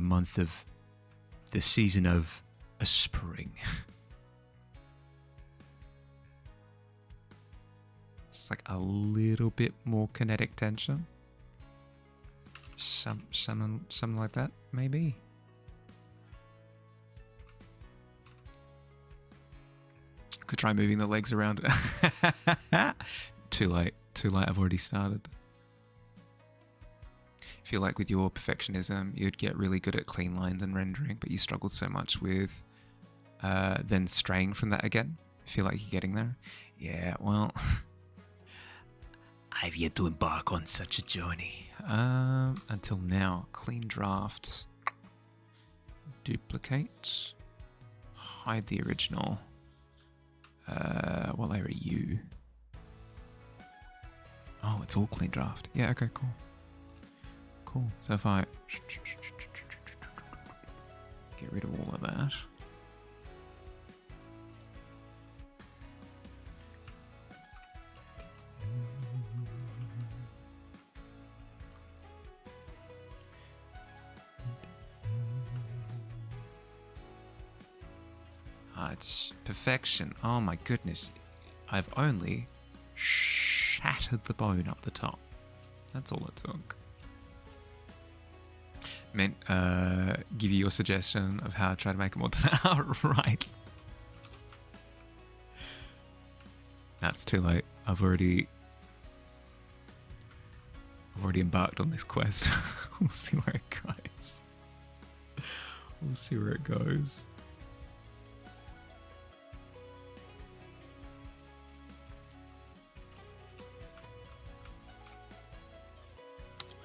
season of a spring. It's like a little bit more kinetic tension. Something like that, maybe. Could try moving the legs around. Too late. I've already started. I feel like with your perfectionism, you'd get really good at clean lines and rendering, but you struggled so much with then straying from that again. I feel like you're getting there. Yeah, well, I've yet to embark on such a journey. Until now. Clean draft. Duplicate. Hide the original. What layer are you? Oh, it's all clean draft. Yeah, okay, cool. Cool. So if I get rid of all of that. It's perfection. Oh my goodness. I've only shattered the bone up the top. That's all it took. Meant give you your suggestion of how to try to make it more right. That's too late. I've already embarked on this quest. We'll see where it goes. We'll see where it goes.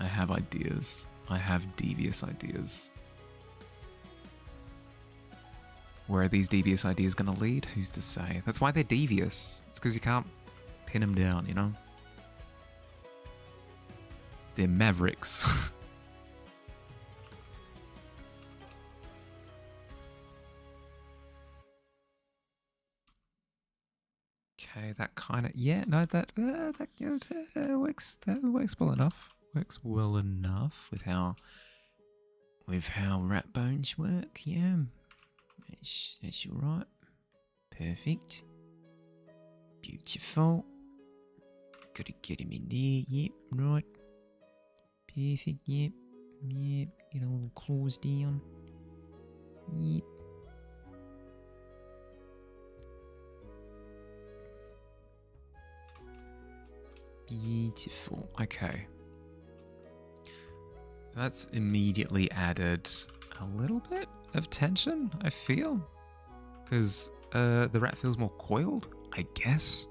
I have ideas. I have devious ideas. Where are these devious ideas going to lead? Who's to say? That's why they're devious. It's because you can't pin them down, you know? They're mavericks. Okay, that kind of that works. That works well enough. Works well enough with how rat bones work. Yeah, that's all right. Perfect. Beautiful. Gotta get him in there. Yep, right. Perfect. Yep, yep. Get a little claws down. Yep. Beautiful. Okay. That's immediately added a little bit of tension, I feel. Because the rat feels more coiled, I guess.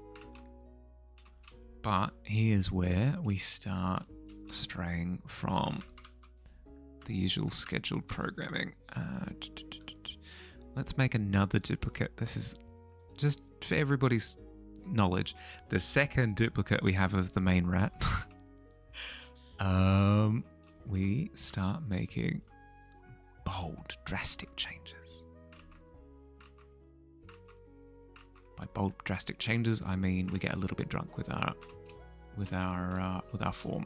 But here's where we start straying from the usual scheduled programming. Let's make another duplicate. This is just for everybody's knowledge, the second duplicate we have of the main rat. We start making bold, drastic changes. By bold, drastic changes, I mean we get a little bit drunk with our form.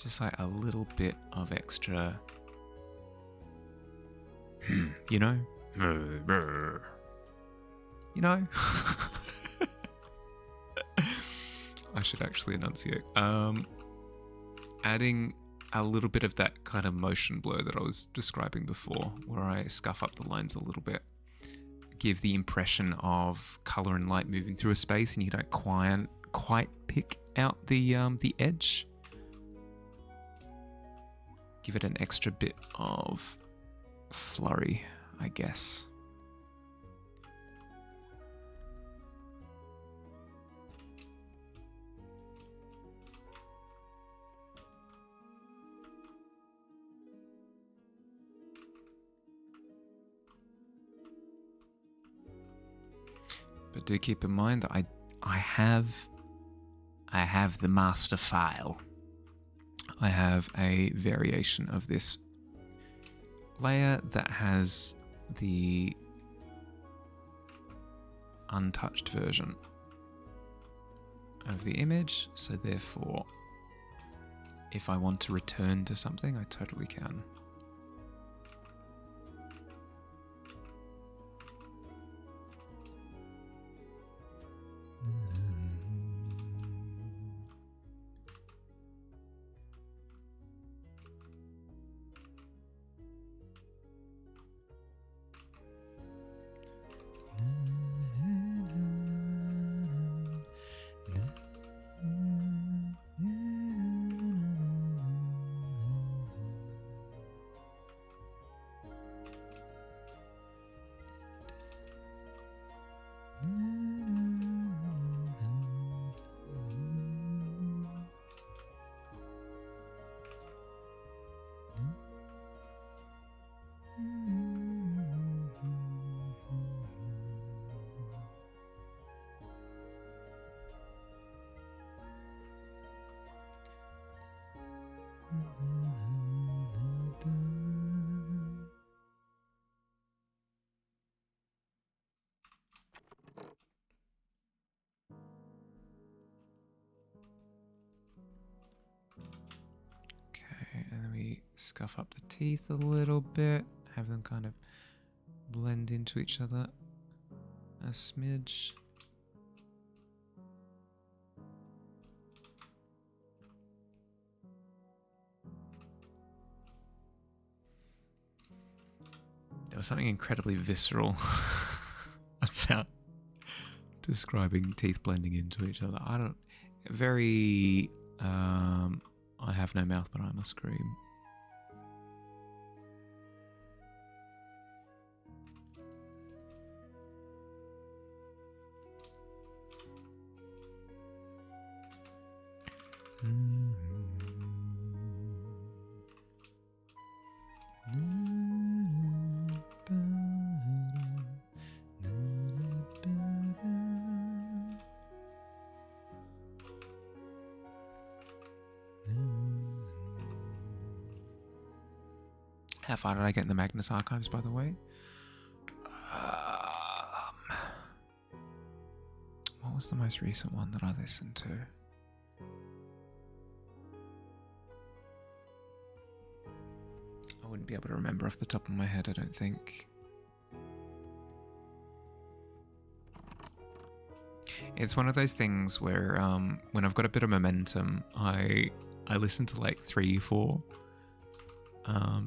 Just like a little bit of extra, you know. You know? I should actually enunciate. Adding a little bit of that kind of motion blur that I was describing before, where I scuff up the lines a little bit. Give the impression of color and light moving through a space and you don't quite pick out the edge. Give it an extra bit of flurry, I guess. But do keep in mind that I have the master file. I have a variation of this layer that has the untouched version of the image, so therefore if I want to return to something, I totally can. And then we scuff up the teeth a little bit, have them kind of blend into each other a smidge. There was something incredibly visceral about describing teeth blending into each other. I don't. Very. I have no mouth, but I must scream. How far did I get in the Magnus archives, by the way? What was the most recent one that I listened to? I wouldn't be able to remember off the top of my head, I don't think. It's one of those things where when I've got a bit of momentum, I listen to like 3, 4.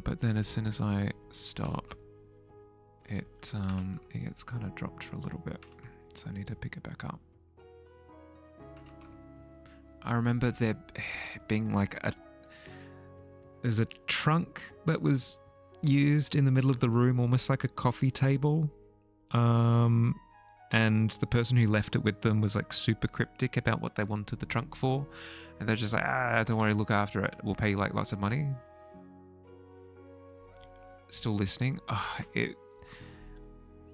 But then as soon as I stop, it gets kind of dropped for a little bit. So I need to pick it back up. I remember there being like there's a trunk that was used in the middle of the room, almost like a coffee table. And the person who left it with them was like super cryptic about what they wanted the trunk for. And they're just like, don't worry, look after it. We'll pay you like lots of money. Still listening.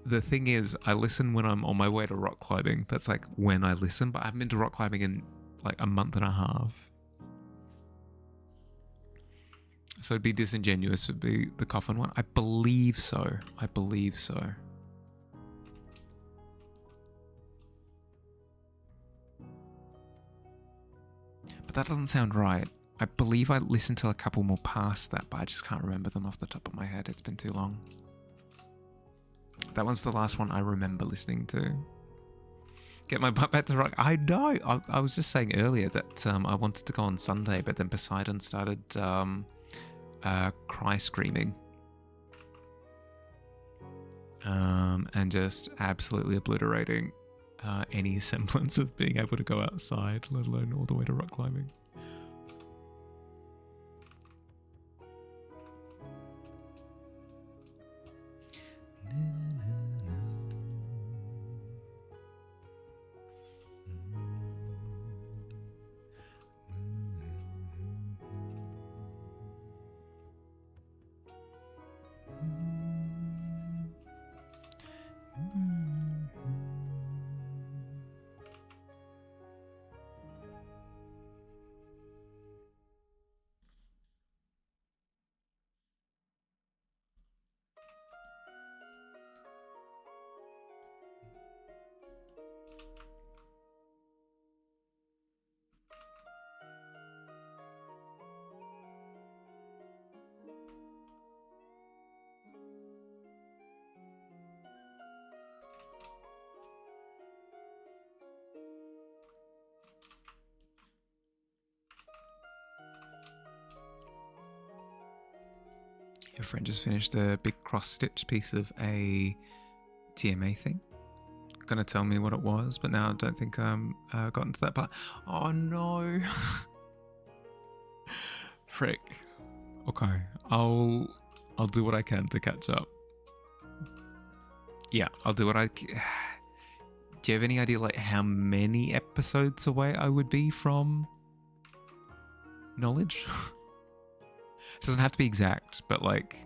The thing is, I listen when I'm on my way to rock climbing. That's like when I listen, but I haven't been to rock climbing in like a month and a half. So it'd be disingenuous to be the coffin one. I believe so. But that doesn't sound right. I believe I listened to a couple more past that, but I just can't remember them off the top of my head. It's been too long. That one's the last one I remember listening to. Get my butt back to rock. I know. I was just saying earlier that I wanted to go on Sunday, but then Poseidon started cry screaming. And just absolutely obliterating any semblance of being able to go outside, let alone all the way to rock climbing. Your friend just finished a big cross-stitch piece of a TMA thing. Gonna tell me what it was, but now I don't think I'm gotten to that part. Oh no! Frick. Okay, I'll do what I can to catch up. Yeah, I'll do what I can. Do you have any idea like how many episodes away I would be from knowledge? It doesn't have to be exact, but like,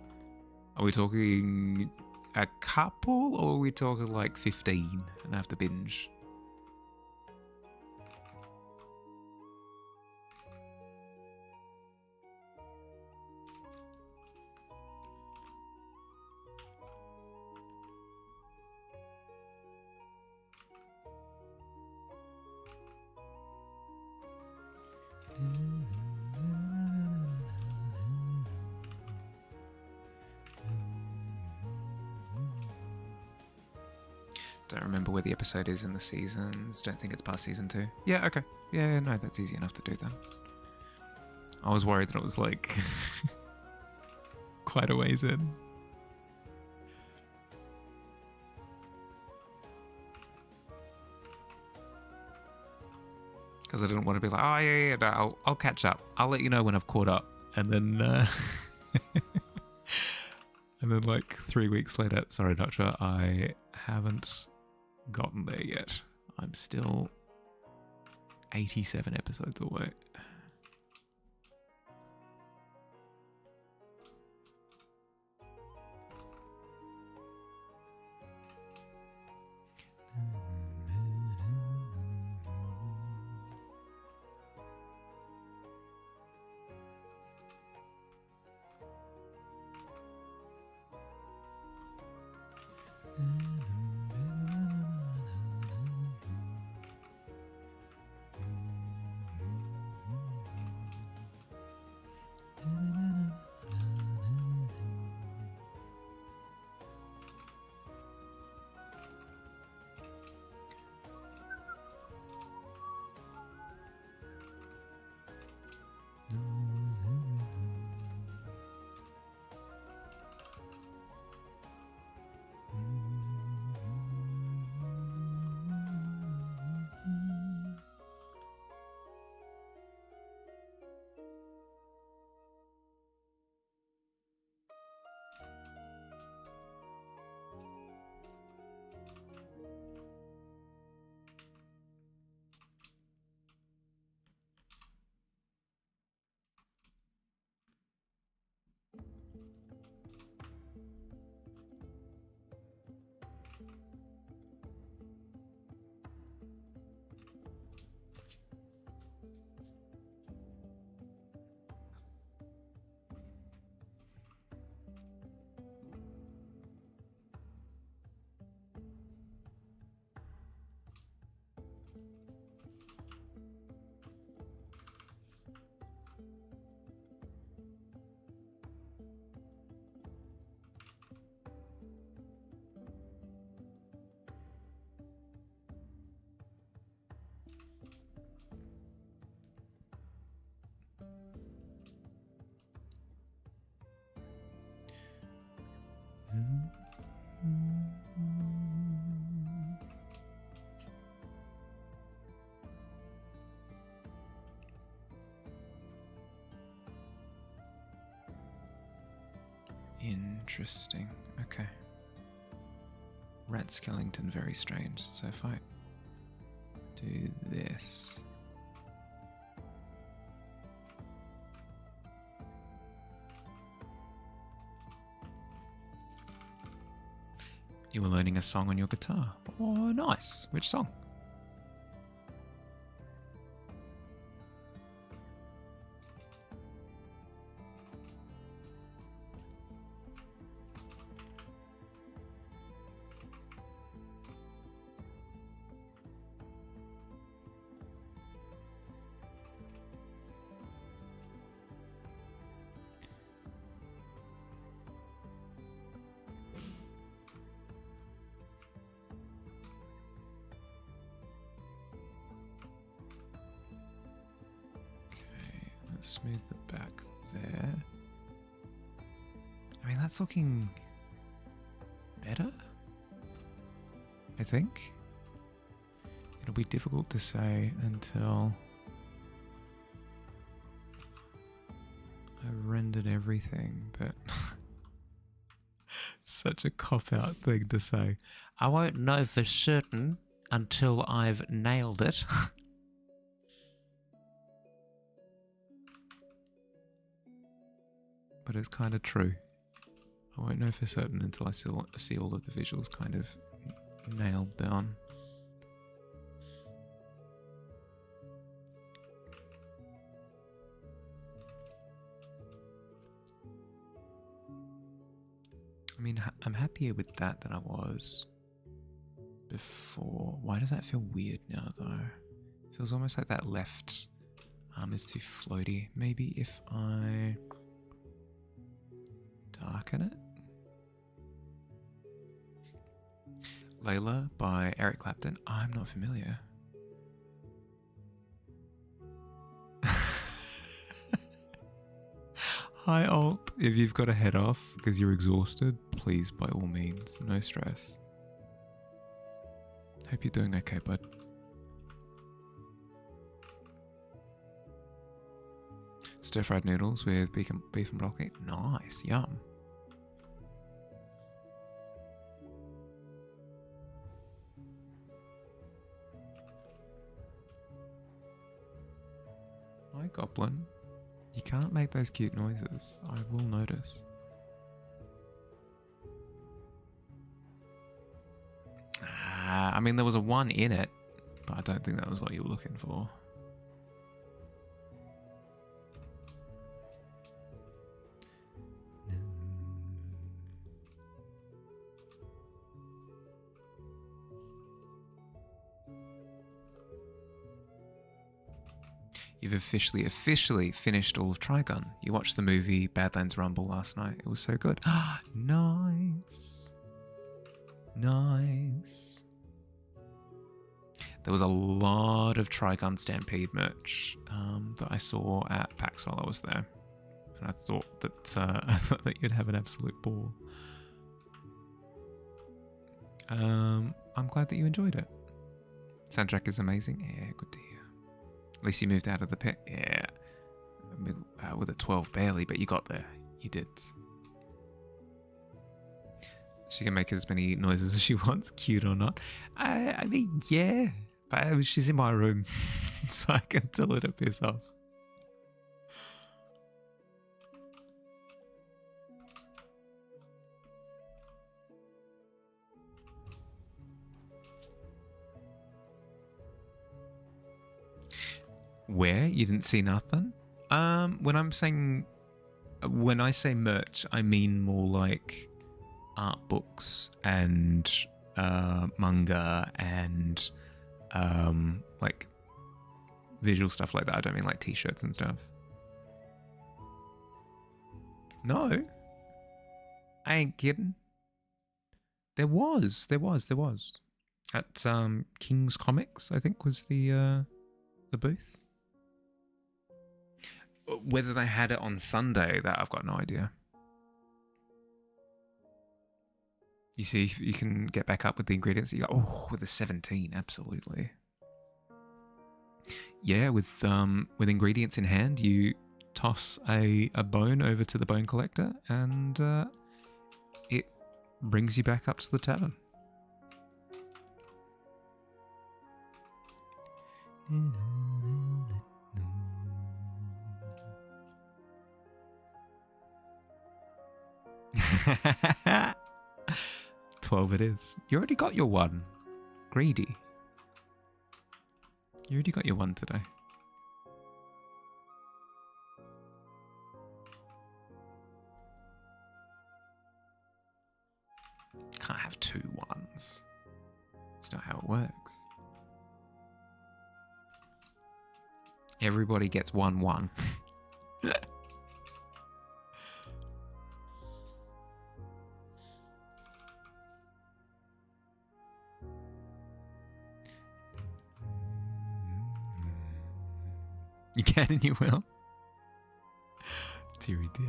are we talking a couple or are we talking like 15 and I have to binge? Don't remember where the episode is in the seasons. Don't think it's past season 2. Yeah, okay. Yeah, no, that's easy enough to do then. I was worried that it was like quite a ways in. Because I didn't want to be like, oh yeah, no, I'll catch up. I'll let you know when I've caught up. And then, and then like 3 weeks later, sorry, Doctor, I haven't gotten there yet. I'm still 87 episodes away. Interesting. Okay. Rat Skellington, very strange. So if I do this. You were learning a song on your guitar. Oh, nice. Which song? Smooth the back there. I mean, that's looking better, I think. It'll be difficult to say until I rendered everything, but such a cop-out thing to say. I won't know for certain until I've nailed it. But it's kind of true. I won't know for certain until I see all of the visuals kind of nailed down. I mean, I'm happier with that than I was before. Why does that feel weird now, though? It feels almost like that left arm is too floaty. Maybe if I darken it. Layla by Eric Clapton. I'm not familiar. Hi Alt, if you've got to head off because you're exhausted, please by all means, no stress. Hope you're doing okay, bud. Stir-fried noodles with beef and broccoli. Nice, yum. Hi, Goblin. You can't make those cute noises. I will notice. I mean, there was a 1 in it, but I don't think that was what you were looking for. You've officially finished all of Trigun. You watched the movie Badlands Rumble last night. It was so good. Nice. Nice. There was a lot of Trigun Stampede merch that I saw at PAX while I was there. And I thought that you'd have an absolute ball. I'm glad that you enjoyed it. Soundtrack is amazing. Yeah, good to hear. At least you moved out of the pit. Yeah. With a 12 barely, but you got there. You did. She can make as many noises as she wants, cute or not. I mean, yeah. But she's in my room, so I can tell her to piss off. Where? You didn't see nothing? When I say merch, I mean more like art books and manga and like visual stuff like that. I don't mean like t-shirts and stuff. No. I ain't kidding. There was. At King's Comics, I think was the booth. Whether they had it on Sunday, that I've got no idea. You see, if you can get back up with the ingredients. You go, with a 17, absolutely. Yeah, with ingredients in hand, you toss a bone over to the bone collector, and it brings you back up to the tavern. $12 it is. You already got your 1. Greedy. You already got your 1 today. Can't have 2 1s. That's not how it works. Everybody gets 1. You can and you will. Deary dear.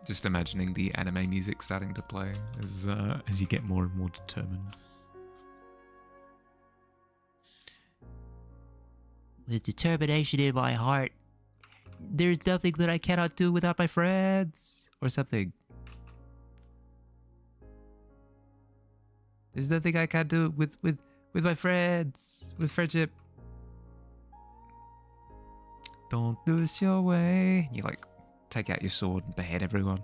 Just imagining the anime music starting to play as you get more and more determined. With determination in my heart, there's nothing that I cannot do without my friends. Or something. There's nothing I can't do with my friends. With friendship. Don't lose your way. You like take out your sword and behead everyone.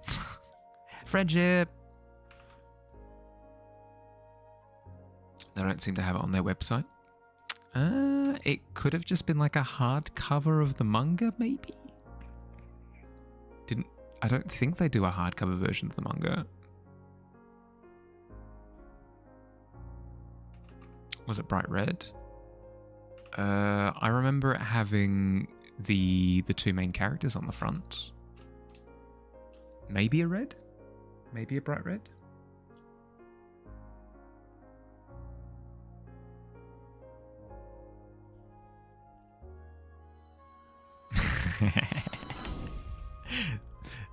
Friendship. They don't seem to have it on their website. It could have just been like a hardcover of the manga, maybe? I don't think they do a hardcover version of the manga. Was it bright red? I remember it having the 2 main characters on the front. Maybe a red? Maybe a bright red?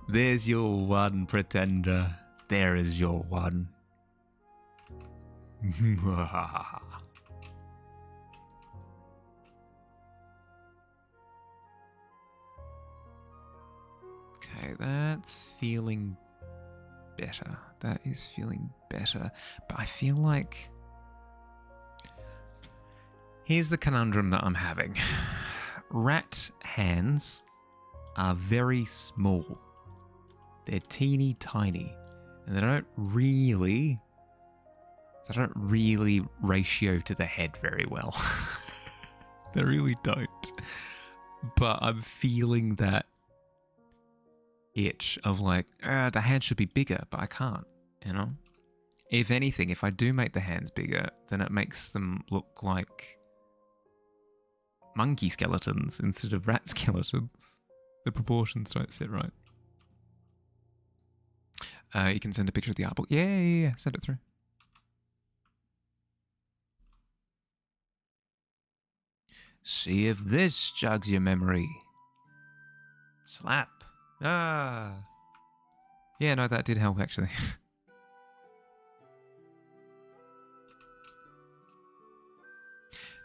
There's your 1, pretender. There is your 1. Okay, that's feeling better. That is feeling better. But I feel like... Here's the conundrum that I'm having. Rat hands are very small. They're teeny tiny. And they don't really ratio to the head very well. They really don't. But I'm feeling that itch of like, the hand should be bigger, but I can't, you know? If anything, if I do make the hands bigger, then it makes them look like monkey skeletons instead of rat skeletons. The proportions don't sit right. You can send a picture of the art book. Yeah. Send it through. See if this jogs your memory. Slap. Ah. Yeah, no, that did help actually.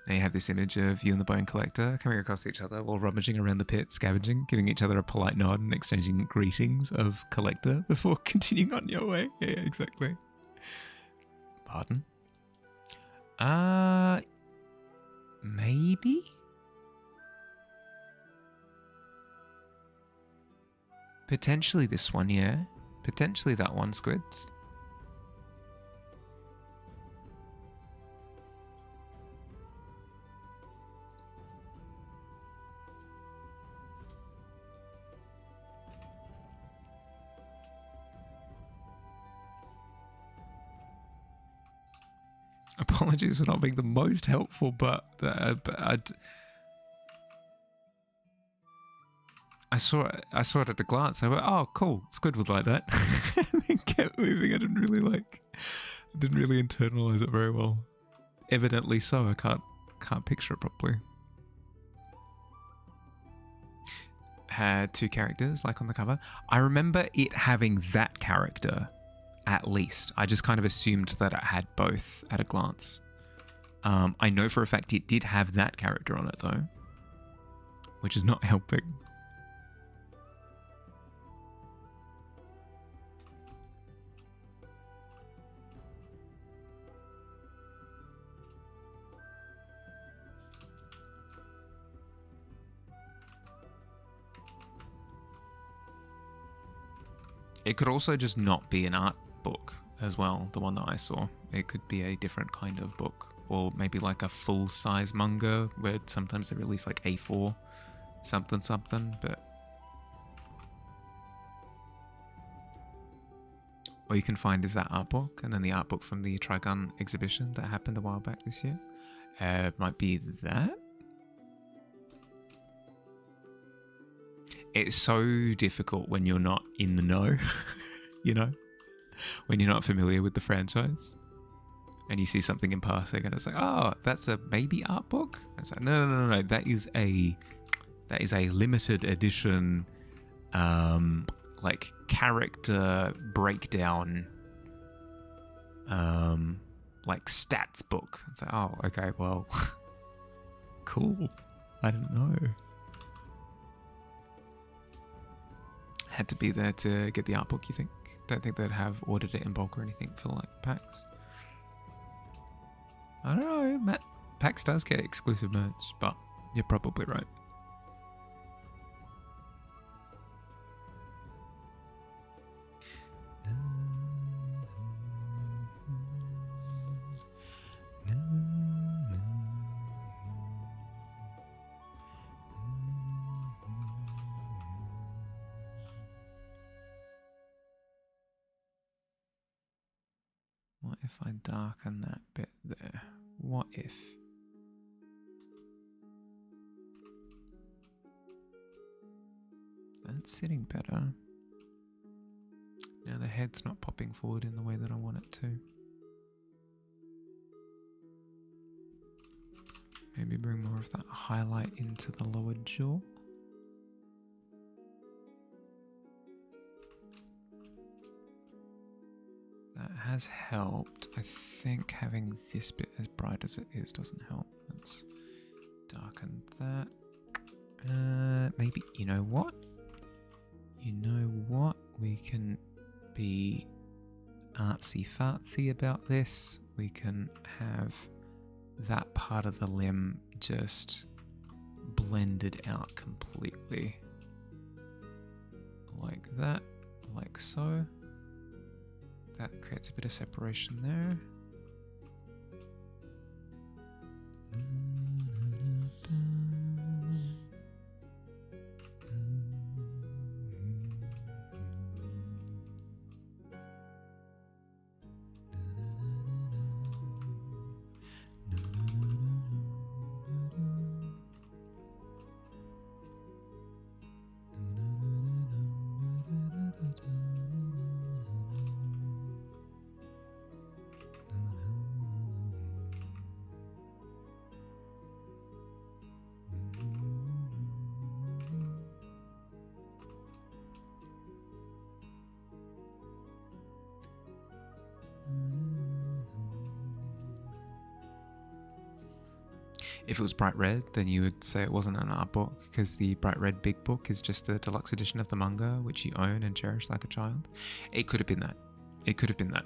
Now you have this image of you and the bone collector coming across each other while rummaging around the pit, scavenging, giving each other a polite nod and exchanging greetings of collector before continuing on your way. Yeah, exactly. Pardon? Maybe? Potentially this one, yeah. Potentially that one, Squid. Apologies for not being the most helpful, but I saw it at a glance. I went, "Oh, cool, Squid would like that," and then kept moving. I didn't really internalize it very well. Evidently so. I can't picture it properly. Had two characters, like on the cover. I remember it having that character. At least. I just kind of assumed that it had both at a glance. I know for a fact it did have that character on it though, which is not helping. It could also just not be an art book as well, the one that I saw. It could be a different kind of book, or maybe like a full-size manga where sometimes they release like A4 something, but... All you can find is that art book, and then the art book from the Trigun exhibition that happened a while back this year. Might be that? It's so difficult when you're not in the know, you know? When you're not familiar with the franchise and you see something in passing and it's like, oh, that's a maybe art book? And it's like, no. That is a limited edition, like character breakdown, like stats book. It's like, oh, okay, well, cool. I didn't know. Had to be there to get the art book, you think? Don't think they'd have ordered it in bulk or anything for like PAX. I don't know, PAX does get exclusive merch, but you're probably right. What if I darken that bit there? What if? That's sitting better. Now the head's not popping forward in the way that I want it to. Maybe bring more of that highlight into the lower jaw. That has helped. I think having this bit as bright as it is doesn't help. Let's darken that. Maybe, you know what? You know We can be artsy-fartsy about this. We can have that part of the limb just blended out completely. Like that, like so. That creates a bit of separation there. If it was bright red, then you would say it wasn't an art book, because the bright red big book is just the deluxe edition of the manga, which you own and cherish like a child. It could have been that. It could have been that.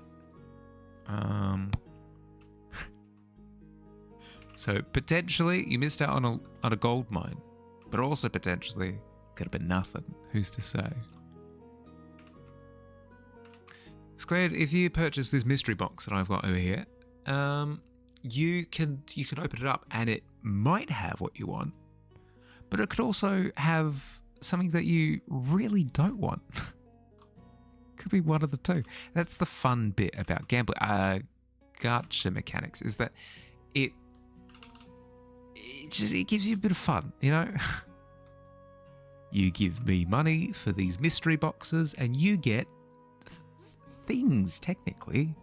So potentially you missed out on a gold mine, but also potentially could have been nothing. Who's to say? Squared, if you purchase this mystery box that I've got over here, you can open it up and it might have what you want, but it could also have something that you really don't want. Could be one of the two. That's the fun bit about gambling, gacha mechanics, is that it gives you a bit of fun, you know? You give me money for these mystery boxes and you get things, technically.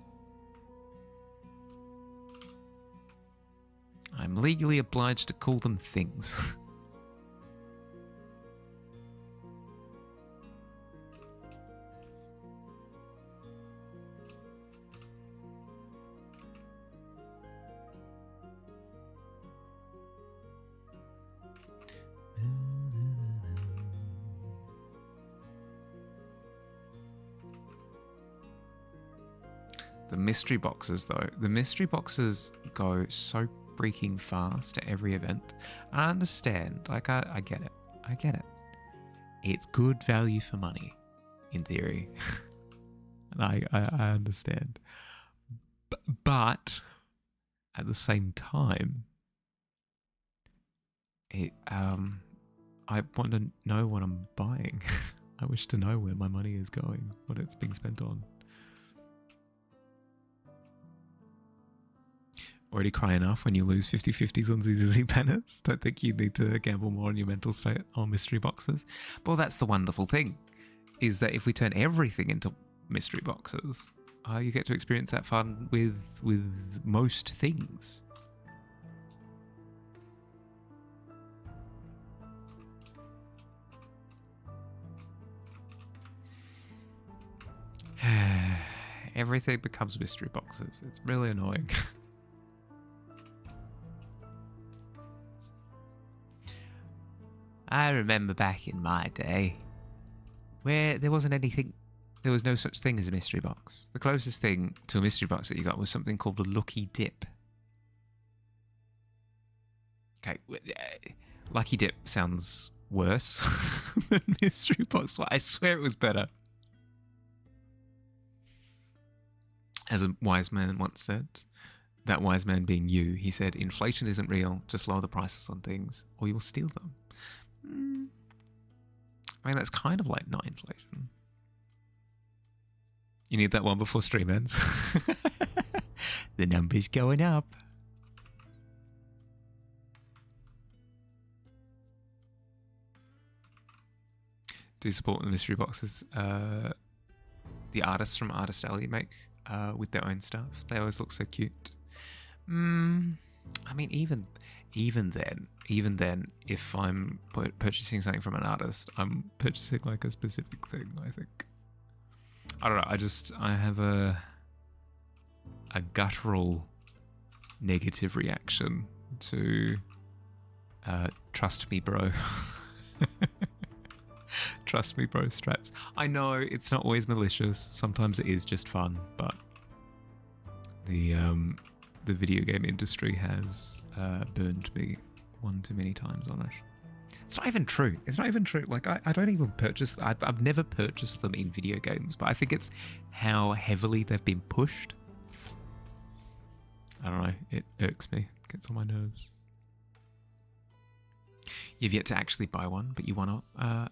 I'm legally obliged to call them things. The mystery boxes, though. The mystery boxes go so freaking fast at every event. I understand. Like, I get it. I get it. It's good value for money, in theory. And I understand. But at the same time, I want to know what I'm buying. I wish to know where my money is going, what it's being spent on. Already cry enough when you lose 50-50s on ZZZ banners. Don't think you need to gamble more on your mental state on mystery boxes. Well, that's the wonderful thing, is that if we turn everything into mystery boxes, you get to experience that fun with most things. Everything becomes mystery boxes. It's really annoying. I remember back in my day where there wasn't anything, there was no such thing as a mystery box. The closest thing to a mystery box that you got was something called a Lucky Dip. Okay, Lucky Dip sounds worse than mystery box. I swear it was better. As a wise man once said, that wise man being you, he said, inflation isn't real, just lower the prices on things or you'll steal them. I mean, that's kind of like not inflation. You need that one before stream ends. The number's going up. Do support the mystery boxes. The artists from Artist Alley make with their own stuff. They always look so cute. I mean, even then, if I'm purchasing something from an artist, I'm purchasing like a specific thing, I think. I don't know, I have a guttural negative reaction to trust me bro. Trust me, bro strats. I know it's not always malicious. Sometimes it is just fun, but the video game industry has burned me one too many times on it. It's not even true. It's not even true. Like, I don't even purchase... I've never purchased them in video games, but I think it's how heavily they've been pushed. I don't know. It irks me. It gets on my nerves. You've yet to actually buy one, but you want to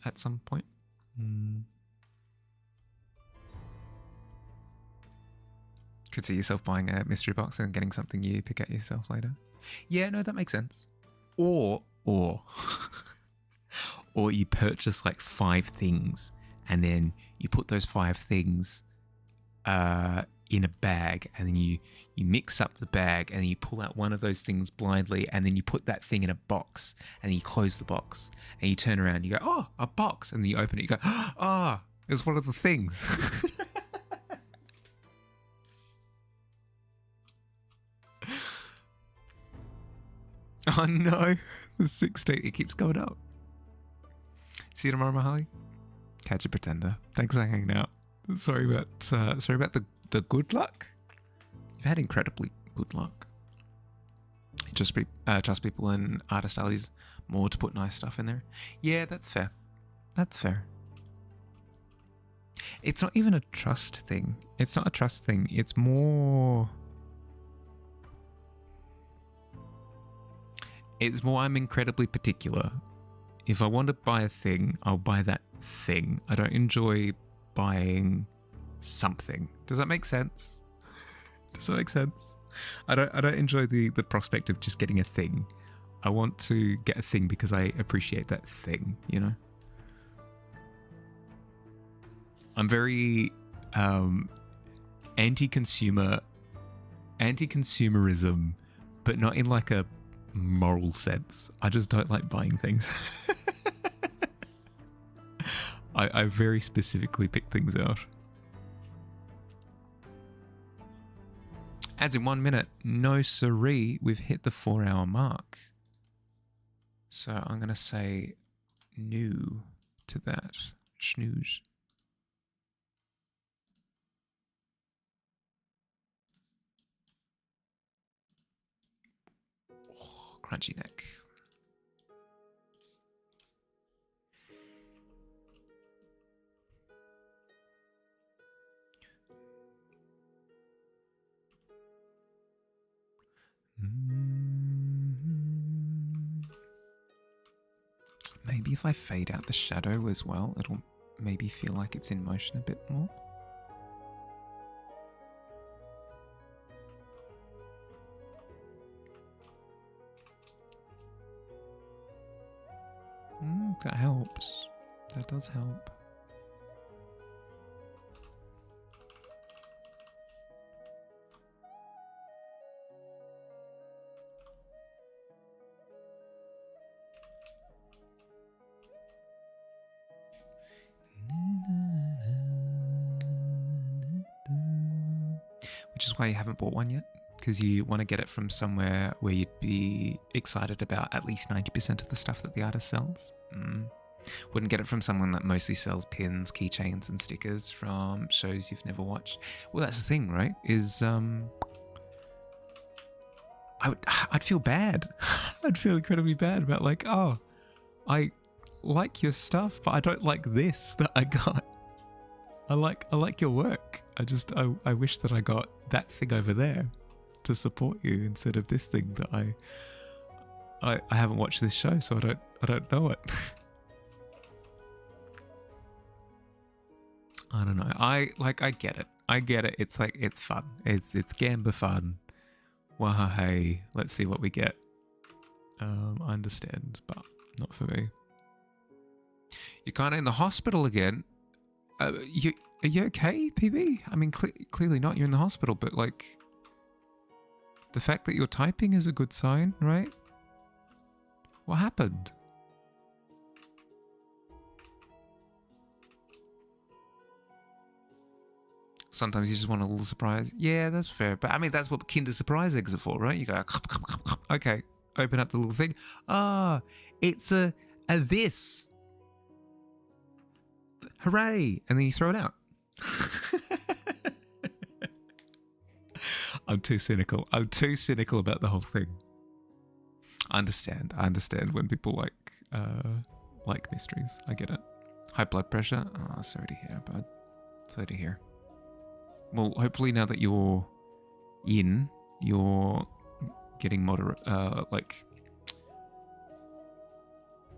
at some point. Could see yourself buying a mystery box and getting something you pick at yourself later. Yeah, no, that makes sense. Or you purchase like 5 things and then you put those 5 things in a bag, and then you mix up the bag, and then you pull out one of those things blindly, and then you put that thing in a box, and then you close the box, and you turn around and you go, oh, a box, and then you open it, you go, ah, it was one of the things. Oh no, the 16, it keeps going up. See you tomorrow, Mahali. Catch a pretender. Thanks for hanging out. Sorry about the good luck. You've had incredibly good luck. Just trust people and artist alleys more to put nice stuff in there. Yeah, that's fair. That's fair. It's not even a trust thing. It's not a trust thing. It's more... I'm incredibly particular. If I want to buy a thing, I'll buy that thing. I don't enjoy buying something. Does that make sense? Does that make sense? I don't enjoy the prospect of just getting a thing. I want to get a thing because I appreciate that thing, you know? I'm very anti-consumerism, but not in like a moral sense. I just don't like buying things. I very specifically pick things out. Adds in 1 minute. No siree, we've hit the 4-hour mark. So I'm going to say new to that. Snooze. Oh, crunchy neck. Maybe if I fade out the shadow as well, it'll maybe feel like it's in motion a bit more. That helps. That does help. Which is why you haven't bought one yet, because you want to get it from somewhere where you'd be excited about at least 90% of the stuff that the artist sells. Wouldn't get it from someone that mostly sells pins, keychains, and stickers from shows you've never watched. Well, that's the thing, right? Is I'd feel bad. I'd feel incredibly bad about like, oh, I like your stuff, but I don't like this that I got. I like your work. I wish that I got that thing over there to support you instead of this thing that I haven't watched this show, so I don't know it. I don't know. I get it. I get it. It's like, it's fun. It's Gamba fun. Waha hey, let's see what we get. I understand, but not for me. You're kind of in the hospital again. Are you okay, PB? I mean, clearly not. You're in the hospital, but like, the fact that you're typing is a good sign, right? What happened? Sometimes you just want a little surprise. Yeah, that's fair. But I mean, that's what Kinder Surprise eggs are for, right? You go, okay, open up the little thing. Ah, it's a this. hooray, and then you throw it out. I'm too cynical. I'm too cynical about the whole thing. I understand when people like mysteries. I get it. High blood pressure. Oh, sorry to hear, bud. Sorry to hear. Well, hopefully now that you're in, you're getting moderate.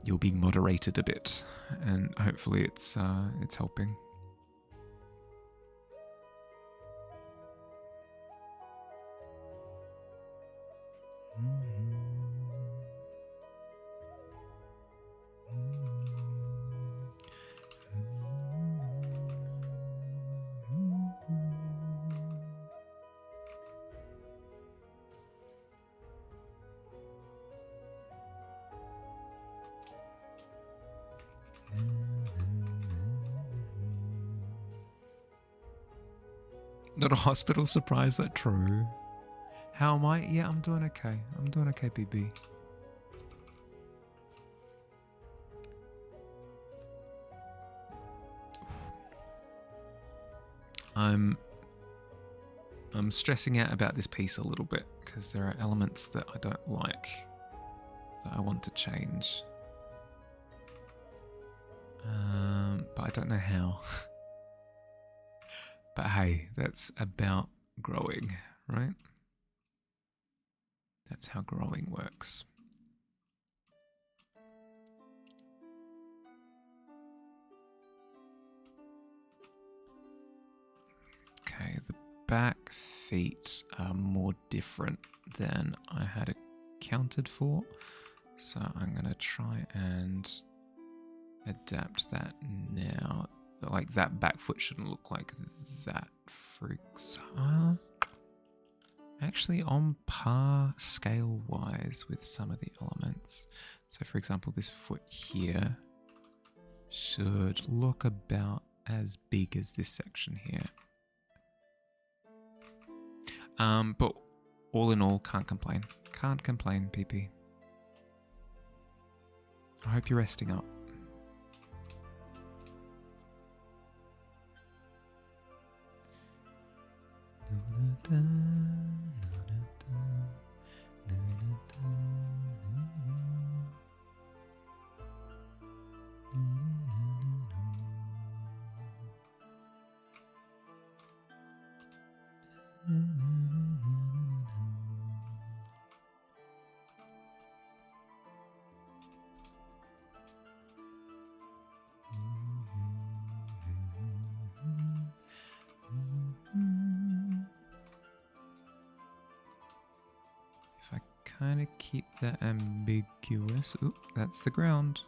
You're being moderated a bit, and hopefully it's helping. Not a hospital surprise, that true. How am I? Yeah, I'm doing okay. I'm doing okay, BB. I'm stressing out about this piece a little bit because there are elements that I don't like that I want to change. But I don't know how. But hey, that's about growing, right? That's how growing works. Okay, the back feet are more different than I had accounted for. So I'm going to try and adapt that now. Like that back foot shouldn't look like that, for example. Actually on par scale wise with some of the elements. So for example, this foot here should look about as big as this section here. But all in all, can't complain. Can't complain, PP. I hope you're resting up. If I kind of keep that ambiguous, oop, that's the ground.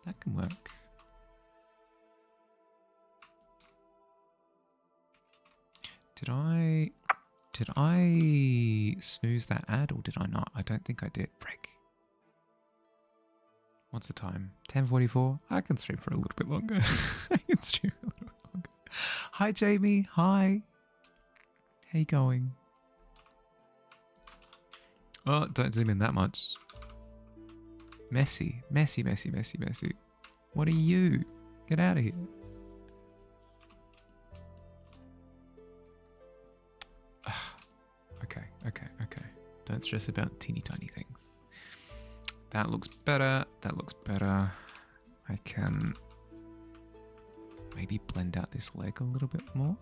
That can work. Did I snooze that ad or did I not? I don't think I did. Frick. What's the time? 10:44? I can stream for a little bit longer. I can stream for a little bit longer. Hi, Jamie. Hi. How you going? Oh, don't zoom in that much. Messy. Messy, messy, messy, messy. What are you? Get out of here. Okay. Don't stress about teeny tiny things. That looks better. That looks better. I can maybe blend out this leg a little bit more.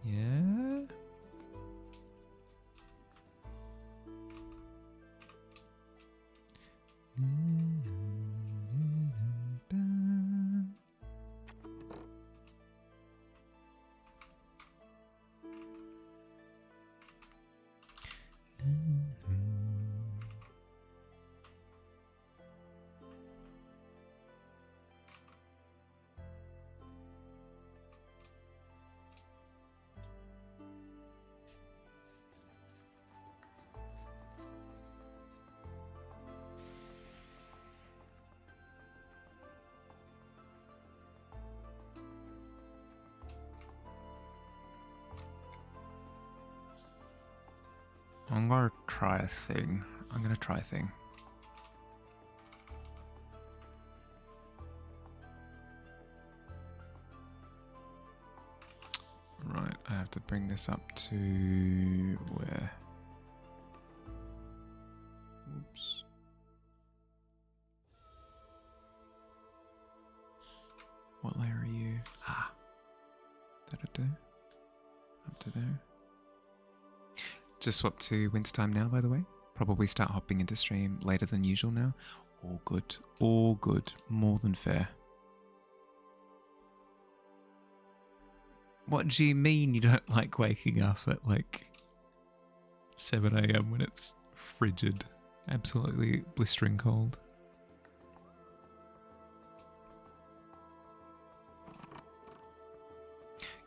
Yeah. I'm gonna try a thing. I'm gonna try a thing. Right, I have to bring this up to where? Oops. What layer are you? Ah. That'll do. Up to there. Just swapped to wintertime now, by the way. Probably start hopping into stream later than usual now. All good. All good. More than fair. What do you mean you don't like waking up at like 7 a.m. when it's frigid? Absolutely blistering cold.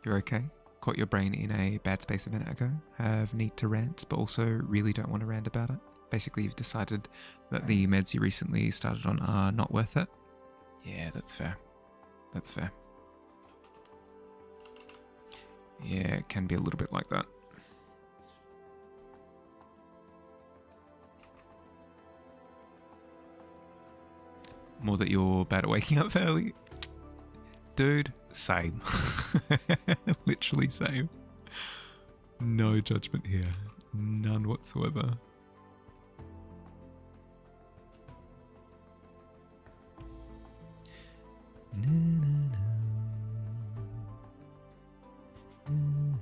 You're okay? Caught your brain in a bad space a minute ago. Have need to rant, but also really don't want to rant about it. Basically, you've decided that the meds you recently started on are not worth it. Yeah, that's fair. That's fair. Yeah, it can be a little bit like that. More that you're bad at waking up early. Dude, same. Literally same. No judgment here. None whatsoever. Na, na, na. Na, na.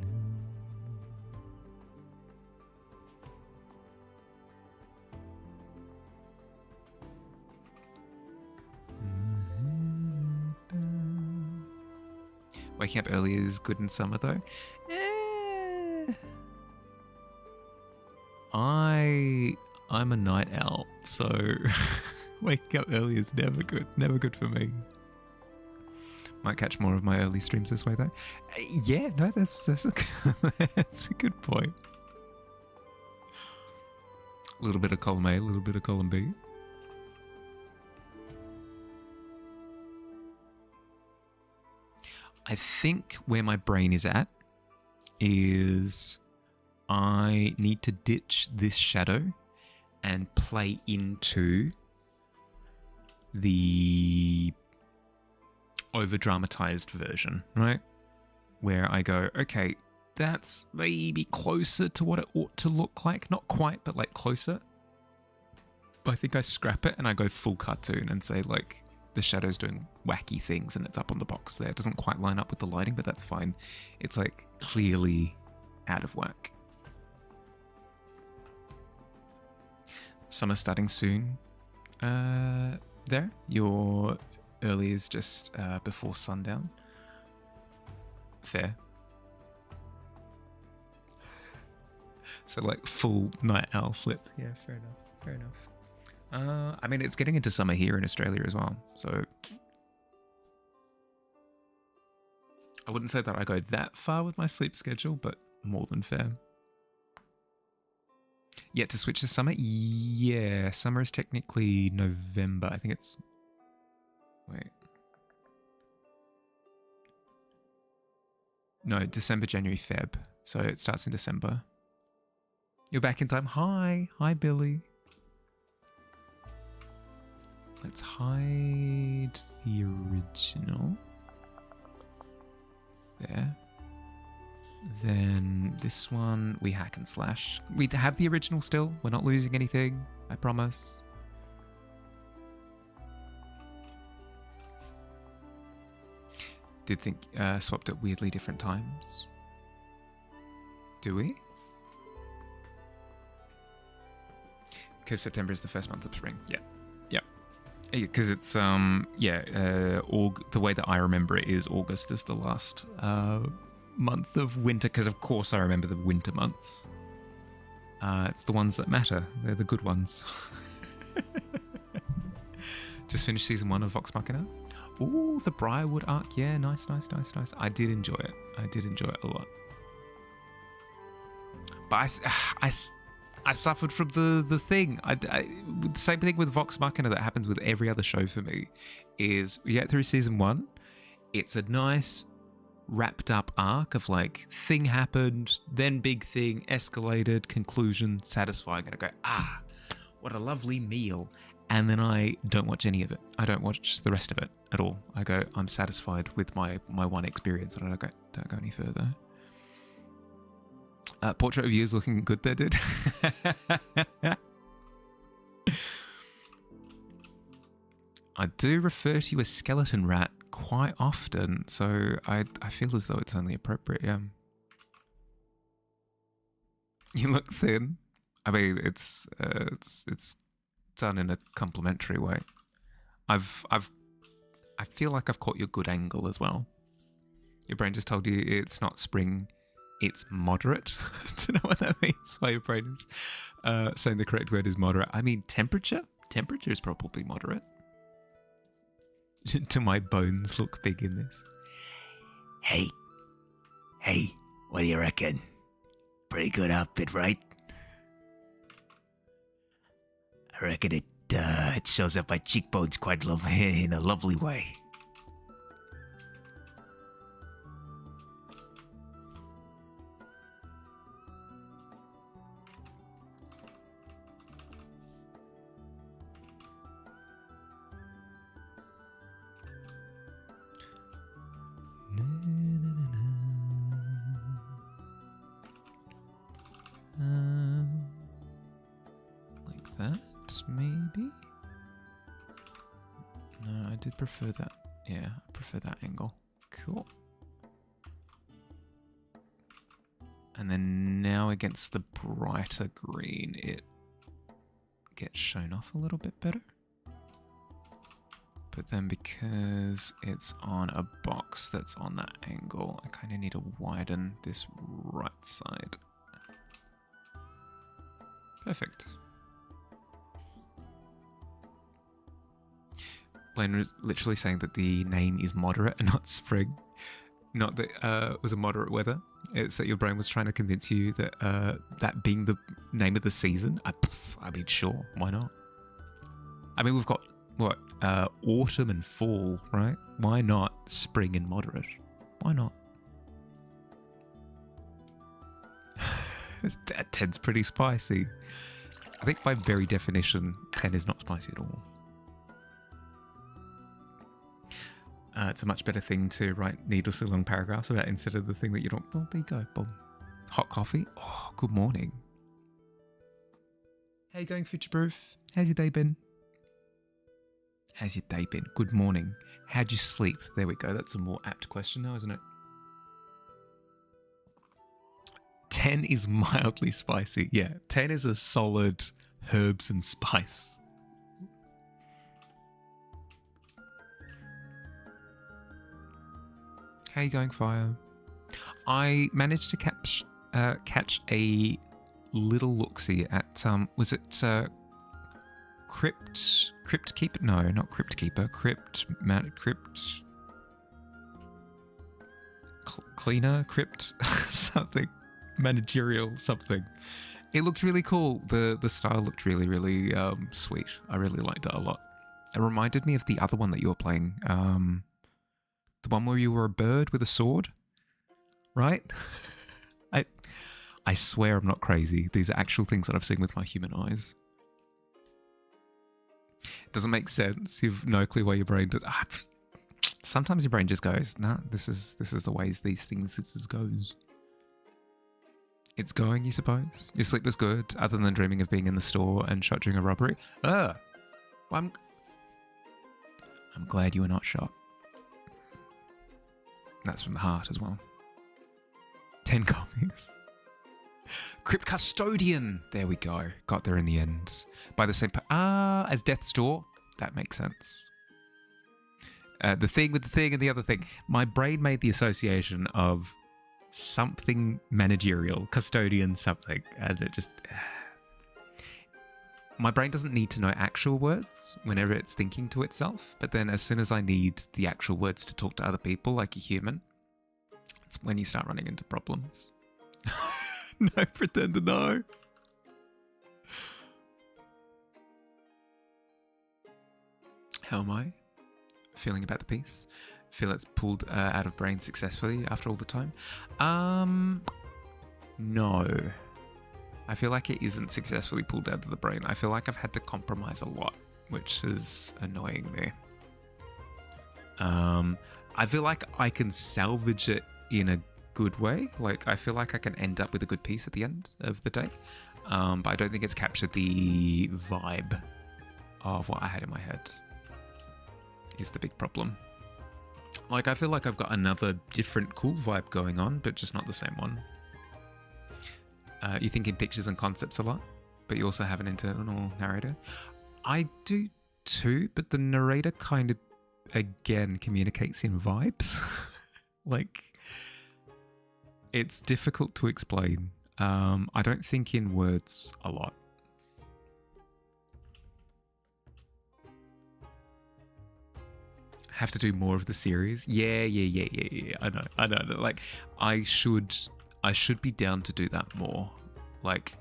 Waking up early is good in summer though. I'm a night owl, so waking up early is never good. Never good for me. Might catch more of my early streams this way though. Yeah, no, that's that's a good point. A little bit of column A, a little bit of column B. I think where my brain is at is I need to ditch this shadow and play into the over-dramatized version, right? Where I go, okay, that's maybe closer to what it ought to look like. Not quite, but like closer. But I think I scrap it and I go full cartoon and say like, the shadow's doing wacky things and it's up on the box there. It doesn't quite line up with the lighting, but that's fine. It's like clearly out of whack. Summer starting soon. There. Your early is just before sundown. Fair. So like full night owl flip. Yeah, fair enough. Fair enough. I mean, it's getting into summer here in Australia as well, so I wouldn't say that I go that far with my sleep schedule, but more than fair. Yet to switch to summer? Yeah, summer is technically November. I think it's... Wait. No, December, January, Feb. So it starts in December. You're back in time. Hi. Hi, Billy. Let's hide the original. There. Then this one, we hack and slash. We have the original still. We're not losing anything. I promise. Did think swapped at weirdly different times. Do we? Because September is the first month of spring. Yeah. Because it's the way that I remember it is August is the last month of winter, because of course I remember the winter months. It's the ones that matter. They're the good ones. Just finished season 1 of Vox Machina. Ooh, the Briarwood arc. Yeah, nice. I did enjoy it. I did enjoy it a lot. But I suffered from the thing. The same thing with Vox Machina that happens with every other show for me is we get through season 1. It's a nice wrapped up arc of like thing happened, then big thing, escalated, conclusion, satisfying. And I go, what a lovely meal. And then I don't watch any of it. I don't watch the rest of it at all. I go, I'm satisfied with my one experience, and I don't go any further. Portrait of you is looking good there, dude. I do refer to you as skeleton rat quite often, so I feel as though it's only appropriate, yeah. You look thin. I mean, it's done in a complimentary way. I feel like I've caught your good angle as well. Your brain just told you it's not spring, it's moderate. Don't know what that means. Why your brain is saying the correct word is moderate. I mean, temperature. Temperature is probably moderate. Do my bones look big in this? Hey, what do you reckon? Pretty good outfit, right? I reckon it shows up my cheekbones quite in a lovely way. Like that, maybe? No, I did prefer that. Yeah, I prefer that angle. Cool. And then now against the brighter green, it gets shown off a little bit better. But then because it's on a box that's on that angle, I kind of need to widen this right side. Perfect. Blaine was literally saying that the name is moderate and not spring. Not that it was a moderate weather. It's that your brain was trying to convince you that that being the name of the season. I mean, sure, why not? I mean, we've got, what, autumn and fall, right? Why not spring and moderate? Why not? 10's pretty spicy. I think by very definition, 10 is not spicy at all. It's a much better thing to write needlessly long paragraphs about instead of the thing that you don't. Well, there you go. Boom. Hot coffee. Oh, good morning. How you going, future proof? How's your day been? How's your day been? Good morning. How'd you sleep? There we go. That's a more apt question now, isn't it? 10 is mildly spicy. Yeah, 10 is a solid herbs and spice. How you going, Fire? I managed to catch a little look-see at was it Crypt Keeper? No, not Crypt Keeper. Cleaner, Crypt something, managerial something. It looked really cool. The style looked really, really sweet. I really liked it a lot. It reminded me of the other one that you were playing. The one where you were a bird with a sword, right? I swear I'm not crazy. These are actual things that I've seen with my human eyes. It doesn't make sense. You've no clue why your brain does. Sometimes your brain just goes, nah, this is the ways these things goes. It's going, you suppose. Your sleep was good, other than dreaming of being in the store and shot during a robbery. Well, I'm glad you were not shot. That's from the heart as well. 10 copies. Crypt Custodian. There we go. Got there in the end. By the same... as Death's Door. That makes sense. The thing with the thing and the other thing. My brain made the association of something managerial. Custodian something. And it just... My brain doesn't need to know actual words whenever it's thinking to itself, but then as soon as I need the actual words to talk to other people like a human, it's when you start running into problems. No, pretend to know. How am I feeling about the piece? Feel it's pulled out of brain successfully after all the time? No. I feel like it isn't successfully pulled out of the brain. I feel like I've had to compromise a lot, which is annoying me. I feel like I can salvage it in a good way. Like, I feel like I can end up with a good piece at the end of the day. But I don't think it's captured the vibe of what I had in my head, is the big problem. Like, I feel like I've got another different cool vibe going on, but just not the same one. You think in pictures and concepts a lot, but you also have an internal narrator. I do too, but the narrator kind of, again, communicates in vibes. Like, it's difficult to explain. I don't think in words a lot. Have to do more of the series. Yeah. I know. Like, I should be down to do that more. Like,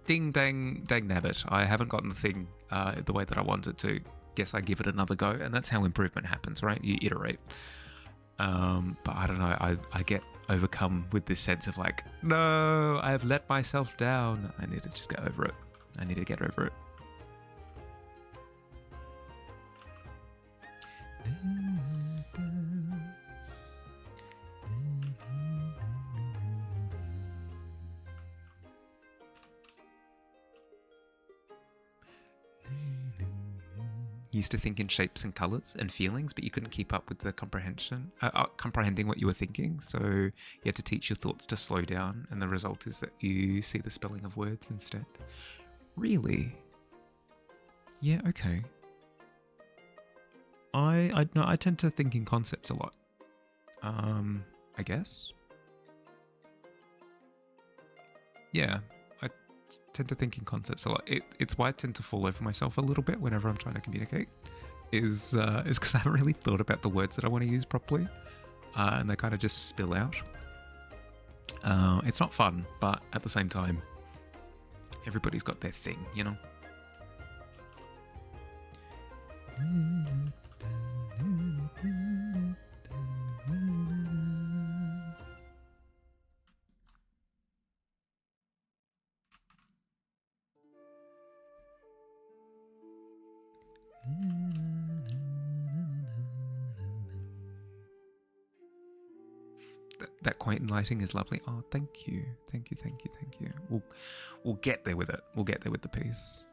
ding dang nabbit. I haven't gotten the thing the way that I wanted to. Guess I give it another go, and that's how improvement happens, right? You iterate. But I don't know. I get overcome with this sense of like, no, I have let myself down. I need to just get over it. I need to get over it. Used to think in shapes and colors and feelings, but you couldn't keep up with the comprehending what you were thinking. So you had to teach your thoughts to slow down, and the result is that you see the spelling of words instead. Really? Yeah. Okay. I tend to think in concepts a lot. I guess. Yeah. Tend to think in concepts a lot. It's why I tend to fall over myself a little bit whenever I'm trying to communicate. Is because I haven't really thought about the words that I want to use properly, and they kind of just spill out. It's not fun, but at the same time, everybody's got their thing, you know. That quaint lighting is lovely. Oh, thank you. We'll get there with it. We'll get there with the piece.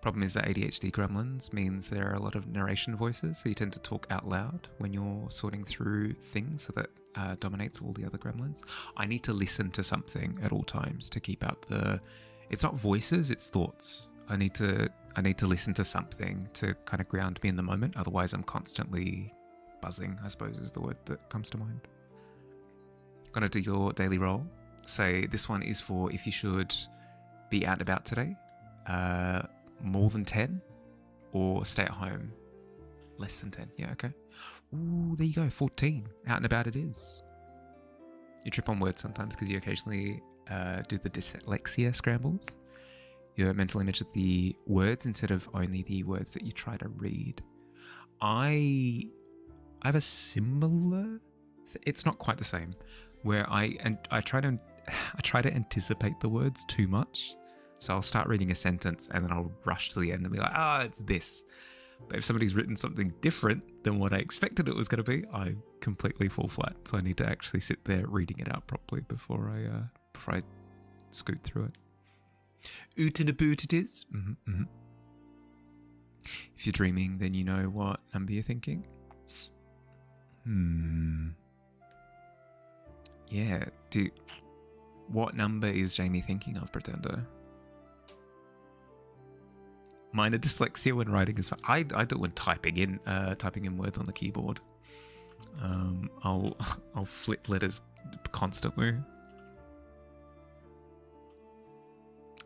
Problem is that ADHD gremlins means there are a lot of narration voices, so you tend to talk out loud when you're sorting through things, so that dominates all the other gremlins. I need to listen to something at all times to keep out the... It's not voices, it's thoughts. I need to listen to something to kind of ground me in the moment, otherwise I'm constantly buzzing, I suppose is the word that comes to mind. Gonna do your daily roll. Say this one is for if you should be out and about today, more than 10, or stay at home less than 10. Yeah, okay. Ooh, there you go, 14. Out and about it is. You trip on words sometimes because you occasionally do the dyslexia scrambles. Your mental image of the words instead of only the words that you try to read. I have a similar... It's not quite the same, where I try to anticipate the words too much. So I'll start reading a sentence and then I'll rush to the end and be like, it's this. But if somebody's written something different than what I expected it was going to be, I completely fall flat. So I need to actually sit there reading it out properly before I scoot through it. Oot and a boot it is. Mm-hmm. If you're dreaming, then you know what number you're thinking. Yeah, what number is Jamie thinking of, Pretender? Minor dyslexia when writing is fine. I do it when typing in words on the keyboard. I'll flip letters constantly.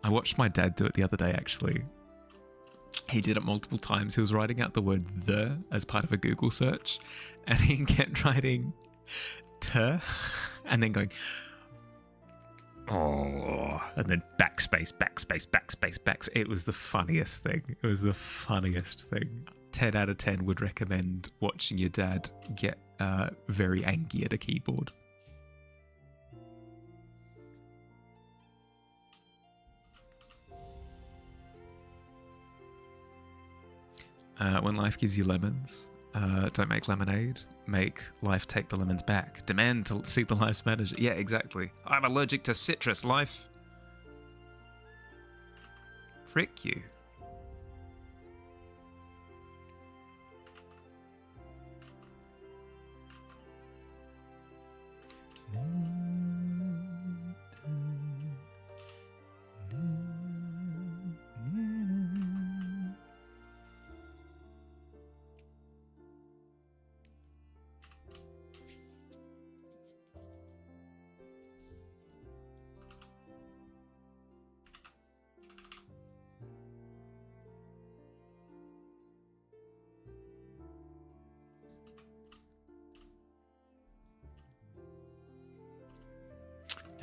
I watched my dad do it the other day, actually. He did it multiple times. He was writing out the word "the" as part of a Google search, and he kept writing "t" and then going "oh," and then backspace. It was the funniest thing. 10 out of 10 would recommend watching your dad get very angry at a keyboard. When life gives you lemons, don't make lemonade. Make life take the lemons back. Demand to see the life's manager. Yeah, exactly. I'm allergic to citrus, life. Frick you.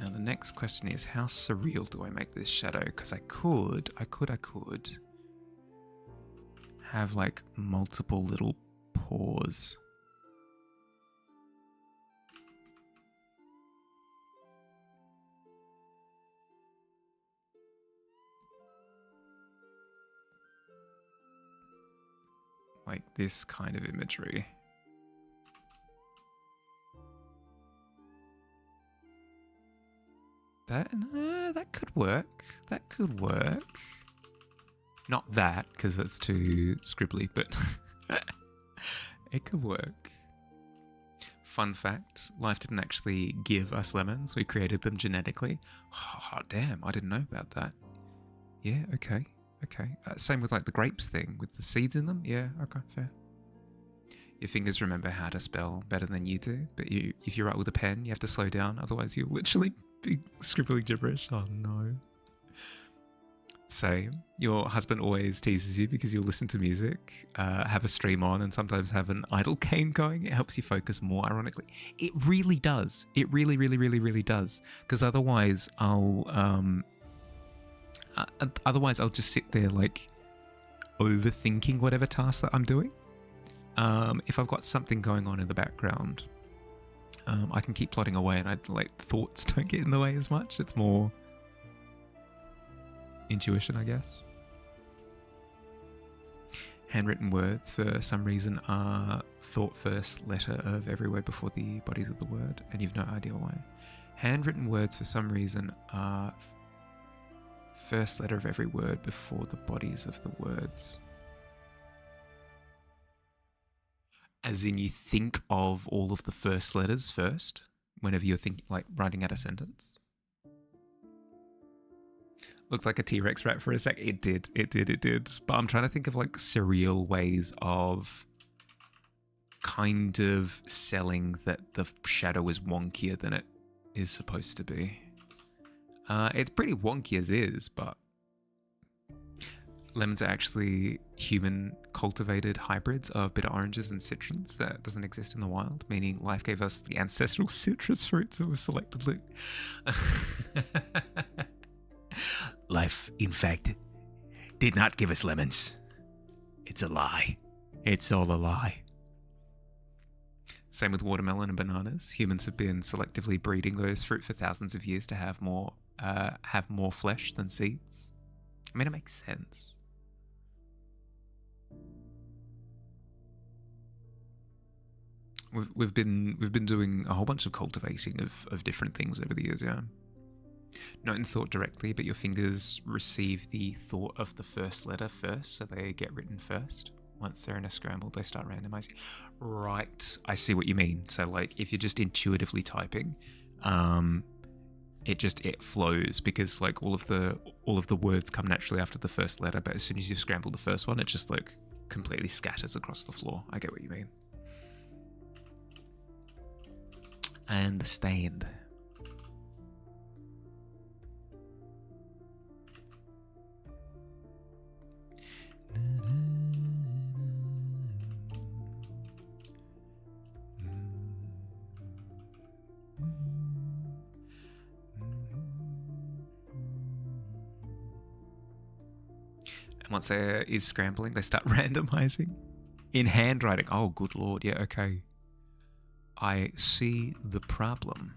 Now the next question is, how surreal do I make this shadow? Because I could have like multiple little paws. Like this kind of imagery. That could work. That could work. Not that, because that's too scribbly, but it could work. Fun fact, life didn't actually give us lemons. We created them genetically. Oh, damn, I didn't know about that. Yeah, okay. Same with like the grapes thing, with the seeds in them. Yeah, okay, fair. Your fingers remember how to spell better than you do, but if you write with a pen, you have to slow down, otherwise you'll literally be scribbling gibberish. Oh no. Same. Your husband always teases you because you'll listen to music, have a stream on, and sometimes have an idle game going. It helps you focus more, ironically. It really does. It really, really, really, really does. Because otherwise I'll just sit there like overthinking whatever task that I'm doing. If I've got something going on in the background, I can keep plodding away, and thoughts don't get in the way as much. It's more intuition, I guess. Handwritten words, for some reason, are thought first letter of every word before the bodies of the word, and you've no idea why. Handwritten words, for some reason, are first letter of every word before the bodies of the words. As in, you think of all of the first letters first, whenever you're writing out a sentence. Looks like a T-Rex rap for a sec. It did. But I'm trying to think of like surreal ways of kind of selling that the shadow is wonkier than it is supposed to be. It's pretty wonky as is, but lemons are actually human cultivated hybrids of bitter oranges and citrons that doesn't exist in the wild, meaning life gave us the ancestral citrus fruits that were selectively. Life, in fact, did not give us lemons. It's a lie. It's all a lie. Same with watermelon and bananas. Humans have been selectively breeding those fruit for thousands of years to have more flesh than seeds. I mean, it makes sense. We've been doing a whole bunch of cultivating of different things over the years, yeah. Not in thought directly, but your fingers receive the thought of the first letter first, so they get written first. Once they're in a scramble, they start randomizing. Right, I see what you mean. So like, if you're just intuitively typing, it flows, because like all of the words come naturally after the first letter, but as soon as you scramble the first one, it just like completely scatters across the floor. I get what you mean. I understand. And once there is scrambling, they start randomizing in handwriting. Oh, good lord. Yeah, okay. I see the problem.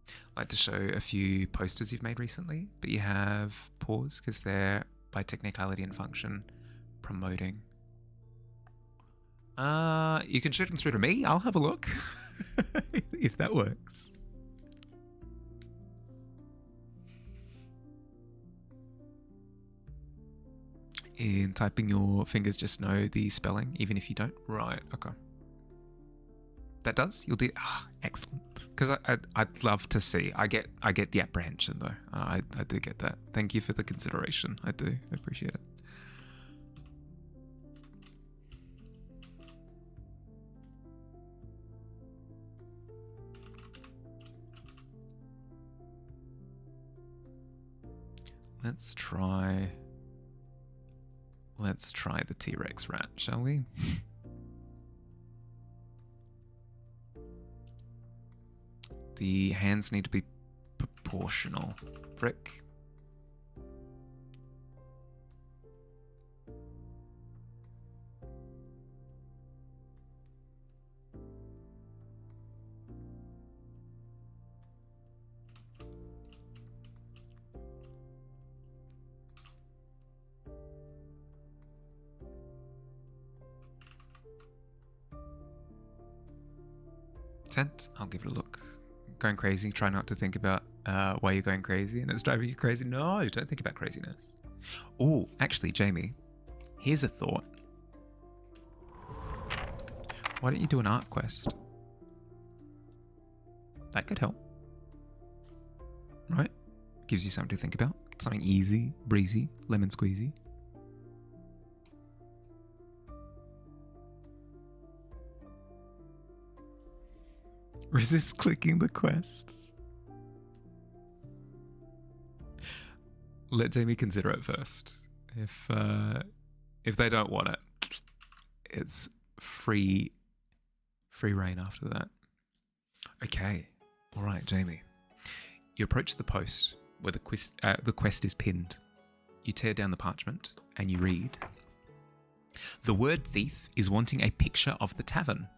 I'd like to show a few posters you've made recently, but you have paused because they're, by technicality and function, promoting. You can shoot them through to me. I'll have a look. If that works. In typing your fingers, just know the spelling, even if you don't. Right, okay. That does? You'll do. Excellent. Because I'd love to see. I get the apprehension though. I do get that. Thank you for the consideration. I do appreciate it. Let's try the T-Rex rat, shall we? The hands need to be proportional. Frick. Sent. I'll give it a look. Going crazy. Try not to think about why you're going crazy and it's driving you crazy. No, don't think about craziness. Oh, actually, Jamie, here's a thought. Why don't you do an art quest? That could help. Right? Gives you something to think about. Something easy, breezy, lemon squeezy. Resist clicking the quests. Let Jamie consider it first. If they don't want it, it's free reign after that. Okay. All right, Jamie. You approach the post where the quest is pinned. You tear down the parchment and you read, "The word thief is wanting a picture of the tavern.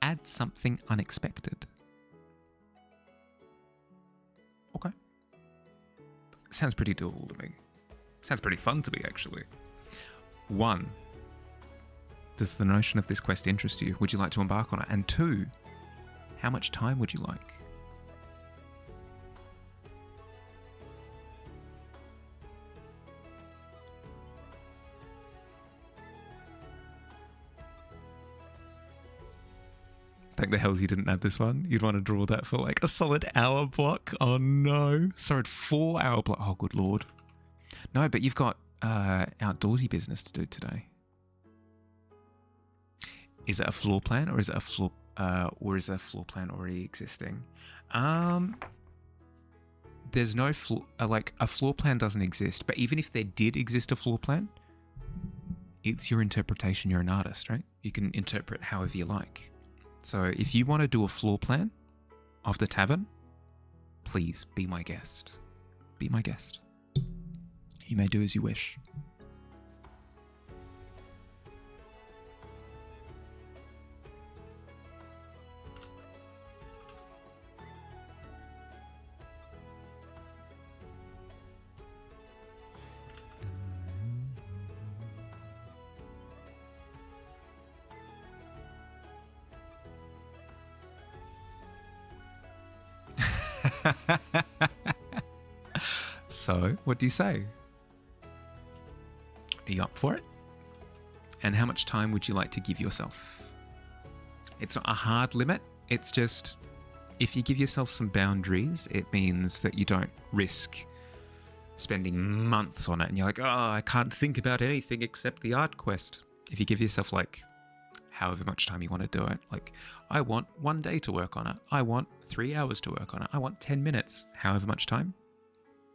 Add something unexpected." Okay. Sounds pretty doable to me. Sounds pretty fun to me, actually. 1, does the notion of this quest interest you? Would you like to embark on it? And 2, how much time would you like? Thank the hells you didn't add this one. You'd want to draw that for like a solid hour block. Oh no. Sorry, 4-hour block. Oh, good lord. No, but you've got outdoorsy business to do today. Is it a floor plan or is it a floor plan already existing? There's no floor, like a floor plan doesn't exist, but even if there did exist a floor plan, it's your interpretation. You're an artist, right? You can interpret however you like. So if you want to do a floor plan of the tavern, please be my guest. Be my guest. You may do as you wish. So, what do you say? Are you up for it? And how much time would you like to give yourself? It's not a hard limit. It's just, if you give yourself some boundaries, it means that you don't risk spending months on it. And you're like, oh, I can't think about anything except the art quest. If you give yourself like however much time you want to do it, like I want 1 day to work on it. I want 3 hours to work on it. I want 10 minutes, however much time.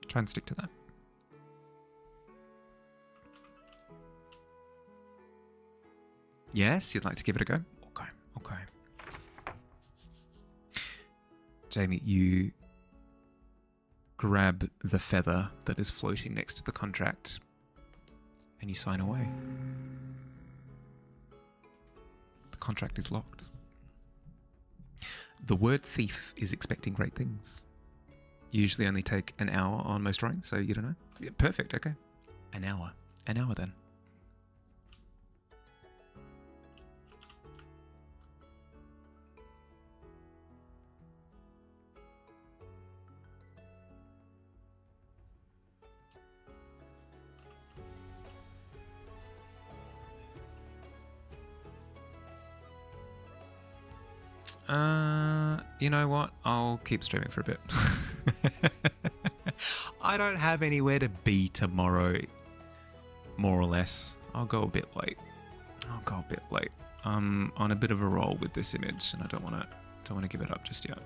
Try and stick to that. Yes, you'd like to give it a go? Okay. Jamie, you grab the feather that is floating next to the contract and you sign away. The contract is locked. The word thief is expecting great things. Usually only take an hour on most drawings, so you don't know. Yeah, perfect, okay. An hour then. You know what? I'll keep streaming for a bit. I don't have anywhere to be tomorrow, more or less. I'll go a bit late. I'm on a bit of a roll with this image, and I don't want to give it up just yet.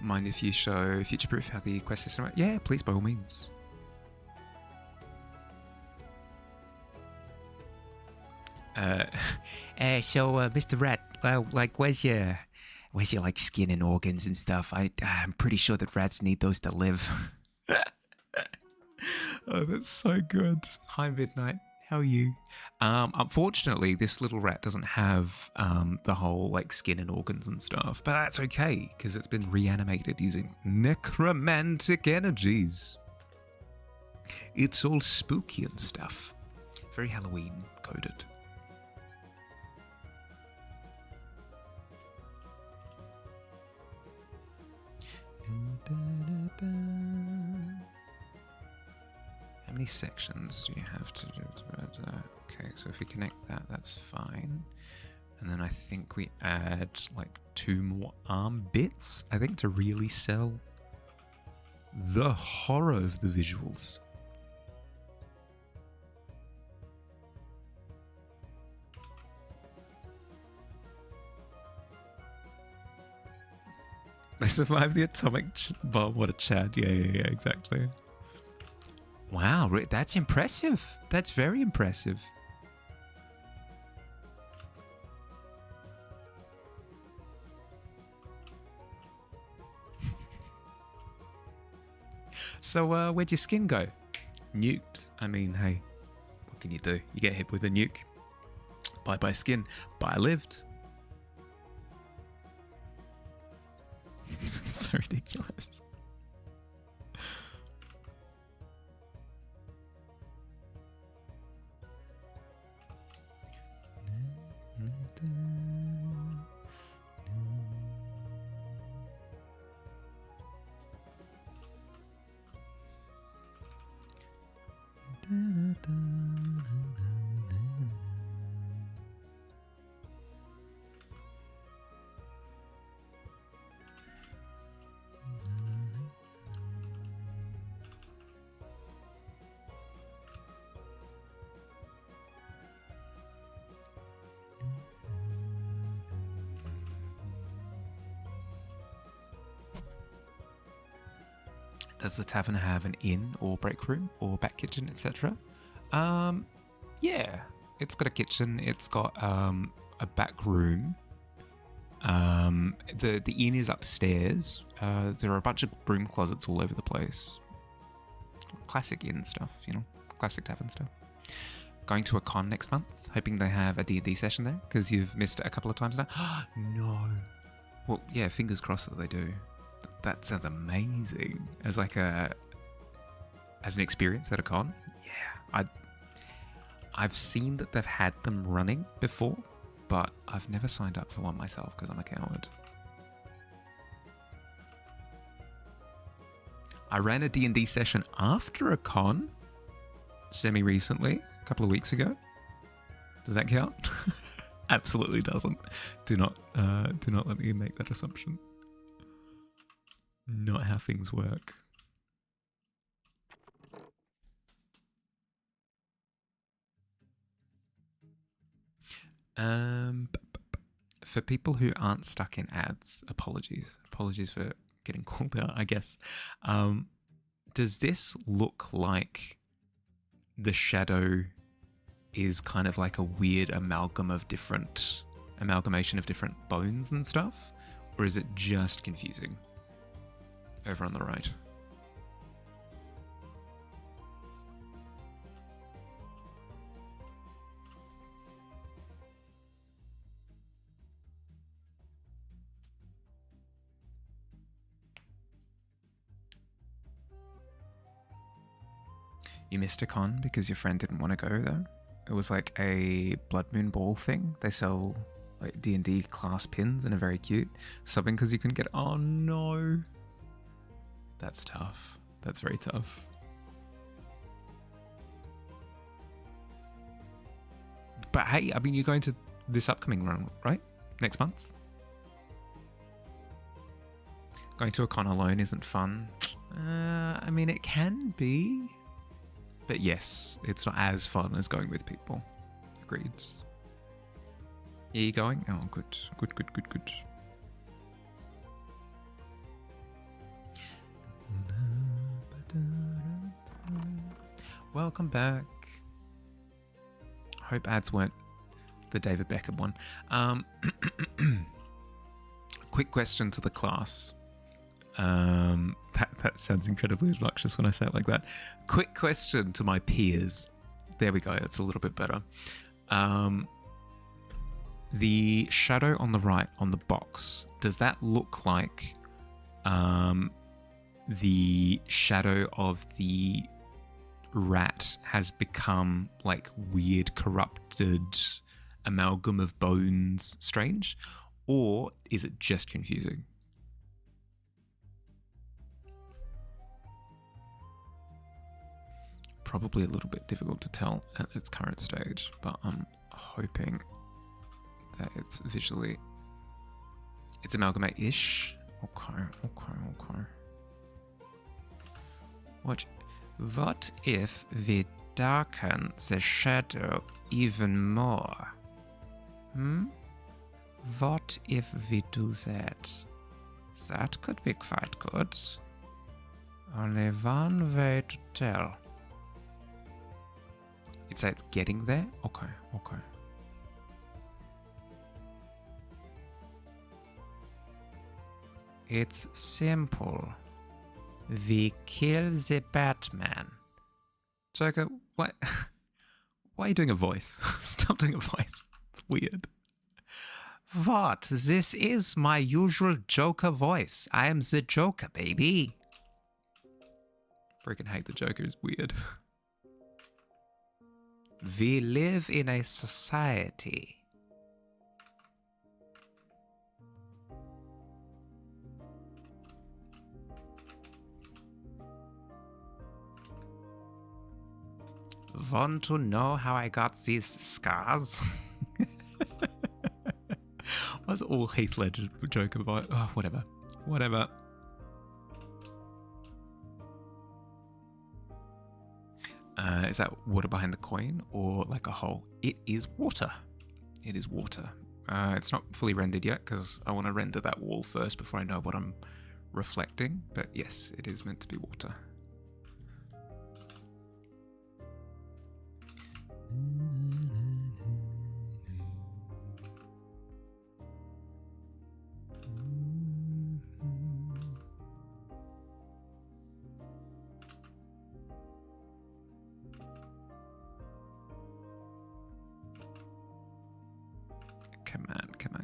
Mind if you show future-proof how the quest system works? Yeah, please, by all means. So, Mr. Rat, like, where's your like skin and organs and stuff? I'm pretty sure that rats need those to live. Oh, that's so good. Hi, Midnight. How are you? Unfortunately, this little rat doesn't have the whole like skin and organs and stuff, but that's okay because it's been reanimated using necromantic energies. It's all spooky and stuff. Very Halloween coded. How many sections do you have to do? Okay, so if we connect that, that's fine. And then I think we add like 2 more arm bits, I think, to really sell the horror of the visuals. They survived the atomic bomb. What a Chad. Yeah, exactly. Wow, that's impressive. That's very impressive. So, where'd your skin go? Nuked. I mean, hey, what can you do? You get hit with a nuke. Bye-bye skin. Bye lived. So ridiculous. Does the tavern have an inn or break room or back kitchen, etc.? Yeah, it's got a kitchen. It's got a back room. The inn is upstairs. There are a bunch of broom closets all over the place. Classic inn stuff, you know, classic tavern stuff. Going to a con next month, hoping they have a D&D session there because you've missed it a couple of times now. No. Well, yeah, fingers crossed that they do. That sounds amazing as like an experience at a con. Yeah, I've seen that they've had them running before, but I've never signed up for one myself because I'm a coward. I ran a D&D session after a con semi-recently, a couple of weeks ago. Does that count? Absolutely doesn't. Do not let me make that assumption. Not how things work. For people who aren't stuck in ads, apologies for getting called out, I guess. Does this look like the shadow is kind of like a weird amalgamation of different bones and stuff? Or is it just confusing? Over on the right. You missed a con because your friend didn't want to go though? It was like a Blood Moon Ball thing. They sell like D&D class pins and are very cute. Subbing because you couldn't get... Oh no! That's tough. That's very tough. But hey, I mean, you're going to this upcoming run, right? Next month? Going to a con alone isn't fun. I mean, it can be. But yes, it's not as fun as going with people. Agreed. Are you going? Oh, good. Good, good, good, good. Welcome back. Hope ads weren't the David Beckham one. Quick question to the class. That sounds incredibly obnoxious when I say it like that. Quick question to my peers. There we go. It's a little bit better. The shadow on the right on the box, does that look like the shadow of the rat has become like weird, corrupted amalgam of bones strange? Or is it just confusing? Probably a little bit difficult to tell at its current stage, but I'm hoping that it's visually... It's amalgamate-ish. Okay. What if we darken the shadow even more? What if we do that? That could be quite good. Only one way to tell. It's getting there? Okay. It's simple. We kill the Batman. Joker, why are you doing a voice? Stop doing a voice. It's weird. What? This is my usual Joker voice. I am the Joker, baby. Freaking hate the Joker, is weird. We live in a society. Want to know how I got these scars? Why's all Heath Ledger Joker vibe? Oh, whatever. Is that water behind the coin or like a hole? It is water. It's not fully rendered yet because I want to render that wall first before I know what I'm reflecting. But yes, it is meant to be water.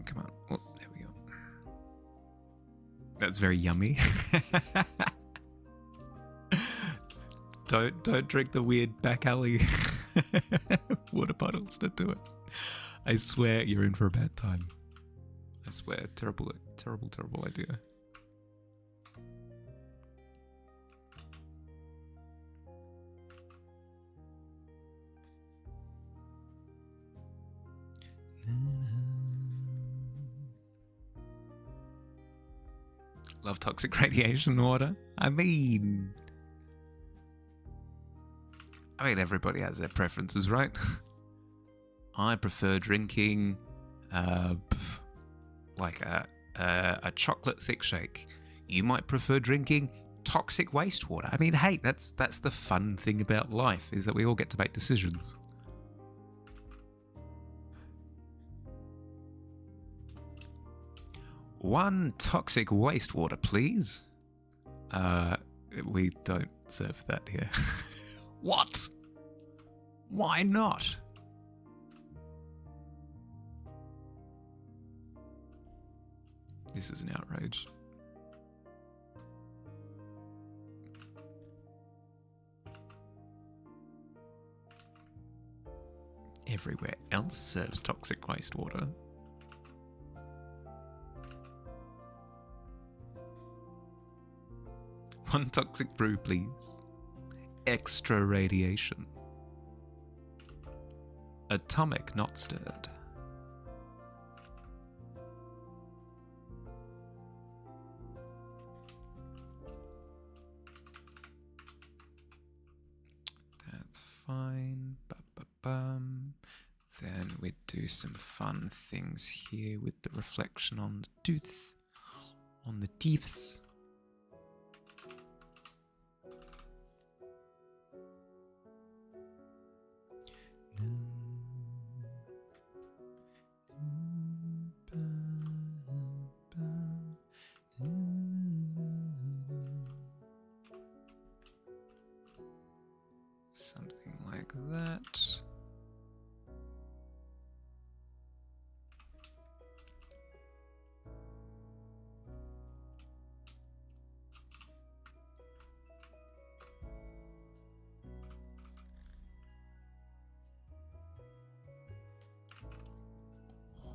Come on. Oh, there we go. That's very yummy. Don't drink the weird back alley water puddles. Don't do it. I swear you're in for a bad time. I swear, terrible idea. Love toxic radiation water. I mean, everybody has their preferences, right? I prefer drinking, like a chocolate thick shake. You might prefer drinking toxic wastewater. I mean, hey, that's the fun thing about life, is that we all get to make decisions. One toxic wastewater, please. We don't serve that here. What? Why not? This is an outrage. Everywhere else serves toxic wastewater. One toxic brew, please. Extra radiation. Atomic Not Stirred. That's fine. Ba-ba-bum. Then we do some fun things here with the reflection on the tooth, on the teeths. Something like that.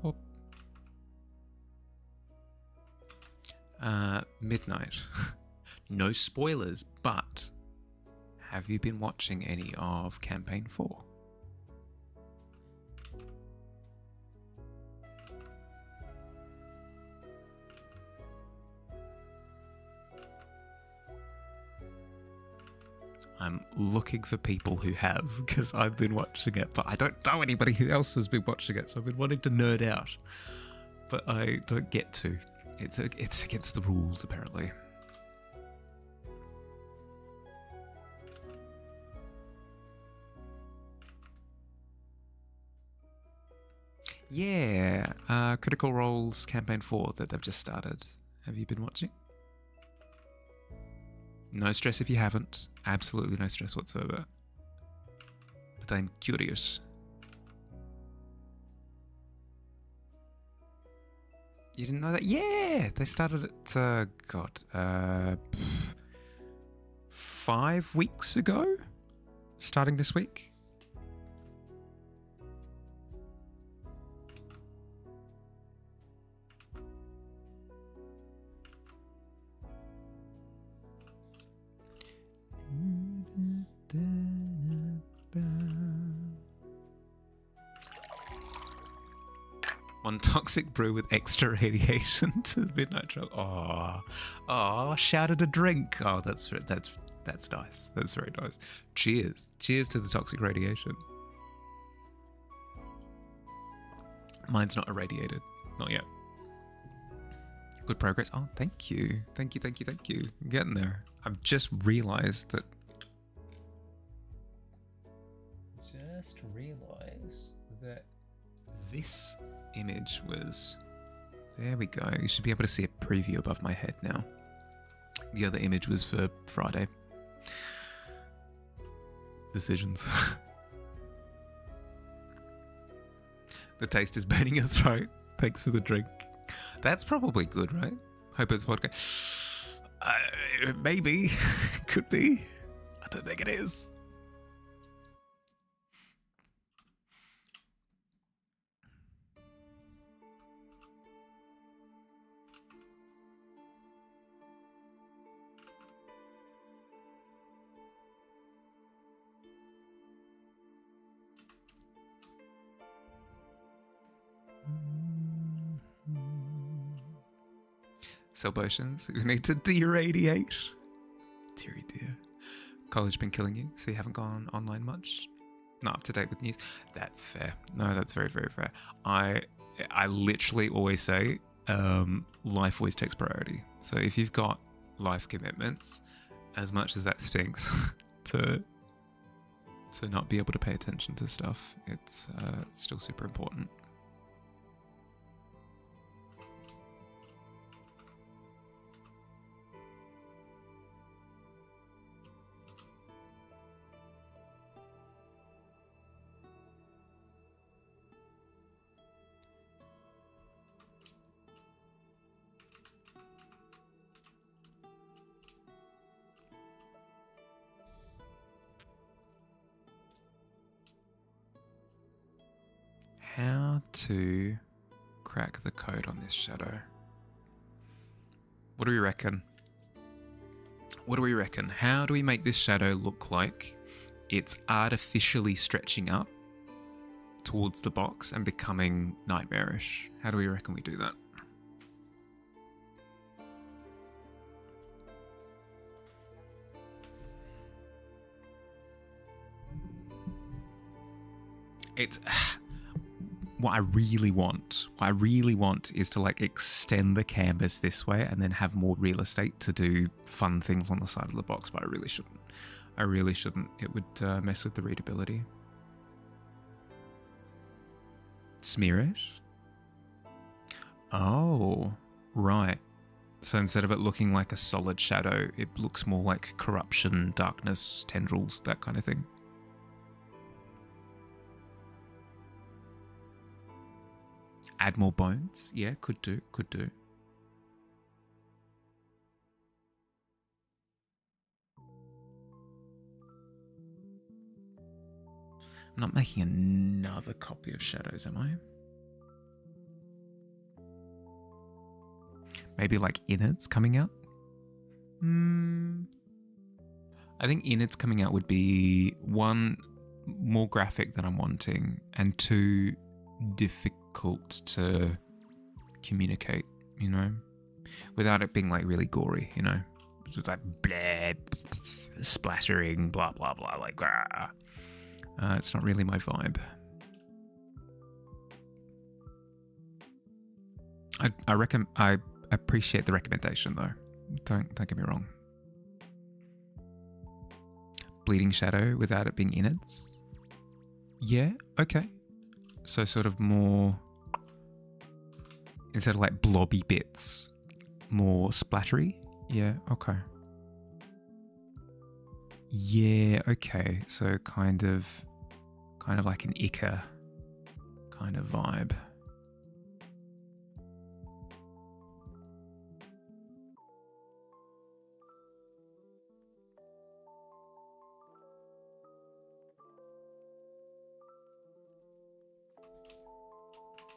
Hop. Midnight. No spoilers, but have you been watching any of Campaign 4? I'm looking for people who have, because I've been watching it, but I don't know anybody who else has been watching it, so I've been wanting to nerd out, but I don't get to. It's against the rules, apparently. Yeah, Critical Role's Campaign 4 that they've just started. Have you been watching? No stress if you haven't. Absolutely no stress whatsoever. But I'm curious. You didn't know that? Yeah! They started it, 5 weeks ago? Starting this week? One toxic brew with extra radiation to the midnight trail. Oh, shouted a drink. Oh, that's nice. That's very nice. Cheers to the toxic radiation. Mine's not irradiated, not yet. Good progress. Oh, thank you. I'm getting there. I've just realised that. This image was. There we go. You should be able to see a preview above my head now. The other image was for Friday. Decisions. The taste is burning your throat. Thanks for the drink. That's probably good, right? Hope it's vodka. Maybe. Could be. I don't think it is. Cell potions. We need to deradiate. Deary dear. College been killing you, so you haven't gone online much? Not up to date with news. That's fair. No, that's very, very fair. I literally always say, life always takes priority. So if you've got life commitments, as much as that stinks, to not be able to pay attention to stuff, it's still super important. How to crack the code on this shadow. What do we reckon? How do we make this shadow look like it's artificially stretching up towards the box and becoming nightmarish. How do we reckon we do that? It's what I really want is to like extend the canvas this way and then have more real estate to do fun things on the side of the box, but I really shouldn't. It would mess with the readability. Smear it? Oh, right. So instead of it looking like a solid shadow, it looks more like corruption, darkness, tendrils, that kind of thing. Add more bones? Yeah, could do. I'm not making another copy of Shadows, am I? Maybe like innards coming out? I think innards coming out would be 1, more graphic than I'm wanting, and 2, difficult to communicate, you know, without it being like really gory, you know, just like blah, splattering, blah blah blah, like it's not really my vibe. I reckon I appreciate the recommendation though. Don't get me wrong. Bleeding shadow without it being innards. Yeah, okay. So sort of more, instead of like blobby bits, more splattery. Yeah, okay. Yeah, okay. So kind of like an Ica kind of vibe.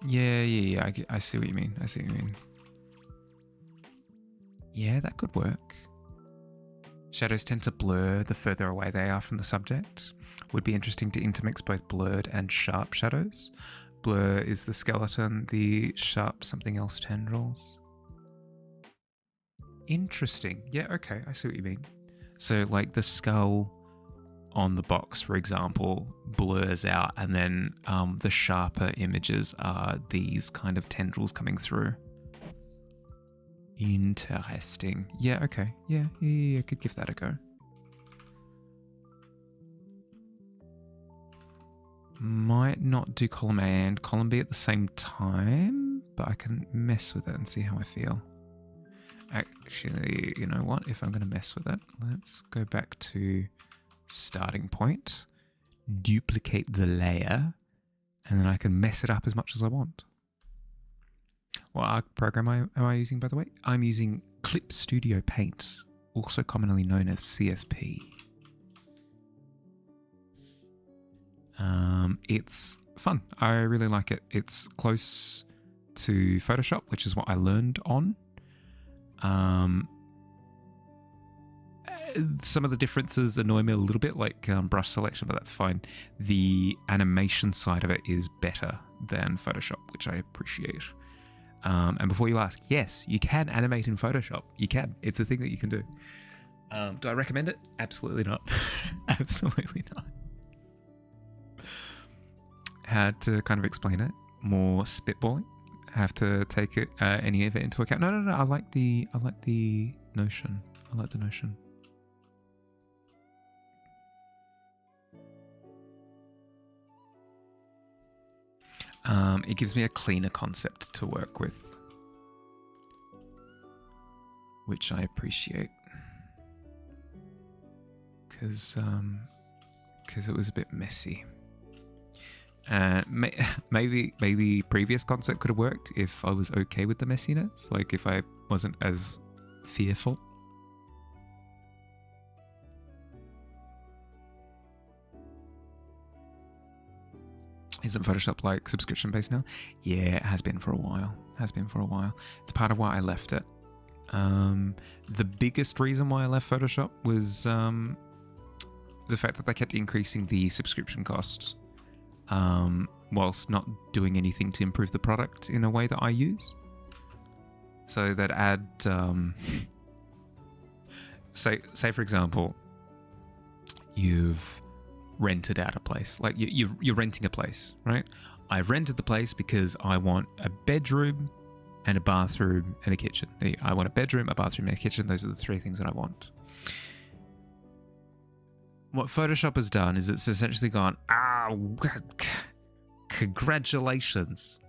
Yeah. I see what you mean. Yeah, that could work. Shadows tend to blur the further away they are from the subject. Would be interesting to intermix both blurred and sharp shadows. Blur is the skeleton, the sharp something else tendrils. Interesting. Yeah, okay, I see what you mean. So like the skull on the box, for example, blurs out, and then the sharper images are these kind of tendrils coming through. Interesting. Yeah, okay. Yeah, could give that a go. Might not do column A and column B at the same time, but I can mess with it and see how I feel. Actually, you know what? If I'm going to mess with it, let's go back to starting point, duplicate the layer, and then I can mess it up as much as I want. What art program am I using, by the way? I'm using Clip Studio Paint, also commonly known as CSP. It's fun. I really like it. It's close to Photoshop, which is what I learned on. Some of the differences annoy me a little bit, like brush selection, but that's fine. The animation side of it is better than Photoshop, which I appreciate. And before you ask, yes, you can animate in Photoshop. You can. It's a thing that you can do. Do I recommend it? Absolutely not. Absolutely not. Had to kind of explain it. More spitballing. Have to take it any of it into account. No. I like the notion. I like the notion. It gives me a cleaner concept to work with, which I appreciate, because it was a bit messy. Maybe previous concept could have worked if I was okay with the messiness, like if I wasn't as fearful. Isn't Photoshop like subscription based now? Yeah, it has been for a while. It's part of why I left it. The biggest reason why I left Photoshop was the fact that they kept increasing the subscription costs. whilst not doing anything to improve the product in a way that I use. So that add, say for example, you've rented out a place. Like you're renting a place, right? I've rented the place because I want a bedroom and a bathroom and a kitchen. I want a bedroom, a bathroom, and a kitchen. Those are the three things that I want. What Photoshop has done is it's essentially gone, congratulations.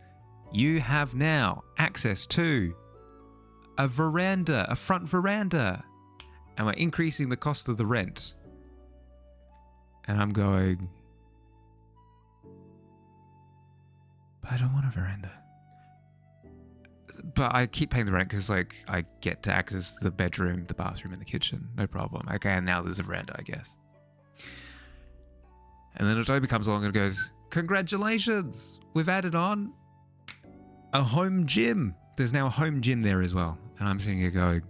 You have now access to a veranda, a front veranda. And we're increasing the cost of the rent. And I'm going, but I don't want a veranda. But I keep paying the rent because, like, I get to access the bedroom, the bathroom, and the kitchen. No problem. Okay, and now there's a veranda, I guess. And then Adobe comes along and goes, congratulations, we've added on a home gym. There's now a home gym there as well. And I'm sitting here going,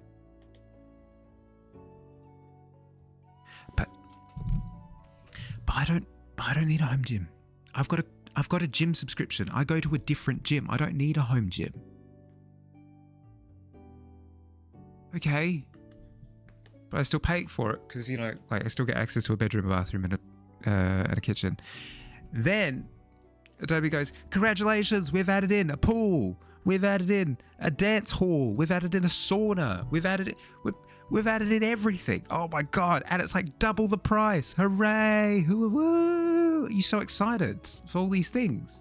but I don't need a home gym. I've got a gym subscription. I go to a different gym. I don't need a home gym. Okay. But I still pay for it because, you know, like I still get access to a bedroom, a bathroom, and a kitchen. Then Adobe goes, congratulations, we've added in a pool. We've added in a dance hall. We've added in a sauna. We've added in everything. Oh my God. And it's like double the price. Hooray. Woo. You're so excited for all these things.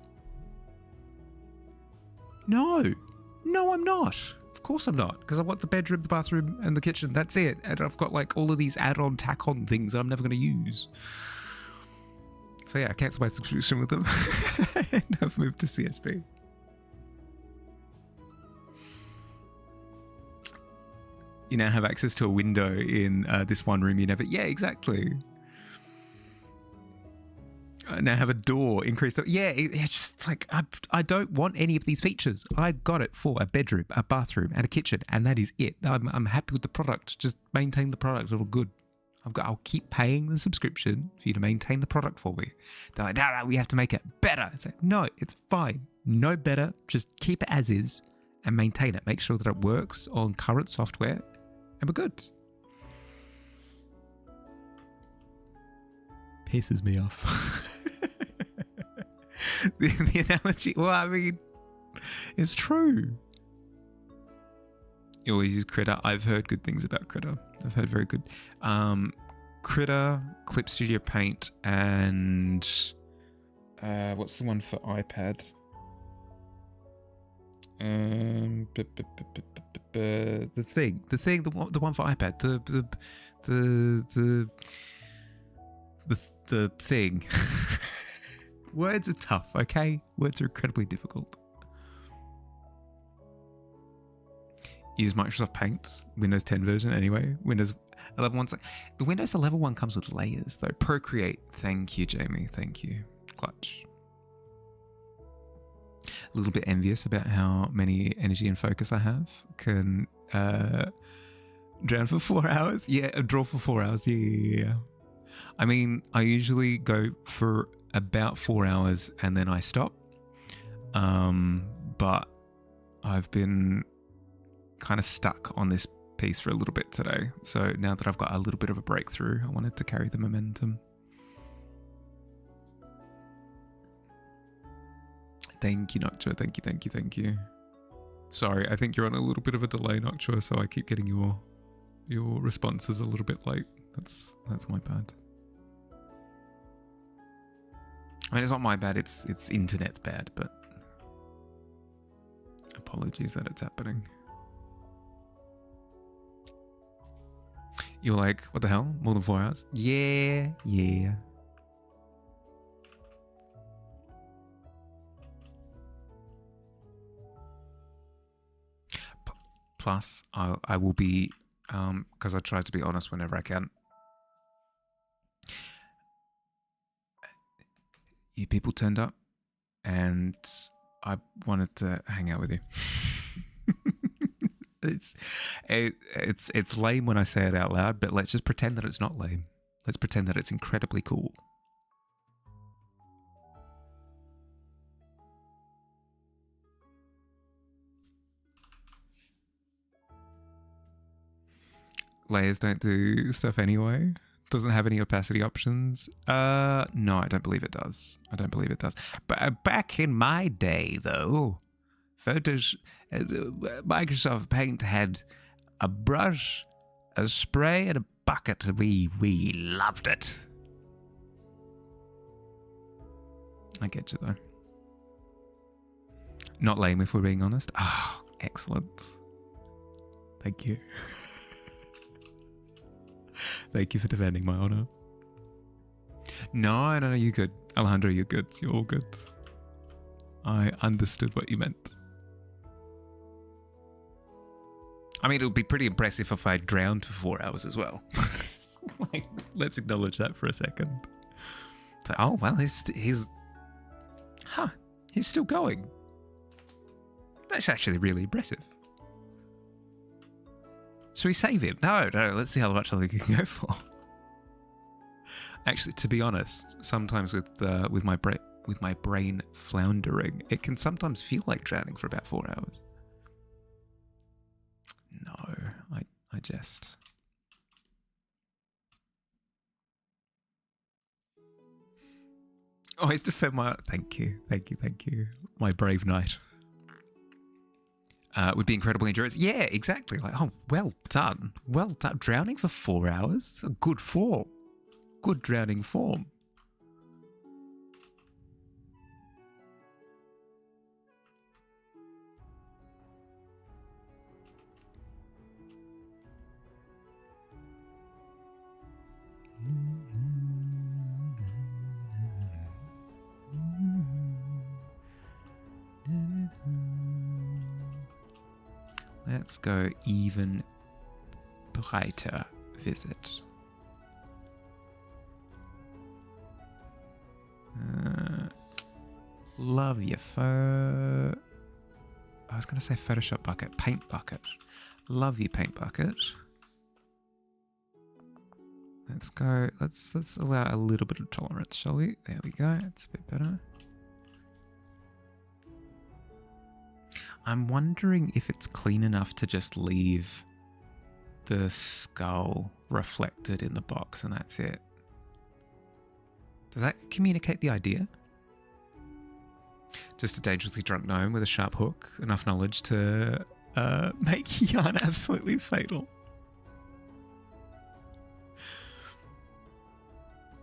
No, I'm not. Of course I'm not. Because I want the bedroom, the bathroom, and the kitchen. That's it. And I've got like all of these add-on, tack-on things that I'm never going to use. So yeah, I cancelled my subscription with them. And I've moved to CSP. You now have access to a window in this one room you never... Yeah, exactly. I now have a door, increased... Yeah, it's just like, I don't want any of these features. I got it for a bedroom, a bathroom, and a kitchen, and that is it. I'm happy with the product. Just maintain the product. It'll good. I'll keep paying the subscription for you to maintain the product for me. They're like, no, we have to make it better. It's like, no, it's fine. No better. Just keep it as is and maintain it. Make sure that it works on current software. And we're good. Pisses me off. the analogy, well, I mean, it's true. You always use Critter. I've heard good things about Critter. I've heard very good. Critter, Clip Studio Paint, and what's the one for iPad? The one for iPad, the thing. Words are tough, okay? Words are incredibly difficult. Use Microsoft Paint, Windows 10 version anyway. Windows 11 one's the Windows 11 one comes with layers though. Procreate, thank you, Jamie, thank you. Clutch. A little bit envious about how many energy and focus I have. Can drown for 4 hours. Yeah, draw for 4 hours. Yeah. I mean, I usually go for about 4 hours and then I stop. But I've been kind of stuck on this piece for a little bit today. So now that I've got a little bit of a breakthrough, I wanted to carry the momentum. Thank you, Noctua. Thank you. Sorry, I think you're on a little bit of a delay, Noctua, so I keep getting your responses a little bit late. That's my bad. I mean, it's not my bad, it's internet's bad, but apologies that it's happening. You're like, what the hell? More than 4 hours? Yeah. Plus, I will be, because I try to be honest whenever I can. You people turned up, and I wanted to hang out with you. It's lame when I say it out loud, but let's just pretend that it's not lame. Let's pretend that it's incredibly cool. layers don't do stuff anyway? Doesn't have any opacity options? No, I don't believe it does. I don't believe it does. But back in my day, though, Microsoft Paint had a brush, a spray, and a bucket. We loved it. I get you, though. Not lame, if we're being honest. Oh, excellent. Thank you. Thank you for defending my honor. No, you're good. Alejandro, you're good. You're all good. I understood what you meant. I mean, it would be pretty impressive if I drowned for 4 hours as well. Like, let's acknowledge that for a second. So, oh, well, he's still going. That's actually really impressive. Should we save him? No, let's see how much longer he can go for. Actually, to be honest, sometimes with my brain floundering, it can sometimes feel like drowning for about 4 hours. No, I jest. Always defend my... Thank you. My brave knight. Would be incredible endurance. Yeah, exactly. Like, oh, well done. Well done. Drowning for 4 hours? A good form. Good drowning form. Let's go even brighter visit. Love your I was going to say Photoshop bucket. Paint bucket. Love your paint bucket. Let's go. Let's allow a little bit of tolerance, shall we? There we go. It's a bit better. I'm wondering if it's clean enough to just leave the skull reflected in the box and that's it. Does that communicate the idea? Just a dangerously drunk gnome with a sharp hook. Enough knowledge to make yarn absolutely fatal.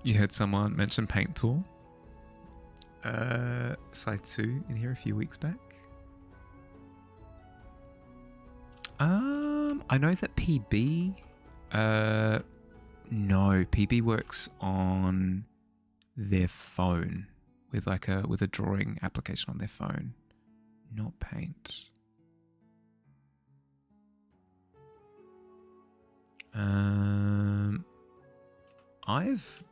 You heard someone mention Paint Tool. Saitsu in here a few weeks back. I know that PB... no, PB works on their phone with a drawing application on their phone, not Paint. I've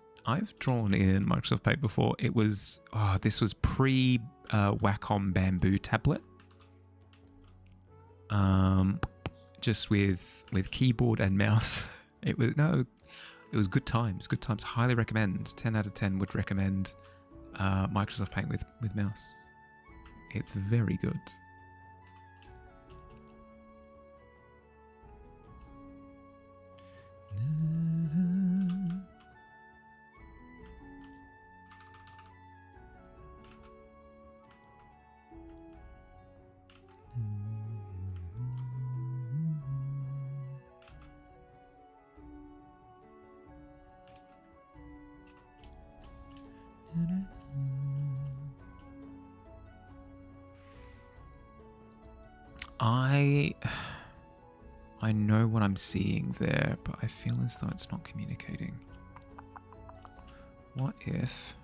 drawn in Microsoft Paint before. It was this was pre Wacom Bamboo tablet. Just with keyboard and mouse. It was good times. Good times. Highly recommend. 10 out of 10 would recommend Microsoft Paint with mouse. It's very good. I know what I'm seeing there, but I feel as though it's not communicating. What if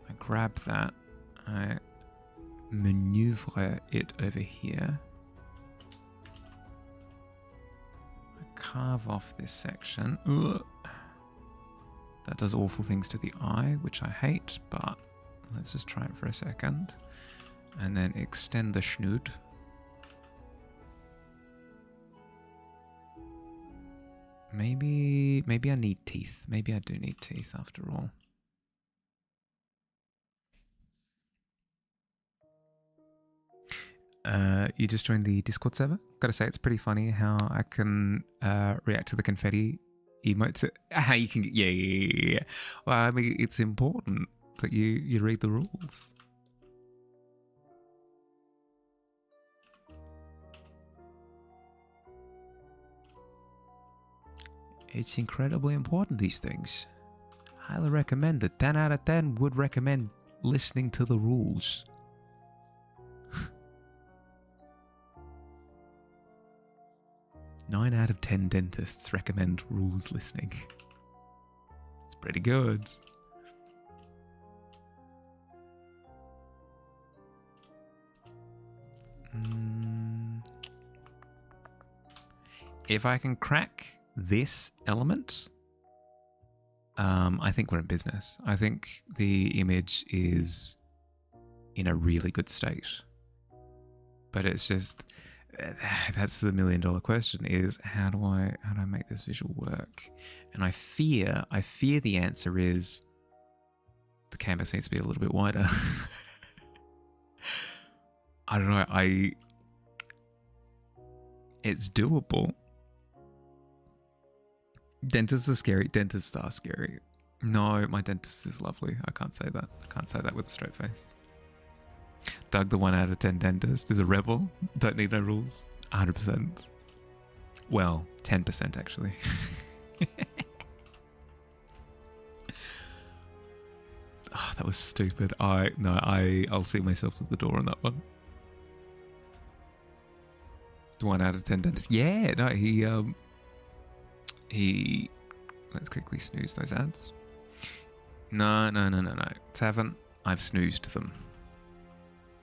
I grab that, I maneuver it over here, I carve off this section. Ugh. That does awful things to the eye, which I hate, but let's just try it for a second. And then extend the schnood. Maybe I need teeth. Maybe I do need teeth after all. you just joined the Discord server. Gotta say, it's pretty funny how I can react to the confetti emotes. How you can, yeah. Well, I mean, it's important that you read the rules. It's incredibly important, these things. Highly recommend it. 10 out of 10 would recommend listening to the rules. Nine out of 10 dentists recommend rules listening. It's pretty good. If I can crack this element, I think we're in business. I think the image is in a really good state. But it's just, that's the $1 million question, is how do I make this visual work? And I fear the answer is the canvas needs to be a little bit wider. I don't know, it's doable. Dentists are scary. Dentists are scary. No, my dentist is lovely. I can't say that. I can't say that with a straight face. Doug, the 1 out of 10 dentist, is a rebel. Don't need no rules. 100%. Well, 10% actually. Oh, that was stupid. I'll see myself at the door on that one. The 1 out of 10 dentist. Yeah, no, he let's quickly snooze those ads. No. Tavern, I've snoozed them.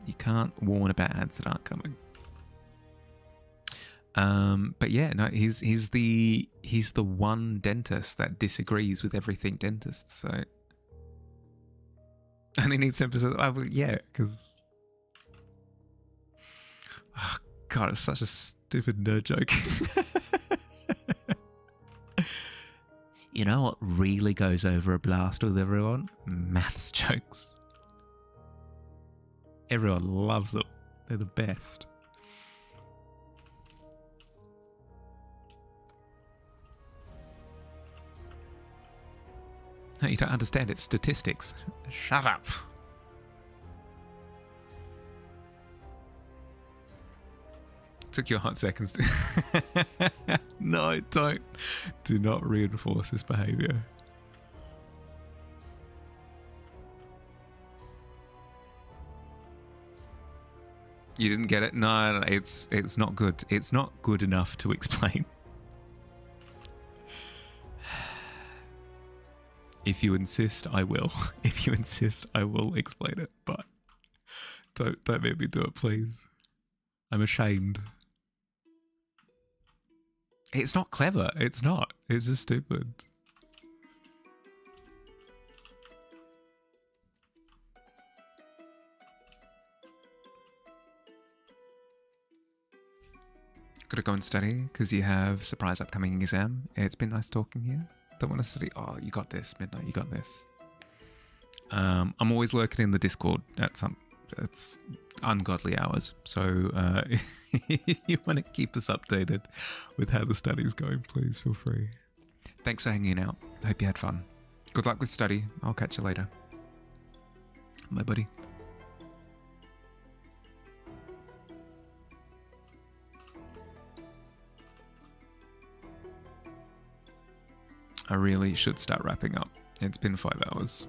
You can't warn about ads that aren't coming. But yeah, no, he's the one dentist that disagrees with everything dentists say. And he needs 10%. Yeah, because oh god, it's such a stupid nerd joke. You know what really goes over a blast with everyone? Maths jokes. Everyone loves them. They're the best. No, you don't understand. It's statistics. Shut up. Took you a hot seconds to... No, don't. Do not reinforce this behavior. You didn't get it? No, it's not good. It's not good enough to explain. If you insist, I will. If you insist, I will explain it. But don't make me do it, please. I'm ashamed. It's not clever. It's not. It's just stupid. Gotta go and study because you have surprise upcoming exam. It's been nice talking here. Don't want to study. Oh, you got this, Midnight. You got this. I'm always lurking in the Discord at it's ungodly hours. So if you want to keep us updated with how the study is going, please feel free. Thanks for hanging out. Hope you had fun. Good luck with study. I'll catch you later. Bye, buddy. I really should start wrapping up. It's been 5 hours.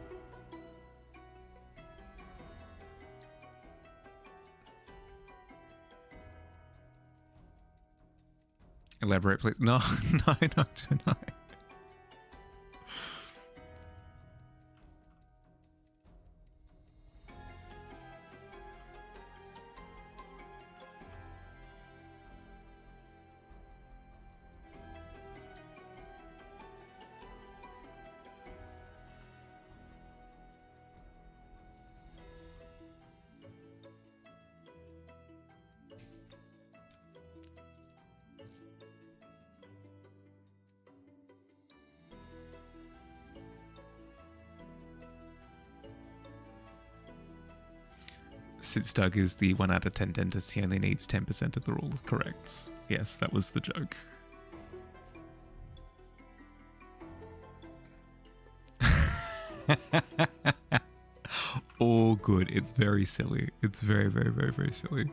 Elaborate, please. No, not tonight. since Doug is the 1 out of 10 dentist, he only needs 10% of the rules. Correct. Yes, that was the joke. All good. It's very silly. It's very, very, very, very silly.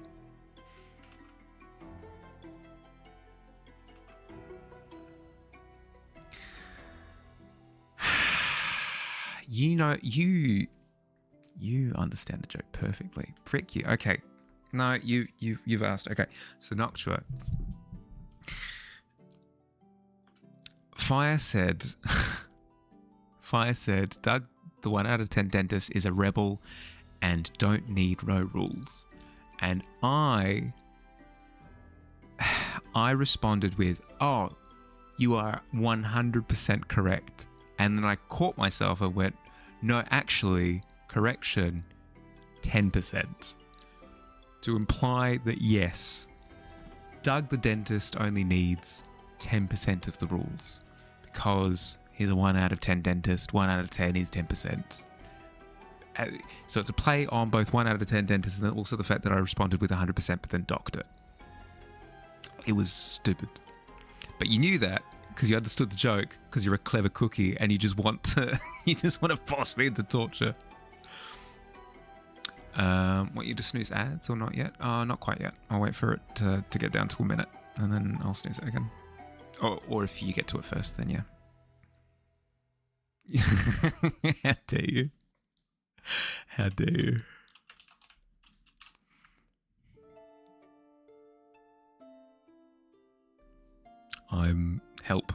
You know, you understand the joke perfectly. Frick you. Okay. No, you've asked. Okay. So Noctua. Fire said Doug, the 1 out of 10 dentist, is a rebel and don't need no rules. And I responded with, "Oh, you are 100% correct." And then I caught myself and went, "No, actually, correction, 10%." To imply that yes, Doug the dentist only needs 10% of the rules because he's a 1 out of 10 dentist. 1 out of 10 is 10%. So it's a play on both 1 out of 10 dentists and also the fact that I responded with 100% but then docked it. It was stupid. But you knew that because you understood the joke because you're a clever cookie and you just want to force me into torture. Want you to snooze ads or not yet? Not quite yet. I'll wait for it to get down to a minute and then I'll snooze it again. Or if you get to it first, then yeah. How dare you? How dare you? I'm help.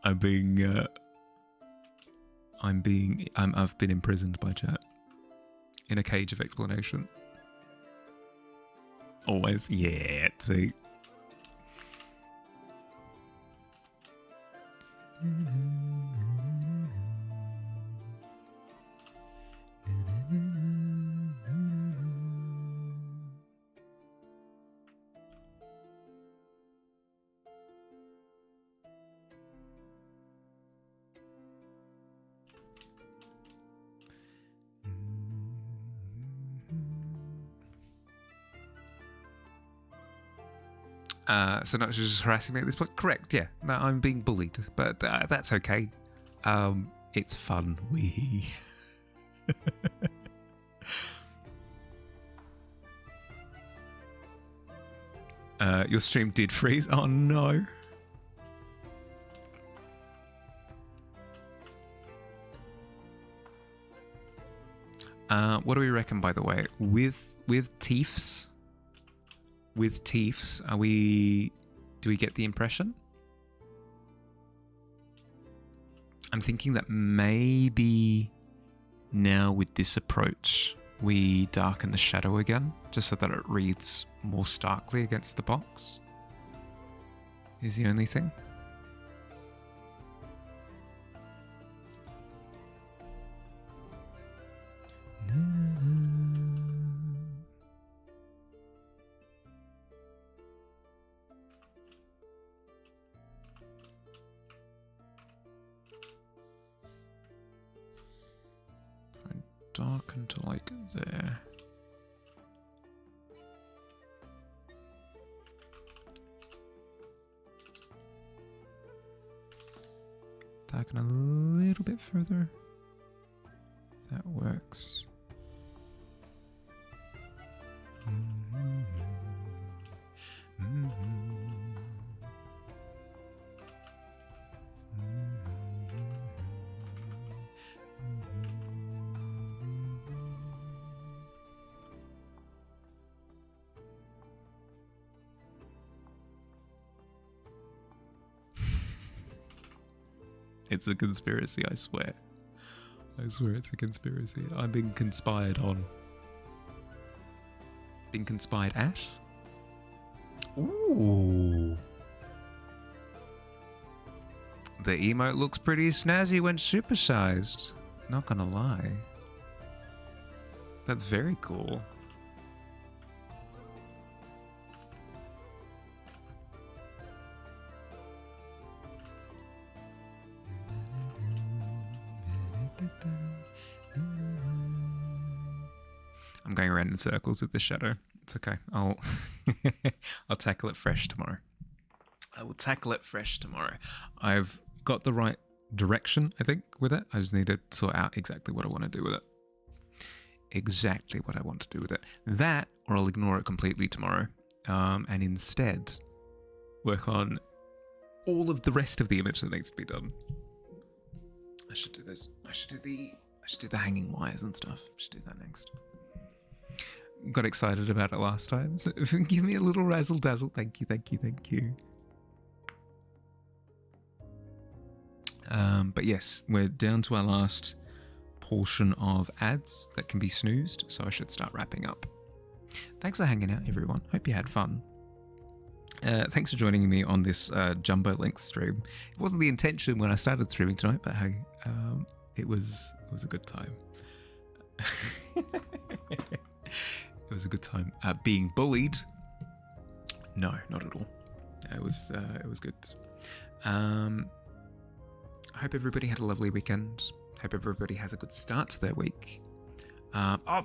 I've been imprisoned by chat in a cage of explanation. Always, yeah. See. So not just harassing me at this point. Correct, yeah. No, I'm being bullied, but that's okay. It's fun. Wee. Your stream did freeze. Oh no. What do we reckon, by the way? With teeths? With teeths, do we get the impression? I'm thinking that maybe now with this approach, we darken the shadow again, just so that it reads more starkly against the box. Is the only thing. Darken to like there. Darken a little bit further. That works. It's a conspiracy, I swear. I swear it's a conspiracy. I'm being conspired on. Being conspired at? Ooh. The emote looks pretty snazzy when supersized. Not gonna lie. That's very cool. going around in circles with the shadow. It's okay. I'll I'll tackle it fresh tomorrow. I will tackle it fresh tomorrow. I've got the right direction, I think, with it. I just need to sort out exactly what I want to do with it. Exactly what I want to do with it. That, or I'll ignore it completely tomorrow, and instead work on all of the rest of the image that needs to be done. I should do this. I should do the hanging wires and stuff. I should do that next. Got excited about it last time, so give me a little razzle dazzle. Thank you, thank you, thank you. But yes, we're down to our last portion of ads that can be snoozed, so I should start wrapping up. Thanks for hanging out, everyone. Hope you had fun. Thanks for joining me on this jumbo length stream. It wasn't the intention when I started streaming tonight, but hey, it was a good time. It was a good time. Being bullied? No, not at all. It was good. I hope everybody had a lovely weekend. Hope everybody has a good start to their week. A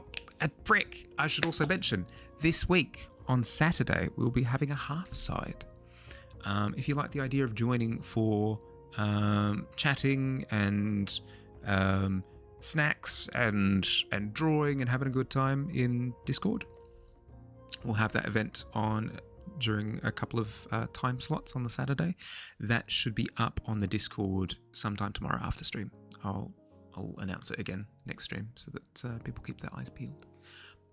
prick! I should also mention, this week on Saturday we'll be having a Hearthside. If you like the idea of joining for chatting and snacks and drawing and having a good time in Discord, we'll have that event on during a couple of time slots on the Saturday. That should be up on the Discord sometime tomorrow after stream. I'll announce it again next stream so that people keep their eyes peeled.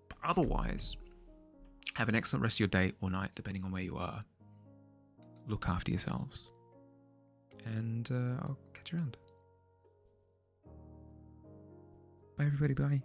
But otherwise, have an excellent rest of your day or night, depending on where you are. Look after yourselves. And I'll catch you around. Bye, everybody. Bye.